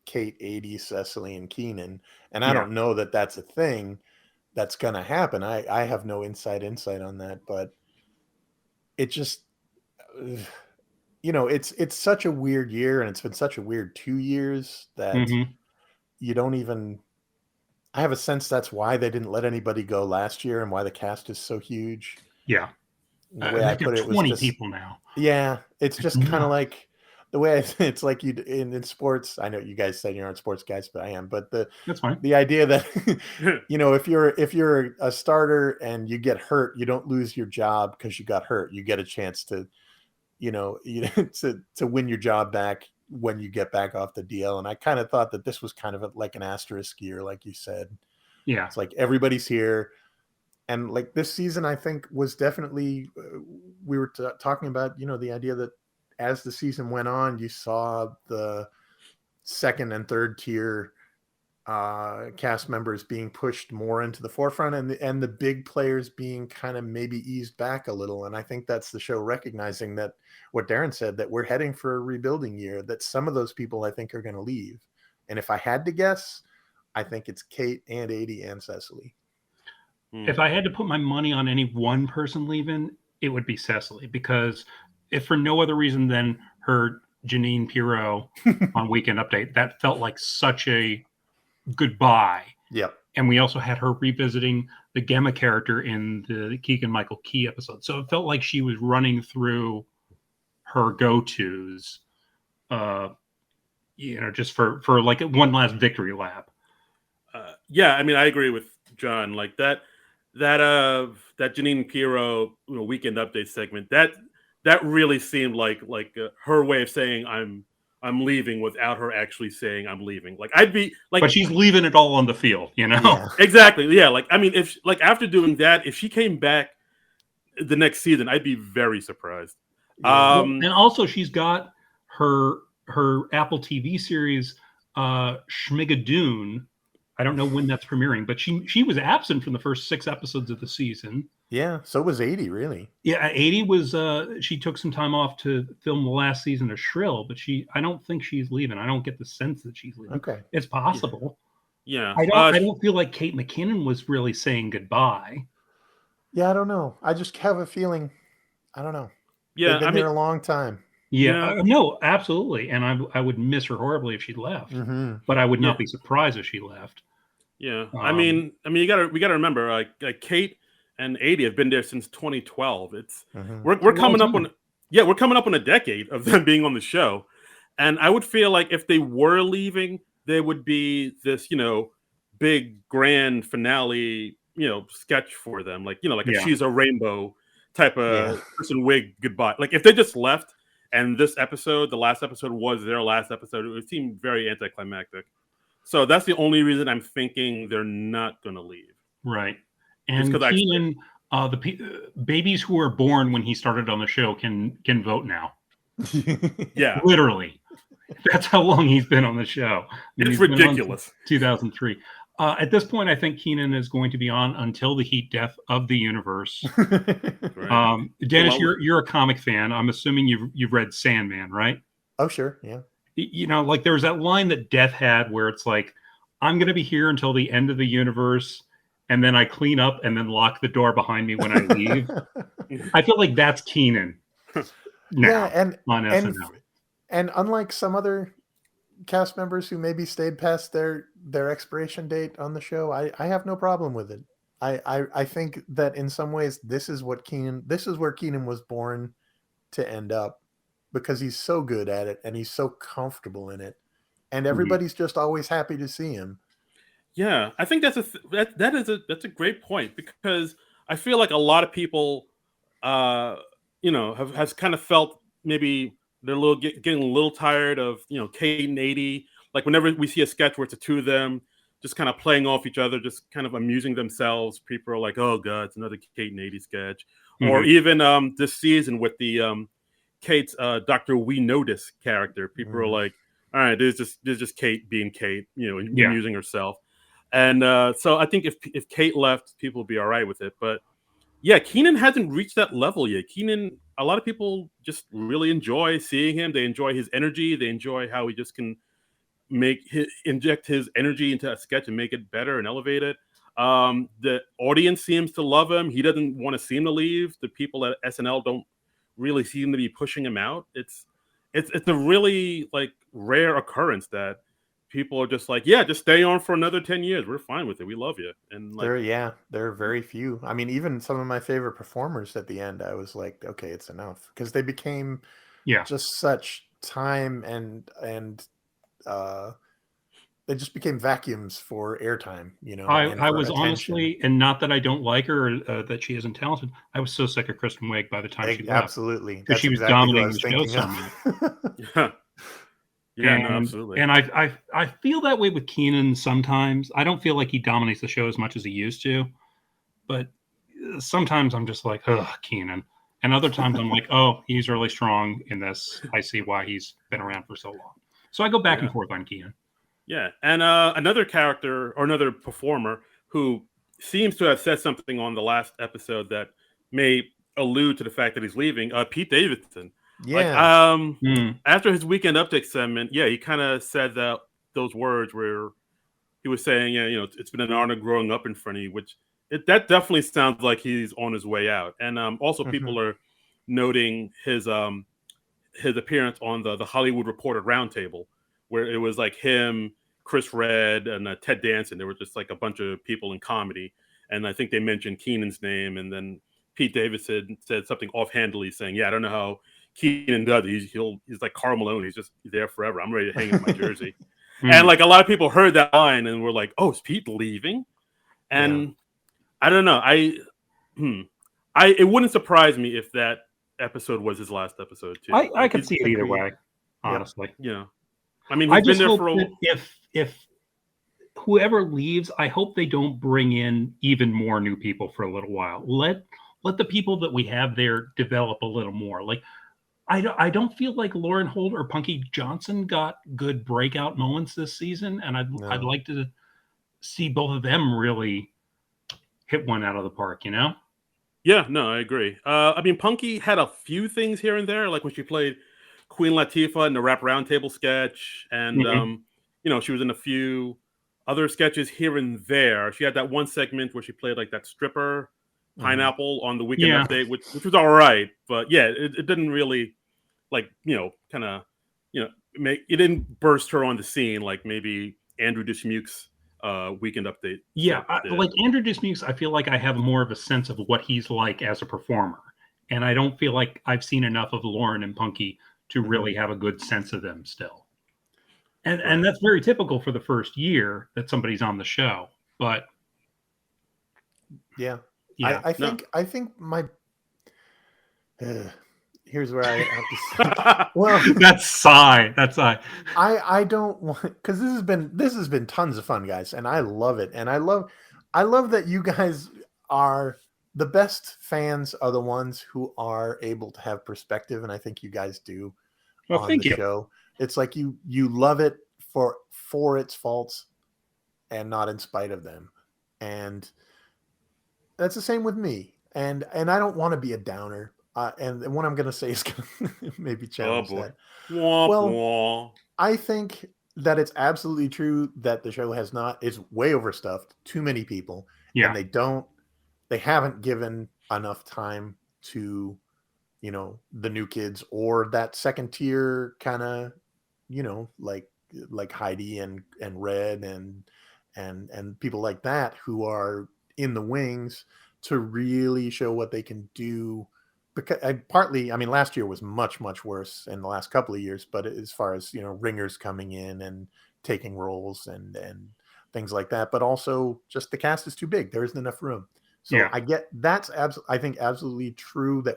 Kate, 80, Cecily, and Keenan. And I don't know that that's a thing that's going to happen. I have no insight on that, but it just, it's such a weird year, and it's been such a weird 2 years that you don't even. I have a sense that's why they didn't let anybody go last year, and why the cast is so huge. Yeah. The way I They've got put it was 20 just people now. Yeah, it's just kind of nuts. like the way it's like you in sports. I know you guys said you aren't sports guys, but I am. But That's fine. the idea that if you're a starter and you get hurt, you don't lose your job because you got hurt. You get a chance to to win your job back when you get back off the DL. And I kind of thought that this was kind of like an asterisk year, like you said. Yeah. It's like everybody's here. And like this season, I think was definitely, we were talking about, the idea that as the season went on, you saw the second and third tier cast members being pushed more into the forefront, and the big players being kind of maybe eased back a little. And I think that's the show recognizing that what Darren said, that we're heading for a rebuilding year, that some of those people I think are going to leave. And if I had to guess, I think it's Kate and Adie and Cecily. If I had to put my money on any one person leaving, it would be Cecily, because if for no other reason than her Janine Pirro on Weekend Update, that felt like such a goodbye. Yep. And we also had her revisiting the Gemma character in the Keegan-Michael Key episode. So it felt like she was running through her go-tos, just for like one last victory lap. Yeah, I mean, I agree with John. Like that Janine Pirro Weekend Update segment, that really seemed like her way of saying I'm leaving without her actually saying I'm leaving. Like I'd be like, but she's leaving it all on the field, Yeah. Exactly. Yeah. Like I mean, if like after doing that, if she came back the next season, I'd be very surprised. Yeah. And also she's got her Apple TV series, Schmigadoon. I don't know when that's premiering, but she was absent from the first 6 episodes of the season. Yeah, so was Adie, really. Yeah, Adie was. She took some time off to film the last season of Shrill, but I don't think she's leaving. I don't get the sense that she's leaving. Okay, it's possible. Yeah, I don't feel like Kate McKinnon was really saying goodbye. Yeah, I don't know. I just have a feeling. I don't know. Yeah, they've been there a long time. Yeah, no, absolutely, and I would miss her horribly if she left, but I would not be surprised if she left. Yeah, I mean, we got to remember, like Kate and Adie have been there since 2012. We're coming up on we're coming up on a decade of them being on the show, and I would feel like if they were leaving, there would be this big grand finale sketch for them, like a She's a Rainbow type of person wig goodbye. Like if they just left and this episode, the last episode, was their last episode, it would seem very anticlimactic. So that's the only reason I'm thinking they're not going to leave. Right. And Keenan, the babies who were born when he started on the show can vote now. Yeah. Literally. That's how long he's been on the show. It's ridiculous. 2003. At this point, I think Keenan is going to be on until the heat death of the universe. Right. Dennis, you're a comic fan. I'm assuming you've read Sandman, right? Oh, sure. Yeah. Like there was that line that Death had where it's like, I'm going to be here until the end of the universe, and then I clean up and then lock the door behind me when I leave. I feel like that's Keenan now on SNL. And unlike some other cast members who maybe stayed past their expiration date on the show, I have no problem with it. I think that in some ways this is where Keenan was born to end up, because he's so good at it and he's so comfortable in it, and everybody's just always happy to see him. Yeah, I think that's a great point, because I feel like a lot of people, has kind of felt maybe they're getting a little tired of Kate and Adie. Like whenever we see a sketch where it's the two of them just kind of playing off each other, just kind of amusing themselves, people are like, "Oh God, it's another Kate and Adie sketch." Or even this season with the Kate's Dr. We Notice character, people are like, all right, there's just Kate being Kate, amusing herself. And so I think if Kate left, people would be all right with it. But yeah, Keenan hasn't reached that level yet. Keenan, a lot of people just really enjoy seeing him. They enjoy his energy. They enjoy how he just can inject his energy into a sketch and make it better and elevate it. The audience seems to love him. He doesn't want to seem to leave. The people at SNL don't really seem to be pushing him out. it's a really like rare occurrence that people are just like, yeah, just stay on for another 10 years. We're fine with it. We love you. And like, there are very few. I mean, even some of my favorite performers at the end, I was like, okay, it's enough, because they became just such time and uh they just became vacuums for airtime, and I for was attention. honestly, and not that I don't like her, or that she isn't talented. I was so sick of Kristen Wiig by the time she left, Absolutely, because that's she was exactly who I dominating was the show thinking so of. much. yeah, yeah, no, And absolutely. and I feel that way with Keenan sometimes. I don't feel like he dominates the show as much as he used to, but sometimes I'm just like, ugh, Keenan. And other times I'm like, oh, he's really strong in this. I see why he's been around for so long. So I go back and Yeah. forth on Keenan. Yeah. And another character or another performer who seems to have said something on the last episode that may allude to the fact that he's leaving, Pete Davidson. Like, Yeah. after his weekend update segment, yeah, he kind of said that those words where he was saying, yeah, it's been an honor growing up in front of you, which that definitely sounds like he's on his way out. And also people are noting his appearance on the Hollywood Reporter Roundtable, where it was like him, Chris Redd, and Ted Danson. There were just like a bunch of people in comedy, and I think they mentioned Keenan's name, and then Pete Davidson said something offhandedly, saying, "Yeah, I don't know how Keenan does it. He's like Karl Malone. He's just there forever. I'm ready to hang up my jersey." And like a lot of people heard that line and were like, "Oh, is Pete leaving?" And I don't know. It wouldn't surprise me if that episode was his last episode too. I could see it either way, honestly. Yeah. I mean, I he's been just there hope for that if whoever leaves, I hope they don't bring in even more new people for a little while. Let the people that we have there develop a little more. Like, I don't feel like Lauren Holt or Punky Johnson got good breakout moments this season, and I'd like to see both of them really hit one out of the park. Yeah, no, I agree. I mean, Punky had a few things here and there, like when she played Queen Latifah in the Rap Roundtable sketch, and she was in a few other sketches here and there. She had that one segment where she played like that stripper Pineapple on the Weekend Update, which was all right, but yeah, it didn't really like kind of make it didn't burst her on the scene like maybe Andrew Dismuke's Weekend Update. Yeah, like Andrew Dismukes, I feel like I have more of a sense of what he's like as a performer, and I don't feel like I've seen enough of Lauren and Punky to really have a good sense of them still. And that's very typical for the first year that somebody's on the show. But I think my here's where I have to say, well, that's sigh. I don't want, because this has been tons of fun, guys, and I love it, and I love that you guys are the best fans, are the ones who are able to have perspective, and I think you guys do on the show. It's like you love it for its faults and not in spite of them, and that's the same with me. And I don't want to be a downer. And what I'm going to say is going to maybe challenge that. Well, I think that it's absolutely true that the show it's way overstuffed, too many people, and they haven't given enough time to, the new kids or that second tier kind of, like Heidi and Red and people like that who are in the wings to really show what they can do. Because last year was much, much worse in the last couple of years, but as far as, ringers coming in and taking roles and things like that, but also just the cast is too big. There isn't enough room. So I get that's I think absolutely true that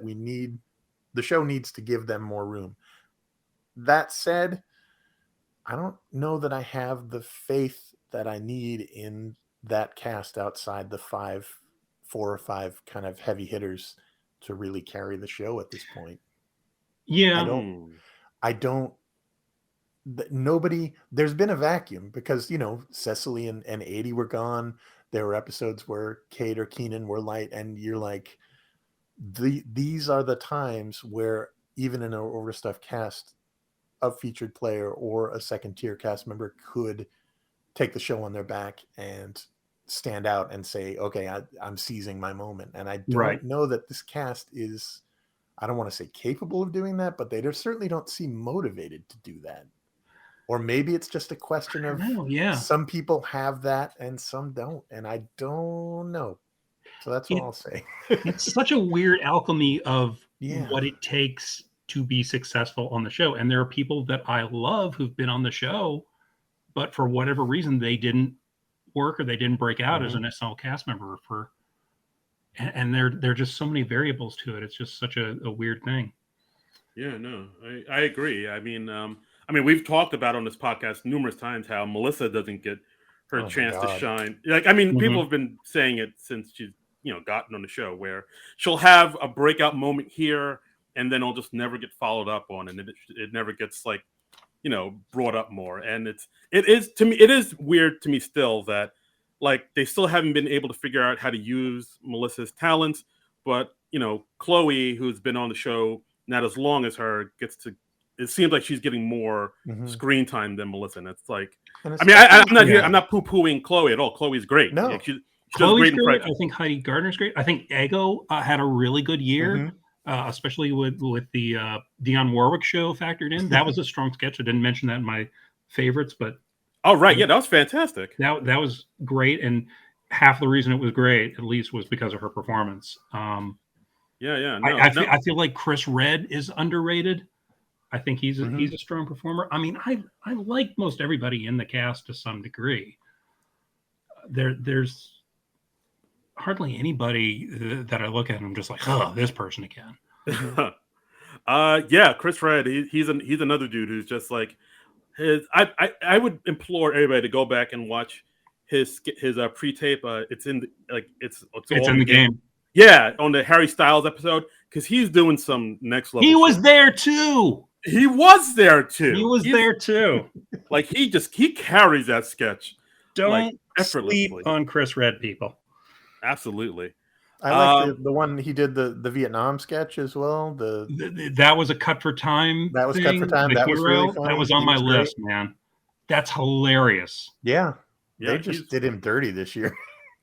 the show needs to give them more room. That said, I don't know that I have the faith that I need in that cast outside the 4 or 5 kind of heavy hitters to really carry the show at this point. Yeah. I don't nobody, there's been a vacuum because, Cecily and 80 were gone. There were episodes where Kate or Keenan were light, and you're like, these are the times where even in an overstuffed cast, a featured player or a second tier cast member could take the show on their back and stand out and say, okay, I'm seizing my moment. And I don't know that this cast is, I don't want to say capable of doing that, but they certainly don't seem motivated to do that. Or maybe it's just a question of some people have that and some don't, and I don't know. So that's all I'll say. It's such a weird alchemy of what it takes to be successful on the show. And there are people that I love who've been on the show, but for whatever reason, they didn't work or they didn't break out as an SNL cast member and there are just so many variables to it. It's just such a weird thing. Yeah, no, I agree. I mean, we've talked about on this podcast numerous times how Melissa doesn't get her chance to shine. Like, I mean, people have been saying it since she's, gotten on the show, where she'll have a breakout moment here and then it'll just never get followed up on, and it never gets brought up more. And it is weird to me still that they still haven't been able to figure out how to use Melissa's talents, but Chloe, who's been on the show not as long as her, it seems like she's getting more screen time than Melissa. And it's I'm not poo-pooing Chloe at all. Chloe's great. No. Chloe's great. I think Heidi Gardner's great. I think Ego had a really good year, especially with the Dionne Warwick show factored in. That was a strong sketch. I didn't mention that in my favorites, but oh right, yeah, that was fantastic. That was great, and half the reason it was great, at least, was because of her performance. I feel like Chris Redd is underrated. I think he's a strong performer. I mean, I like most everybody in the cast to some degree. There's hardly anybody that I look at and I'm just like, oh, this person again. Chris Redd, he's another dude who's just like I would implore everybody to go back and watch his pre-tape. It's in it's in the game. Yeah, on the Harry Styles episode, because he's doing some next level. He was there too. He was there too. Like he carries that sketch. Don't sleep on Chris Redd, people. Absolutely. I like the one he did the Vietnam sketch as well. That was a cut for time. That was cut for time. That was really funny. That was on my list, man. That's hilarious. Yeah. They just did him dirty this year.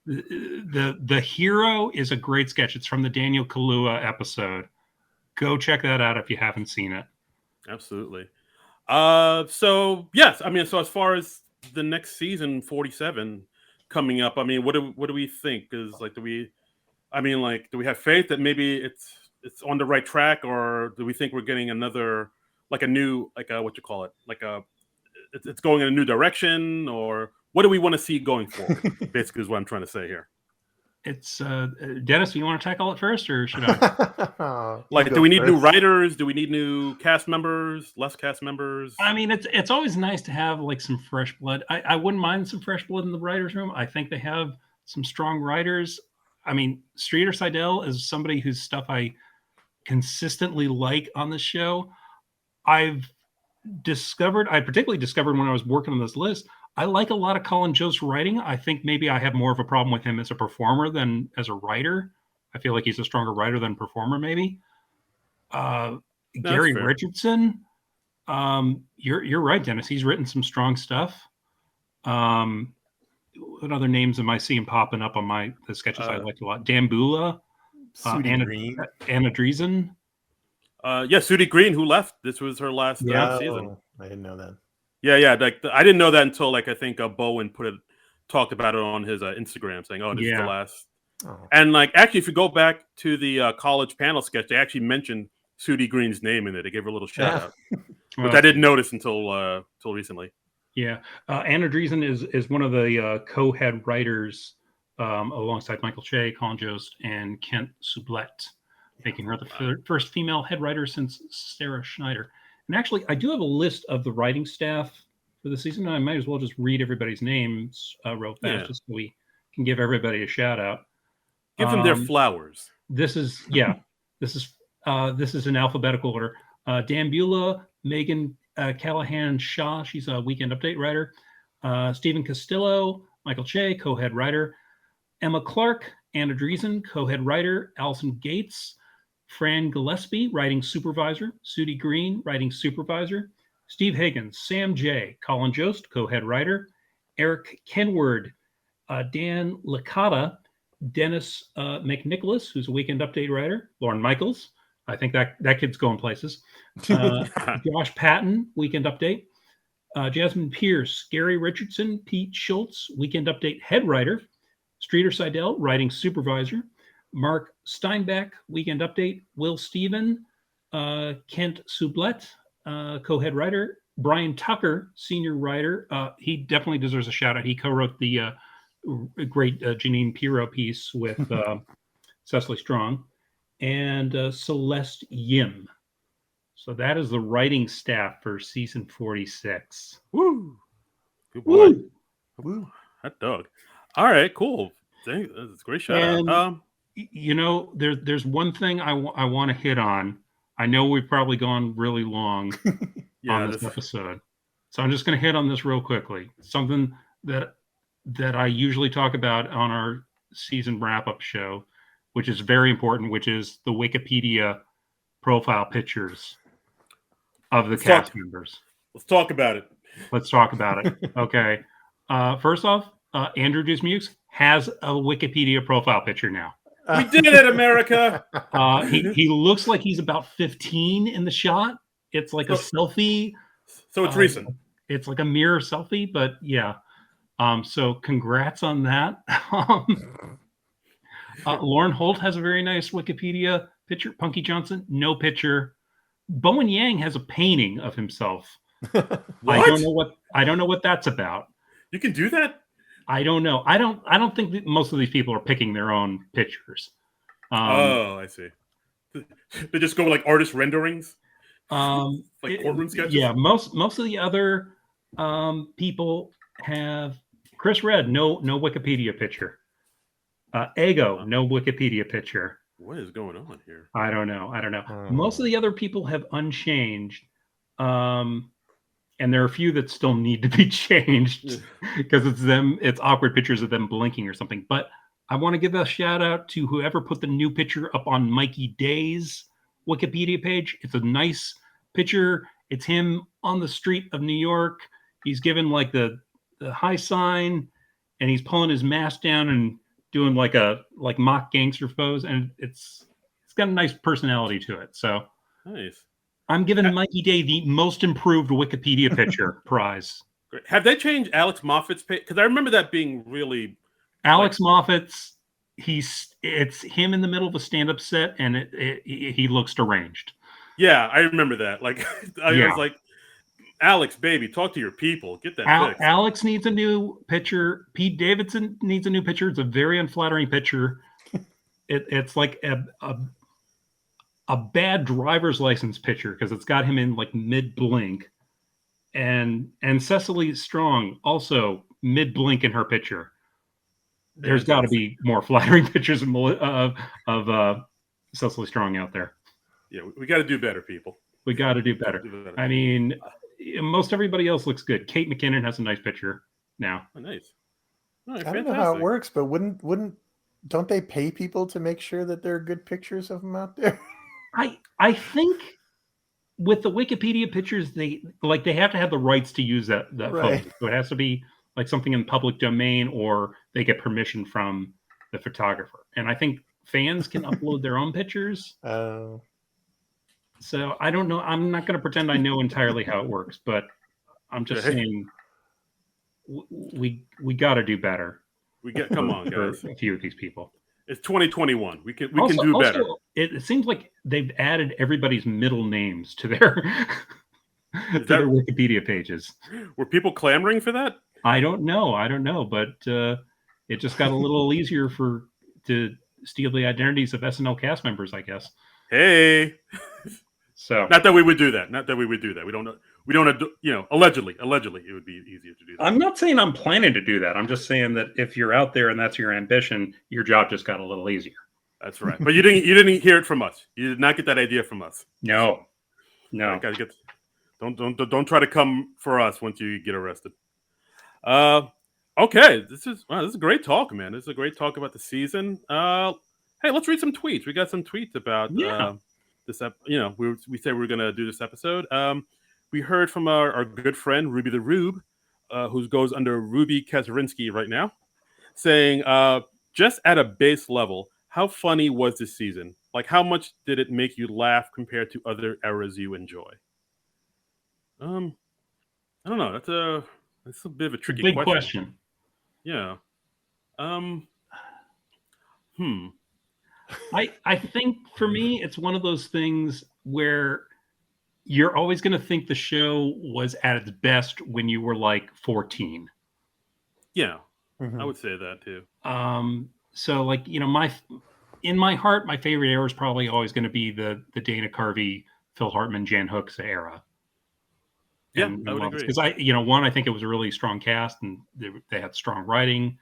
The Hero is a great sketch. It's from the Daniel Kaluuya episode. Go check that out if you haven't seen it. Absolutely. So yes, so as far as the next season, 47 coming up, what do we think? Is do we have faith that maybe it's on the right track, or do we think we're getting another a new it's going in a new direction, or what do we want to see going forward? Basically, is what I'm trying to say here. It's Dennis. Do you want to tackle it first, or should I? Do we need new writers? Do we need new cast members? Less cast members? It's always nice to have some fresh blood. I wouldn't mind some fresh blood in the writers' room. I think they have some strong writers. Streeter Seidel is somebody whose stuff I consistently like on the show. I particularly discovered when I was working on this list, I like a lot of Colin Jost's writing. I think maybe I have more of a problem with him as a performer than as a writer. I feel like he's a stronger writer than performer, maybe. Gary Richardson. You're right, Dennis. He's written some strong stuff. What other names am I seeing popping up on the sketches I liked a lot? Dan Bula, Anna Dreesen. Sudie Green, who left. This was her last season. I didn't know that. Yeah. I didn't know that until I think Bowen talked about it on his Instagram, saying, "Oh, this is the last." Oh. And actually, if you go back to the college panel sketch, they actually mentioned Sudie Green's name in it. They gave her a little shout out, which I didn't notice until recently. Yeah, Anna Dreesen is one of the co-head writers alongside Michael Che, Colin Jost, and Kent Sublette, making her the first female head writer since Sarah Schneider. And actually, I do have a list of the writing staff for the season. I might as well just read everybody's names real fast, just so we can give everybody a shout out. Give them their flowers. This is in alphabetical order. Dan Bula, Megan Callahan Shaw, she's a Weekend Update writer. Stephen Castillo, Michael Che, co-head writer. Emma Clark, Anna Dreesen, co-head writer. Allison Gates, Fran Gillespie, writing supervisor. Sudie Green, writing supervisor. Steve Higgins, Sam J., Colin Jost, co-head writer. Eric Kenward, Dan Licata, Dennis McNicholas, who's a Weekend Update writer. Lauren Michaels, I think that kid's going places. Josh Patton, Weekend Update. Jasmine Pierce, Gary Richardson, Pete Schultz, Weekend Update head writer. Streeter Seidel, writing supervisor. Mark Steinbeck, Weekend Update. Will Steven, Kent Sublet, co-head writer. Brian Tucker, senior writer. He definitely deserves a shout out. He co-wrote the great Janine Pirro piece with Cecily Strong, and Celeste Yim. So that is the writing staff for season 46. Woo! Good boy. Woo. Hot dog. All right, cool. That's a great shout out. You know, there's one thing I want to hit on. I know we've probably gone really long on this episode, so I'm just going to hit on this real quickly. Something that I usually talk about on our season wrap-up show, which is very important, which is the Wikipedia profile pictures of the cast members. Let's talk about it. Let's talk about it. Okay. First off, Andrew Dismukes has a Wikipedia profile picture now. We did it, America. He looks like he's about 15 in the shot. It's like a selfie. So it's recent. It's like a mirror selfie, but yeah. So congrats on that. Lauren Holt has a very nice Wikipedia picture. Punky Johnson, no picture. Bowen Yang has a painting of himself. I don't know what that's about. You can do that? I don't know. I don't think that most of these people are picking their own pictures. I see. They just go with like artist renderings, like courtroom sketches. Yeah, most of the other people have Chris Red, no Wikipedia picture. Ego, no Wikipedia picture. What is going on here? I don't know. Most of the other people have unchanged. And there are a few that still need to be changed because it's awkward pictures of them blinking or something. But I want to give a shout out to whoever put the new picture up on Mikey Day's Wikipedia page. It's a nice picture. It's him on the street of New York. He's given like the high sign, and he's pulling his mask down and doing like mock gangster pose, and it's got a nice personality to it. So nice. I'm giving Mikey Day the most improved Wikipedia picture prize. Great. Have they changed Alex Moffat's page? Because I remember that being really. Alex Moffat's, it's him in the middle of a stand-up set, and he looks deranged. Yeah, I remember that. Like I was like, Alex, baby, talk to your people. Get that fixed. Alex needs a new picture. Pete Davidson needs a new picture. It's a very unflattering picture. It's like a bad driver's license picture because it's got him in like mid blink, and Cecily Strong also mid blink in her picture. There's got to be more flattering pictures of Cecily Strong out there. Yeah, we got to do better, people. We got to do better. I mean, most everybody else looks good. Kate McKinnon has a nice picture now. Oh, nice. I don't know how it works, but don't they pay people to make sure that there are good pictures of them out there? I think with the Wikipedia pictures, they have to have the rights to use that right. photo. So it has to be like something in public domain, or they get permission from the photographer. And I think fans can upload their own pictures. Oh. So I don't know. I'm not going to pretend I know entirely how it works, but I'm just saying we got to do better. Come on, guys. For a few of these people. It's 2021. We can do better. It seems like they've added everybody's middle names to their their Wikipedia pages. Were people clamoring for that? I don't know, but it just got a little easier to steal the identities of SNL cast members, I guess. Hey. So not that we would do that. We don't know. We don't, allegedly, it would be easier to do that. I'm not saying I'm planning to do that. I'm just saying that if you're out there and that's your ambition, your job just got a little easier. That's right. But you didn't hear it from us. You did not get that idea from us. No. Don't try to come for us once you get arrested. Okay. This is a great talk, man. This is a great talk about the season. Hey, let's read some tweets. We got some tweets about this. We said we were going to do this episode. We heard from our good friend Ruby the Rube, who goes under Ruby Kazarinsky right now, saying, just at a base level, how funny was this season? Like, how much did it make you laugh compared to other eras you enjoy? Um, I don't know. That's a bit of a It's a tricky big question. question. Yeah. Um. Hmm. I think for me, it's one of those things where you're always going to think the show was at its best when you were like 14. Yeah, I Mhm. would say that too. So like, in my heart, my favorite era is probably always going to be the Dana Carvey, Phil Hartman, Jan Hooks era. Yeah, And I would love it agree. because one, I think it was a really strong cast and they had strong writing,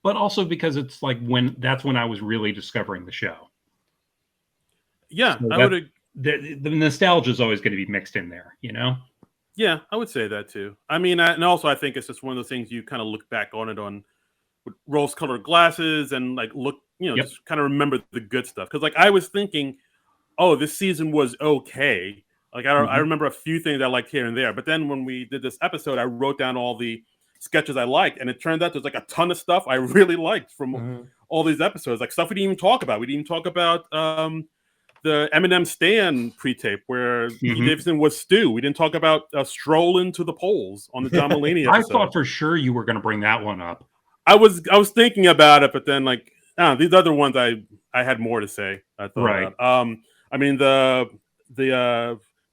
but also because it's like that's when I was really discovering the show. Yeah, So I that would. the nostalgia is always going to be mixed in there, Yeah, I would say that too. I mean, and also I think it's just one of those things you kind of look back on it on with rose-colored glasses and like look, Yep. just kind of remember the good stuff. Because like I was thinking, oh, this season was okay. Like I Mhm. remember a few things I liked here and there, but then when we did this episode, I wrote down all the sketches I liked, and it turned out there's like a ton of stuff I really liked from Mhm. all these episodes. Like stuff we didn't even talk about. We didn't even talk about the Eminem Stan pre-tape where Pete Mhm. Davidson was Stu. We didn't talk about strolling to the polls on the John Mulaney I episode. thought for sure you were going to bring that one up. I was thinking about it, but then like these other ones I had more to say. I thought Right. about. I mean the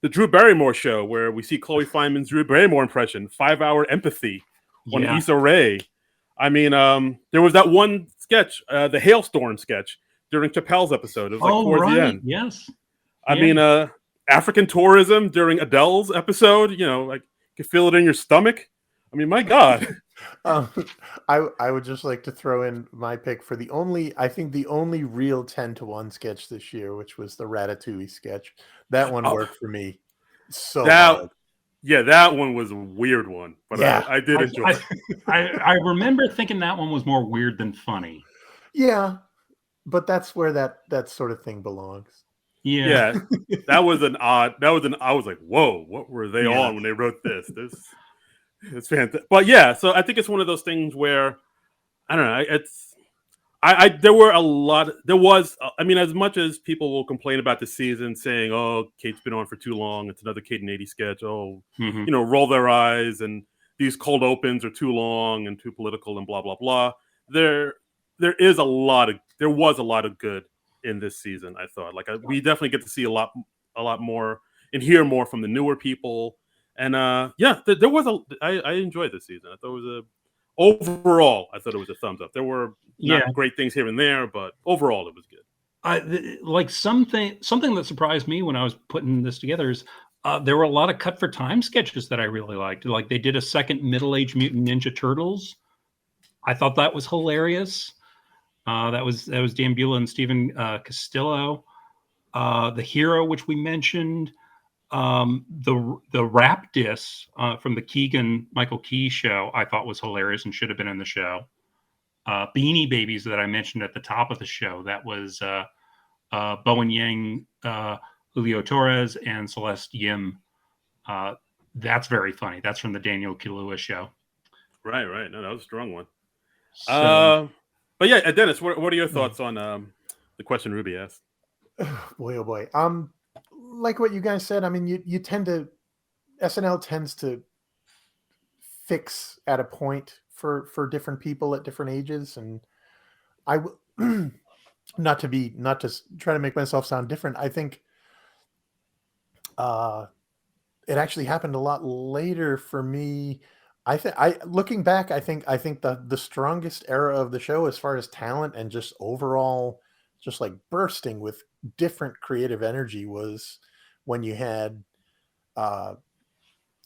Drew Barrymore show where we see Chloe Fineman's Drew Barrymore impression, 5 Hour Empathy on Yeah. Issa Rae. I mean, there was that one sketch, the hailstorm sketch during Chappelle's episode. It was like Oh, towards the right. end. Yes. I Yeah. mean, African tourism during Adele's episode. Like you can feel it in your stomach. I mean, my God. Um, I would just like to throw in my pick for I think the only real 10-1 sketch this year, which was the Ratatouille sketch. That one Oh, worked for me so that hard. yeah, that one was a weird one, but Yeah. I did I, enjoy it. I remember thinking that one was more weird than funny. Yeah, but that's where that sort of thing belongs. Yeah. Yeah, I was like, whoa, what were they Yeah. on when they wrote this? It's fantastic. But yeah, so I think it's one of those things where I don't know. It's there were a lot. There was. I mean, as much as people will complain about the season, saying, "Oh, Kate's been on for too long. It's another Kate and 80 sketch." Oh, Mhm. roll their eyes, and these cold opens are too long and too political, and blah blah blah. There, there was a lot of good in this season. I thought, like, we definitely get to see a lot more and hear more from the newer people. And yeah, there was I enjoyed this season. I thought it was a overall, I thought it was a thumbs up. There were Yeah. not great things here and there, but overall, it was good. Like something that surprised me when I was putting this together is there were a lot of cut for time sketches that I really liked. Like they did a second Middle-Aged Mutant Ninja Turtles. I thought that was hilarious. That was Dan Bueller and Stephen Castillo. The Hero, which we mentioned. The rap diss from the Michael Key show, I thought was hilarious and should have been in the show. Beanie Babies that I mentioned at the top of the show. That was Bowen Yang, Julio Torres, and Celeste Yim. That's very funny. That's from the Daniel Kaluuya show. Right. No, that was a strong one. So But yeah, Dennis, what are your thoughts on the question Ruby asked? Boy, oh boy. Like what you guys said, I mean, you tend to SNL tends to fix at a point for different people at different ages, and I will not to try to make myself sound different. I think it actually happened a lot later for me. I looking back, I think the strongest era of the show as far as talent and just overall just like bursting with different creative energy was when you had uh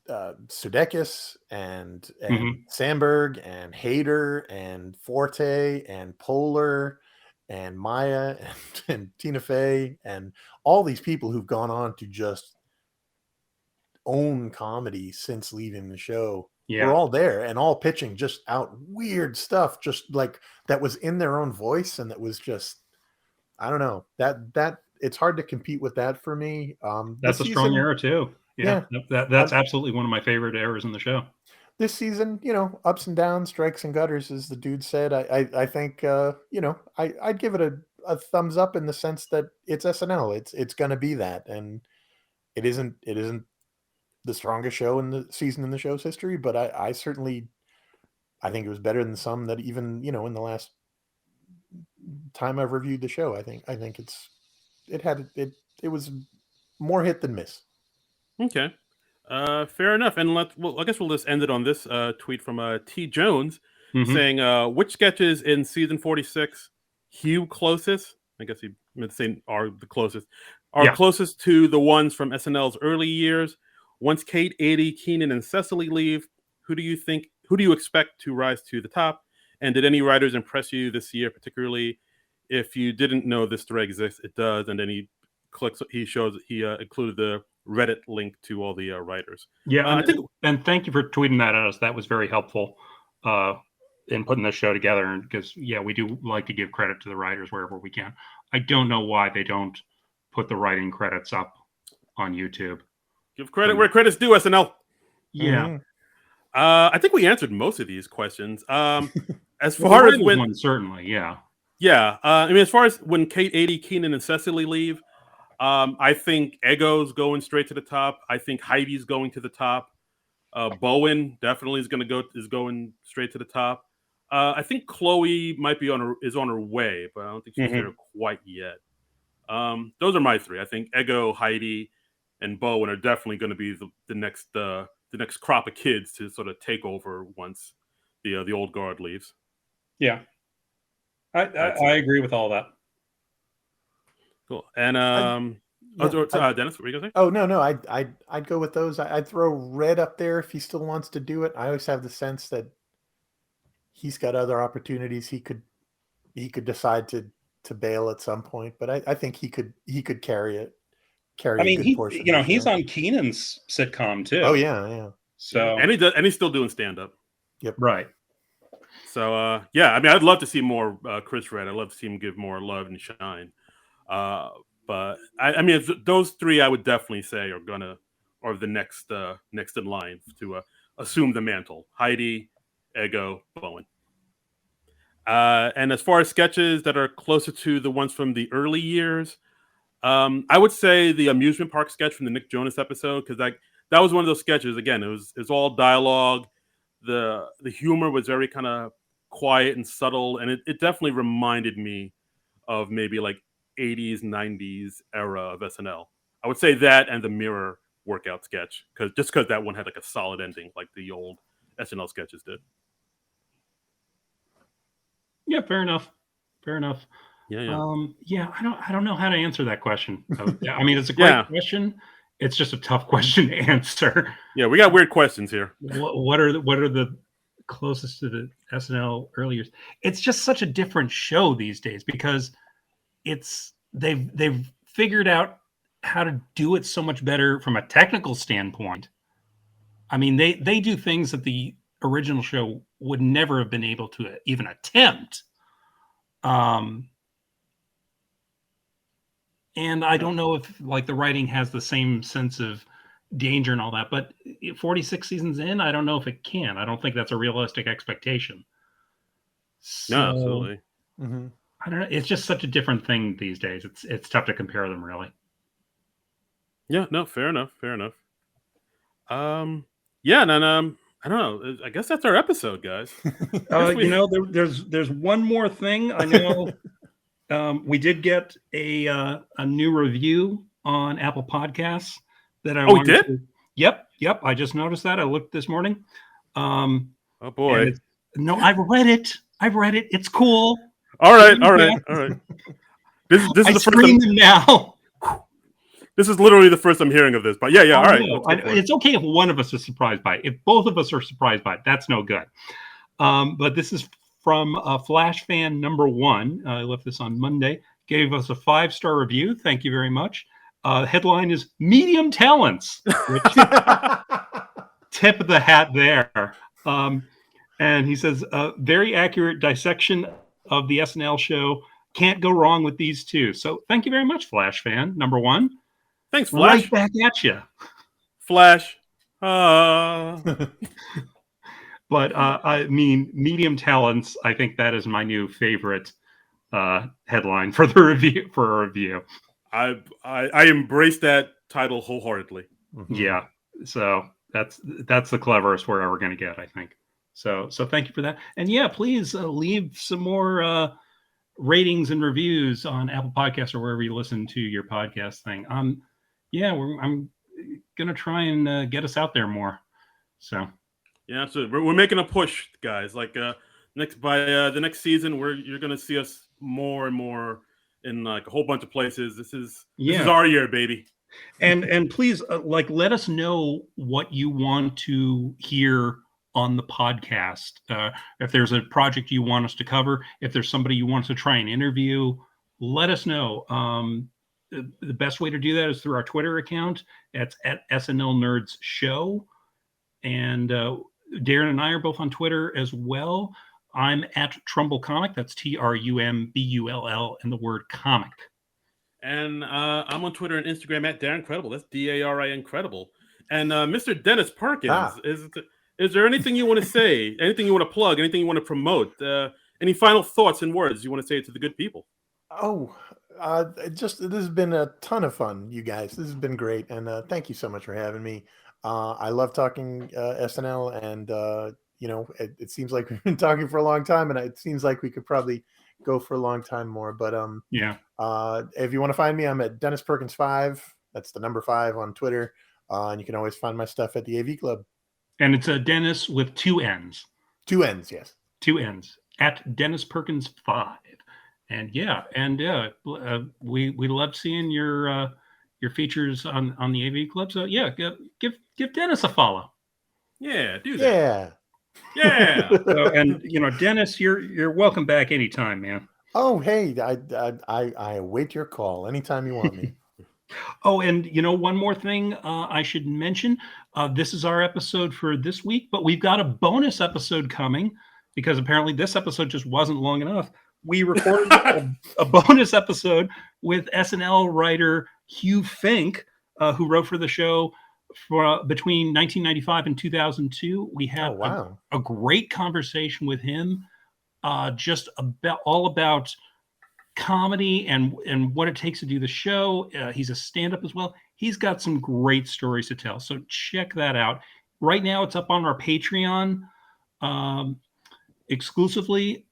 Sudeikis and mhm. Sandberg and Hader and Forte and Poehler and Maya and Tina Fey and all these people who've gone on to just own comedy since leaving the show were Yeah, all there and all pitching just out weird stuff, just like that was in their own voice, and that was just, I don't know, that it's hard to compete with that for me. The that's a strong season, era too. Yeah, yeah, that's absolutely one of my favorite eras in the show. this season, ups and downs, strikes and gutters, as the dude said. I think, I'd give it a thumbs up in the sense that it's SNL. It's going to be that, and it isn't the strongest show in the season in the show's history, but I certainly, I think it was better than some that even, in the last time I've reviewed the show. I think it was more hit than miss. Okay. Fair enough. And I guess we'll just end it on this tweet from T. Jones saying, which sketches in season 46 Hugh closest? I guess he meant to say are the closest. Closest to the ones from SNL's early years. Once Kate, 80, Keenan, and Cecily leave, who do you expect to rise to the top? And did any writers impress you this year, particularly if you didn't know this thread exists? It does. And then he included the Reddit link to all the writers. Yeah, and thank you for tweeting that at us. That was very helpful in putting this show together. And because we do like to give credit to the writers wherever we can. I don't know why they don't put the writing credits up on YouTube. Give credit where credit's due, SNL. Yeah. Mm-hmm. I think we answered most of these questions. As far as when one, certainly, yeah. I mean, as far as when Kate, 80, Keenan, and Cecily leave. I think Ego's going straight to the top. I think Heidi's going to the top. Bowen definitely is going straight to the top. I think Chloe might be on her way, but I don't think she's there quite yet. Those are my three. I think Ego, Heidi, and Bowen are definitely going to be the next crop of kids to sort of take over once the old guard leaves. Yeah, I agree with all that. Cool. And Dennis, what were you gonna say? Oh no, I'd go with those. I'd throw Red up there if he still wants to do it. I always have the sense that he's got other opportunities. He could decide to bail at some point, but I think he could carry it. I mean, he's on Keenan's sitcom too. Oh yeah. So and he's still doing stand up. Yep. Right. So I mean, I'd love to see more Chris Red. I'd love to see him give more love and shine. But I mean, those three I would definitely say are the next in line to assume the mantle. Heidi, Ego, Bowen. And as far as sketches that are closer to the ones from the early years, I would say the amusement park sketch from the Nick Jonas episode, because that was one of those sketches. Again, it was all dialogue. The humor was very kind of quiet and subtle, and it definitely reminded me of maybe like 80s, 90s era of SNL. I would say that and the mirror workout sketch, because that one had like a solid ending, like the old SNL sketches did. Yeah, fair enough. Yeah. I don't know how to answer that question. I mean, it's a great question. It's just a tough question to answer. Yeah, we got weird questions here. What are the closest to the SNL early years? It's just such a different show these days because they've figured out how to do it so much better from a technical standpoint. I mean, they do things that the original show would never have been able to even attempt. And I don't know if like the writing has the same sense of danger and all that, but 46 seasons in, I don't know if it can. I don't think that's a realistic expectation. So, no, absolutely. Mm-hmm. I don't know. It's just such a different thing these days. It's tough to compare them, really. Yeah, no, fair enough. Yeah, and I don't know. I guess that's our episode, guys. There's one more thing. I know we did get a new review on Apple Podcasts that I we did. Yep. I just noticed that. I looked this morning. Oh boy. No, I've read it. It's cool. All right. This is the first time now. This is literally the first I'm hearing of this, but yeah. All right. It's okay if one of us is surprised by it. If both of us are surprised by it, that's no good. But this is from Flash fan number 1. I left this on Monday. Gave us a 5-star review. Thank you very much. Headline is medium talents. Which tip of the hat there. And he says, very accurate dissection of the SNL show. Can't go wrong with these two. So thank you very much, Flash fan number 1. Thanks, Flash. Right back at you. Flash. But I mean, medium talents. I think that is my new favorite headline for the review for a review. I embrace that title wholeheartedly. Mhm. Yeah. So that's the cleverest we're ever going to get, I think. So thank you for that. And yeah, please leave some more ratings and reviews on Apple Podcasts or wherever you listen to your podcast thing. I'm gonna try and get us out there more. So Yeah, absolutely. We're making a push, guys. Like the next season, you're gonna see us more and more in like a whole bunch of places. This is our year, baby. And please let us know what you want to hear on the podcast. If there's a project you want us to cover, if there's somebody you want us to try and interview, let us know. The best way to do that is through our Twitter account. It's at SNL Nerds Show. And Darren and I are both on Twitter as well. I'm at Trumbull Comic. That's TRUMBULL and the word comic. And I'm on Twitter and Instagram at Darren Credible. That's DARI Incredible. And Mr. Dennis Perkins, is there anything you want to say? Anything you want to plug? Anything you want to promote? Any final thoughts and words you want to say to the good people? Oh, this has been a ton of fun, you guys. This has been great, and thank you so much for having me. I love talking SNL, and it seems like we've been talking for a long time, and it seems like we could probably go for a long time more. But if you want to find me, I'm at Dennis Perkins 5. That's the number 5 on Twitter, and you can always find my stuff at the AV Club. And it's a Dennis with 2 N's. 2 N's, yes. 2 N's at Dennis Perkins 5. And we love seeing your features on the AV Club. So yeah, give Dennis a follow. Yeah, do that. Yeah. And Dennis, you're welcome back anytime, man. Oh, hey, I await your call anytime you want me. Oh, and one more thing I should mention. This is our episode for this week, but we've got a bonus episode coming because apparently this episode just wasn't long enough. We recorded a bonus episode with SNL writer Hugh Fink, who wrote for the show for between 1995 and 2002. We had a great conversation with him, just all about comedy and what it takes to do the show. He's a stand-up as well. He's got some great stories to tell, so check that out. Right now, it's up on our Patreon exclusively.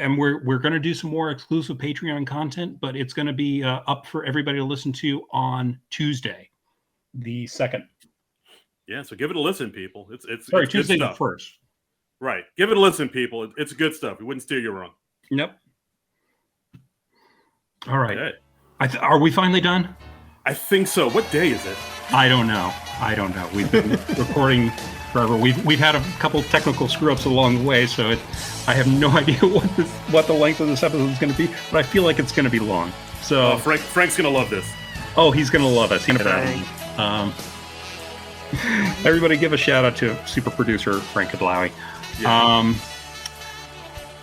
And we're going to do some more exclusive Patreon content, but it's going to be up for everybody to listen to on Tuesday, the 2nd. Yeah, so give it a listen, people. It's Tuesday the 1st. Right, give it a listen, people. It's good stuff. We wouldn't steer you wrong. Yep. All right. Okay. Are we finally done? I think so. What day is it? I don't know. We've been recording forever. We've had a couple technical screw-ups along the way, so I have no idea what the length of this episode is going to be, but I feel like it's going to be long. So Frank's going to love this. Oh, he's going to love us. Everybody give a shout out to super producer Frank Kadlawi. Yeah.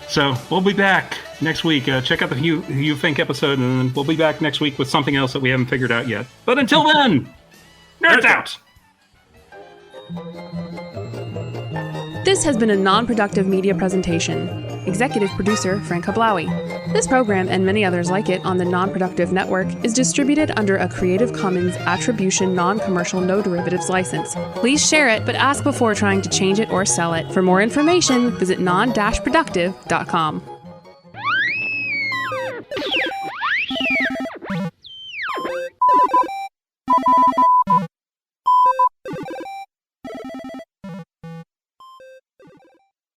So we'll be back next week. Check out the Hugh Fink episode, and then we'll be back next week with something else that we haven't figured out yet. But until then, nerds out! This has been a non-productive media presentation. Executive producer Frank Kadlawi. This program and many others like it on the Non-Productive Network is distributed under a Creative Commons Attribution Non-Commercial No Derivatives license. Please share it, but ask before trying to change it or sell it. For more information, visit Non-Productive.com.